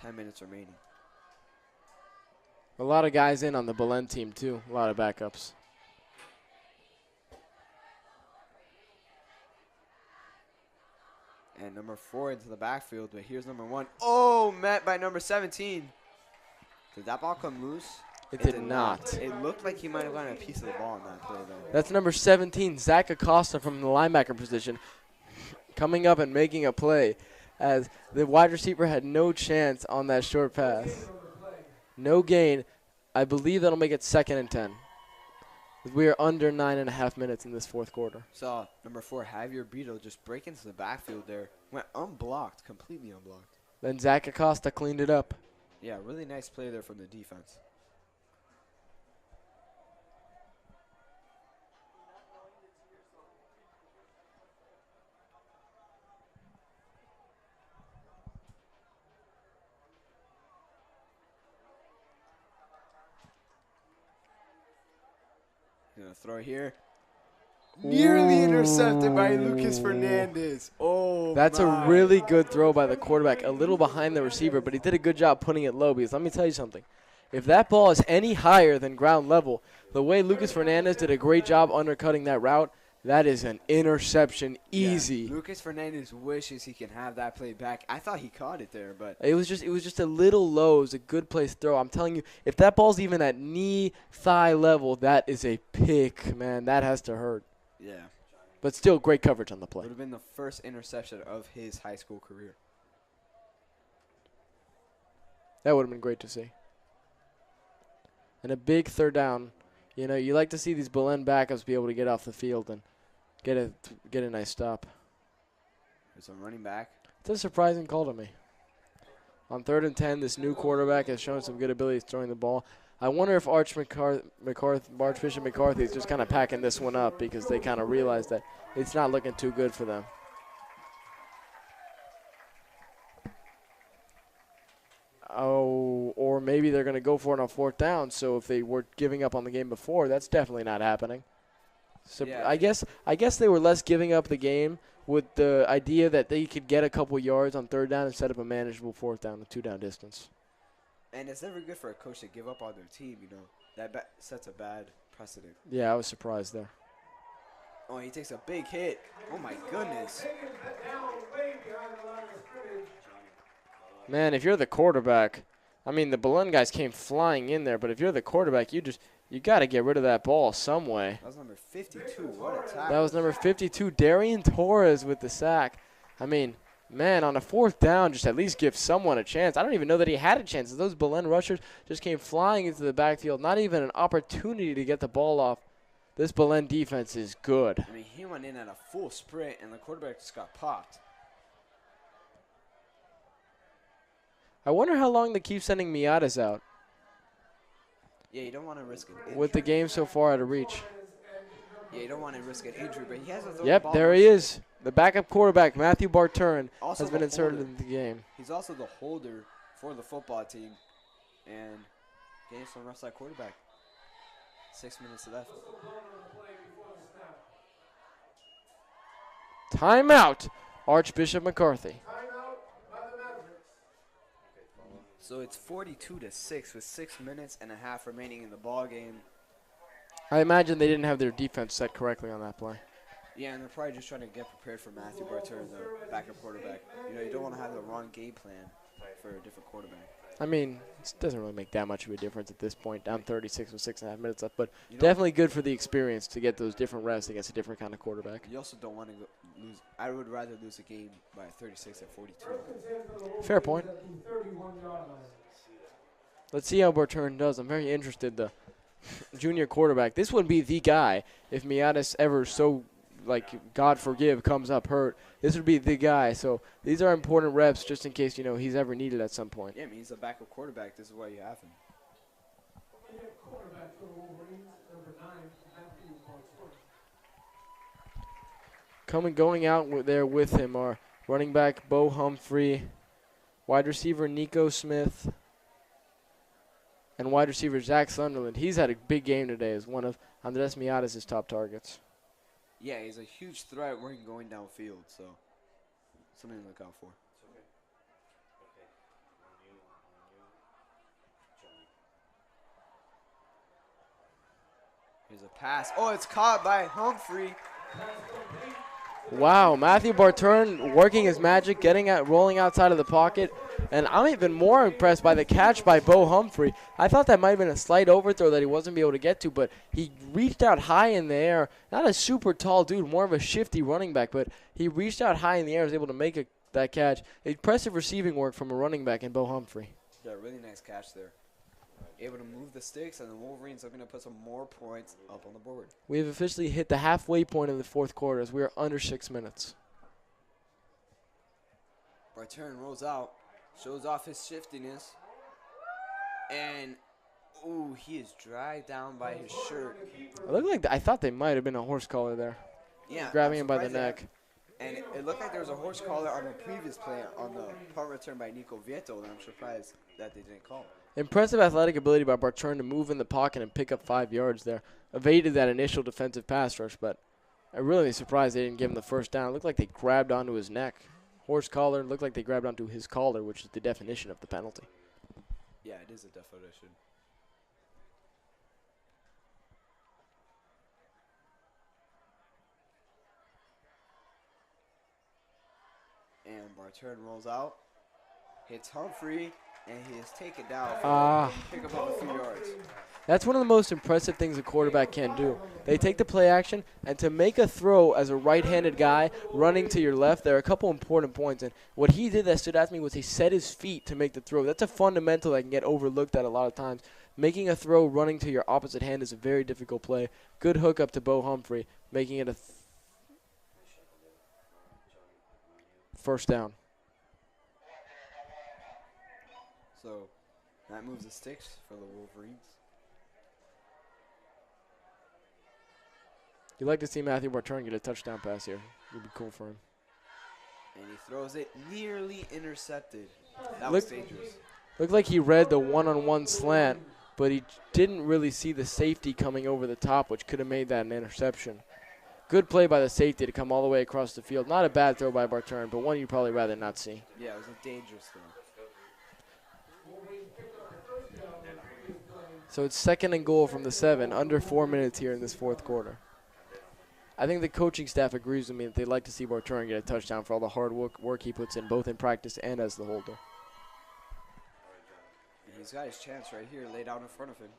[SPEAKER 2] 10 minutes remaining.
[SPEAKER 3] A lot of guys in on the Belen team, too. A lot of backups.
[SPEAKER 2] And number 4 into the backfield, but here's number 1. Oh, met by number 17. Did that ball come loose?
[SPEAKER 3] It did not.
[SPEAKER 2] It looked like he might have gotten a piece of the ball in that play, though.
[SPEAKER 3] That's number 17, Zach Acosta from the linebacker position, coming up and making a play as the wide receiver had no chance on that short pass. No gain. I believe that'll make it 2nd and 10. We are under 9.5 minutes in this fourth quarter.
[SPEAKER 2] Saw number 4, Javier Brito, just break into the backfield there. Went unblocked, completely unblocked.
[SPEAKER 3] Then Zach Acosta cleaned it up.
[SPEAKER 2] Yeah, really nice play there from the defense. Gonna throw here. Nearly intercepted by Lucas Fernandez. Oh,
[SPEAKER 3] that's a really good throw by the quarterback. A little behind the receiver, but he did a good job putting it low. Because let me tell you something. If that ball is any higher than ground level, the way Lucas Fernandez did a great job undercutting that route, that is an interception easy.
[SPEAKER 2] Yeah, Lucas Fernandez wishes he can have that play back. I thought he caught it there, but
[SPEAKER 3] it was just a little low. It was a good place throw. I'm telling you, if that ball's even at knee, thigh level, that is a pick, man. That has to hurt.
[SPEAKER 2] Yeah.
[SPEAKER 3] But still, great coverage on the play.
[SPEAKER 2] Would have been the first interception of his high school career.
[SPEAKER 3] That would have been great to see. And a big 3rd down. You know, you like to see these Belen backups be able to get off the field and get a nice stop.
[SPEAKER 2] There's a running back.
[SPEAKER 3] It's a surprising call to me. On 3rd and 10, this new quarterback has shown some good abilities throwing the ball. I wonder if Archbishop McCarthy is just kind of packing this one up because they kind of realize that it's not looking too good for them. Oh, or maybe they're going to go for it on 4th down. So if they were giving up on the game before, that's definitely not happening. So yeah. I guess they were less giving up the game with the idea that they could get a couple yards on 3rd down instead of a manageable 4th down, a 2-down distance.
[SPEAKER 2] And it's never good for a coach to give up on their team, you know. That sets a bad precedent.
[SPEAKER 3] Yeah, I was surprised there.
[SPEAKER 2] Oh, he takes a big hit. Oh, my goodness.
[SPEAKER 3] Man, if you're the quarterback, I mean, the Belen guys came flying in there, but if you're the quarterback, you got to get rid of that ball some way.
[SPEAKER 2] That was number 52. What a tackle.
[SPEAKER 3] That was number 52, Darian Torres with the sack. I mean, man, on a 4th down, just at least give someone a chance. I don't even know that he had a chance. Those Belen rushers just came flying into the backfield, not even an opportunity to get the ball off. This Belen defense is good.
[SPEAKER 2] I mean, he went in at a full sprint, and the quarterback just got popped.
[SPEAKER 3] I wonder how long they keep sending Miatas out.
[SPEAKER 2] Yeah, you don't want to risk it.
[SPEAKER 3] With the game so far out of reach.
[SPEAKER 2] Yeah, you don't want to risk an injury, but he has a throw.
[SPEAKER 3] Yep, there he is. The backup quarterback, Matthew Barturin, has been inserted into the game.
[SPEAKER 2] He's also the holder for the football team. And getting some rest at quarterback. 6 minutes left.
[SPEAKER 3] Timeout, Archbishop McCarthy.
[SPEAKER 2] So it's 42-6 with 6 minutes and a half remaining in the ball game.
[SPEAKER 3] I imagine they didn't have their defense set correctly on that play.
[SPEAKER 2] Yeah, and they're probably just trying to get prepared for Matthew Barter, the backup quarterback. You know, you don't want to have the wrong game plan for a different quarterback.
[SPEAKER 3] I mean, it doesn't really make that much of a difference at this point, down 36 with 6.5 minutes left, but
[SPEAKER 2] You know,
[SPEAKER 3] definitely good for the experience to get those different reps against a different kind of quarterback.
[SPEAKER 2] you also don't want to lose. I would rather lose a game by 36 at 42.
[SPEAKER 3] Fair point. Let's see how Barturn does. I'm very interested. The junior quarterback. This would be the guy if Miatis ever God forgive, comes up hurt. This would be the guy. So these are important reps just in case, he's ever needed at some point.
[SPEAKER 2] Yeah, I mean, he's a backup quarterback. This is why you have him.
[SPEAKER 3] Going out there with him are running back Bo Humphrey, wide receiver Nico Smith, and wide receiver Zach Sunderland. He's had a big game today as one of Andres Miatis' top targets.
[SPEAKER 2] Yeah, he's a huge threat when going downfield, so something to look out for. Here's a pass. Oh, it's caught by Humphrey.
[SPEAKER 3] Wow, Matthew Barturn working his magic, rolling outside of the pocket. And I'm even more impressed by the catch by Bo Humphrey. I thought that might have been a slight overthrow that he wasn't able to get to, but he reached out high in the air. Not a super tall dude, more of a shifty running back, but he reached out high in the air, was able to make that catch. Impressive receiving work from a running back in Bo Humphrey.
[SPEAKER 2] Yeah, really nice catch there. Able to move the sticks, and the Wolverines are going to put some more points up on the board.
[SPEAKER 3] We have officially hit the halfway point of the fourth quarter as we are under 6 minutes.
[SPEAKER 2] Barturn rolls out, shows off his shiftiness, and ooh, he is dragged down by his shirt.
[SPEAKER 3] It looked like I thought they might have been a horse collar there.
[SPEAKER 2] Yeah,
[SPEAKER 3] grabbing him by the neck.
[SPEAKER 2] And it looked like there was a horse collar on the previous play on the punt return by Nico Vieto, and I'm surprised that they didn't call.
[SPEAKER 3] Impressive athletic ability by Barturn to move in the pocket and pick up 5 yards there. Evaded that initial defensive pass rush, but I'm really surprised they didn't give him the first down. It looked like they grabbed onto his neck. Horse collar, looked like they grabbed onto his collar, which is the definition of the penalty.
[SPEAKER 2] Yeah, it is a definition. And Barturn rolls out, hits Humphrey, and he is taken down for pick up of a few yards.
[SPEAKER 3] That's one of the most impressive things a quarterback can do. They take the play action, and to make a throw as a right-handed guy running to your left, there are a couple important points. And what he did that stood out to me was he set his feet to make the throw. That's a fundamental that can get overlooked at a lot of times. Making a throw running to your opposite hand is a very difficult play. Good hookup to Bo Humphrey, making it a first down.
[SPEAKER 2] So that moves the sticks for the Wolverines.
[SPEAKER 3] You'd like to see Matthew Barturn get a touchdown pass here. It would be cool for him.
[SPEAKER 2] And he throws it nearly intercepted. That was dangerous.
[SPEAKER 3] Looked like he read the one-on-one slant, but he didn't really see the safety coming over the top, which could have made that an interception. Good play by the safety to come all the way across the field. Not a bad throw by Barturn, but one you'd probably rather not see.
[SPEAKER 2] Yeah, it was a dangerous throw.
[SPEAKER 3] So it's 2nd and goal from the 7, under 4 minutes here in this fourth quarter. I think the coaching staff agrees with me that they'd like to see Barturn get a touchdown for all the hard work he puts in, both in practice and as the holder.
[SPEAKER 2] And he's got his chance right here laid out in front of him.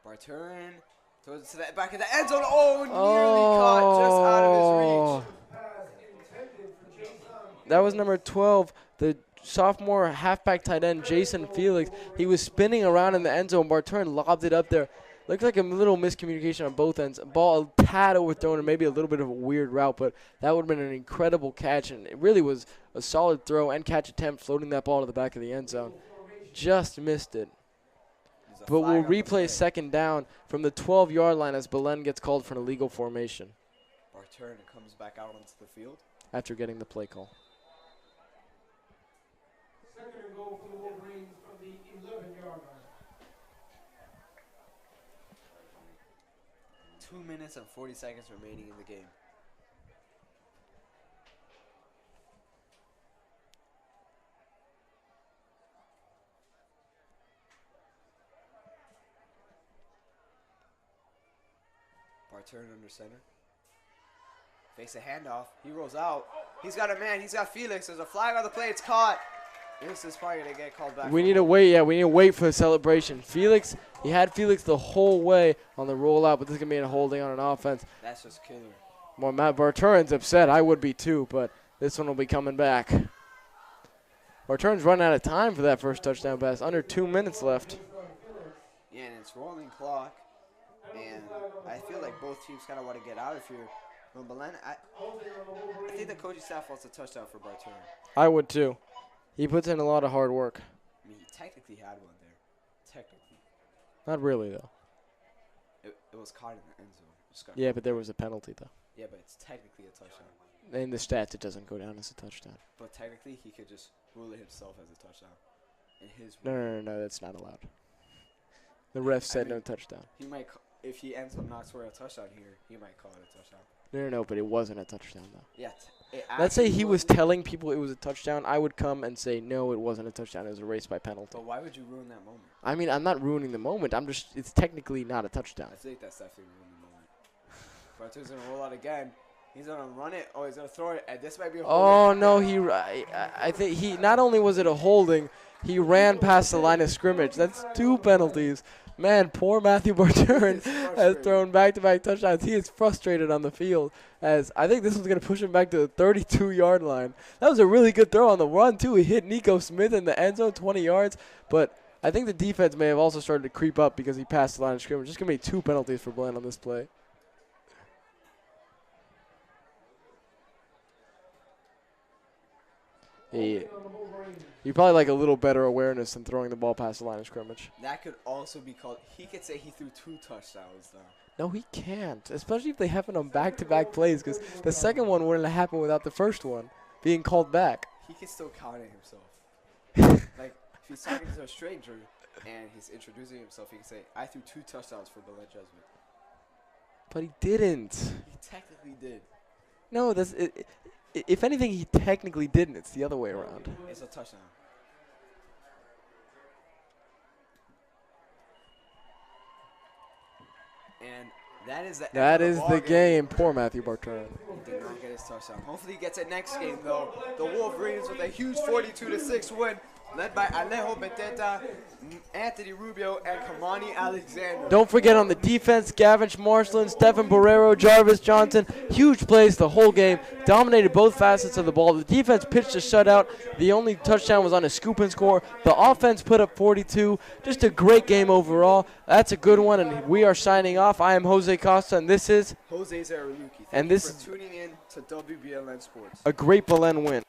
[SPEAKER 2] Barturn throws it to the back of the end zone. Oh, nearly caught just out of his reach.
[SPEAKER 3] That was number 12, the sophomore halfback tight end, Jason Felix. He was spinning around in the end zone. Barturn lobbed it up there. Looked like a little miscommunication on both ends. Ball a tad overthrown and maybe a little bit of a weird route, but that would have been an incredible catch, and it really was a solid throw and catch attempt floating that ball to the back of the end zone. Just missed it. But we'll replay 2nd down from the 12-yard line as Belen gets called for an illegal formation.
[SPEAKER 2] Barturn comes back out onto the field
[SPEAKER 3] after getting the play call.
[SPEAKER 4] Second and goal for the Wolverines on the 11-yard line.
[SPEAKER 2] 2 minutes and 40 seconds remaining in the game. Barturn under center. Fakes a handoff. He rolls out. He's got a man. He's got Felix. There's a flag on the play. It's caught. This is probably going to get called back.
[SPEAKER 3] We need to wait. Yeah, we need to wait for the celebration. Felix, he had Felix the whole way on the rollout, but this is going to be a holding on an offense.
[SPEAKER 2] That's just killer.
[SPEAKER 3] Well, Matt Barturin's upset. I would be too, but this one will be coming back. Barturin's running out of time for that first touchdown pass. Under 2 minutes left.
[SPEAKER 2] Yeah, and it's rolling clock. And I feel like both teams kind of want to get out of here. But Belen, I think the coaching staff wants a touchdown for Barturin.
[SPEAKER 3] I would too. He puts in a lot of hard work.
[SPEAKER 2] I mean, he technically had one there. Technically.
[SPEAKER 3] Not really, though.
[SPEAKER 2] It was caught in the end zone.
[SPEAKER 3] Yeah, but there was a penalty, though.
[SPEAKER 2] Yeah, but it's technically a touchdown.
[SPEAKER 3] In the stats, it doesn't go down as a touchdown.
[SPEAKER 2] But technically, he could just rule it himself as a touchdown. In his
[SPEAKER 3] No, that's not allowed. The ref said no touchdown.
[SPEAKER 2] He might, if he ends up not scoring a touchdown here, he might call it a touchdown.
[SPEAKER 3] No, but it wasn't a touchdown, though.
[SPEAKER 2] Yeah.
[SPEAKER 3] Let's say he was telling people it was a touchdown. I would come and say, no, it wasn't a touchdown. It was a race by penalty.
[SPEAKER 2] But why would you ruin that moment?
[SPEAKER 3] I mean, I'm not ruining the moment. It's technically not a touchdown.
[SPEAKER 2] I think that's definitely ruining the moment. Barturin's going to roll out again. He's going to run it. Oh, he's going to throw it. And this might be a holding.
[SPEAKER 3] Oh, no, I think he, not only was it a holding, he ran past the line of scrimmage. That's 2 penalties. Man, poor Matthew Barturin has thrown back-to-back touchdowns. He is frustrated on the field, as I think this was going to push him back to the 32-yard line. That was a really good throw on the run, too. He hit Nico Smith in the end zone, 20 yards. But I think the defense may have also started to creep up because he passed the line of scrimmage. Just going to be 2 penalties for Belen on this play. You probably like a little better awareness than throwing the ball past the line of scrimmage.
[SPEAKER 2] That could also be called. He could say he threw 2 touchdowns, though.
[SPEAKER 3] No, he can't, especially if they happen on back-to-back plays, because the second one wouldn't have happened without the first one being called back.
[SPEAKER 2] He can still count it himself. Like, if he's talking to a stranger and he's introducing himself, he can say, I threw 2 touchdowns for Belen Jesuit.
[SPEAKER 3] But he didn't.
[SPEAKER 2] He technically did.
[SPEAKER 3] No, that's it. If anything, he technically didn't. It's the other way around.
[SPEAKER 2] It's a touchdown. And that is
[SPEAKER 3] the game. Poor Matthew Barturin.
[SPEAKER 2] He did not get his touchdown. Hopefully he gets it next game, though. The Wolverines with a huge 42-6 win, led by Alejo Beteta, Anthony Rubio, and Kamani Alexander.
[SPEAKER 3] Don't forget on the defense, Gavin Marshland, Stephen Borrero, Jarvis Johnson. Huge plays the whole game. Dominated both facets of the ball. The defense pitched a shutout. The only touchdown was on a scoop and score. The offense put up 42. Just a great game overall. That's a good one, and we are signing off. I am Jose Costa, and this is
[SPEAKER 2] Jose Zaraluki.
[SPEAKER 3] And this
[SPEAKER 2] Thank you for tuning in to WBLN Sports.
[SPEAKER 3] A great Belen win.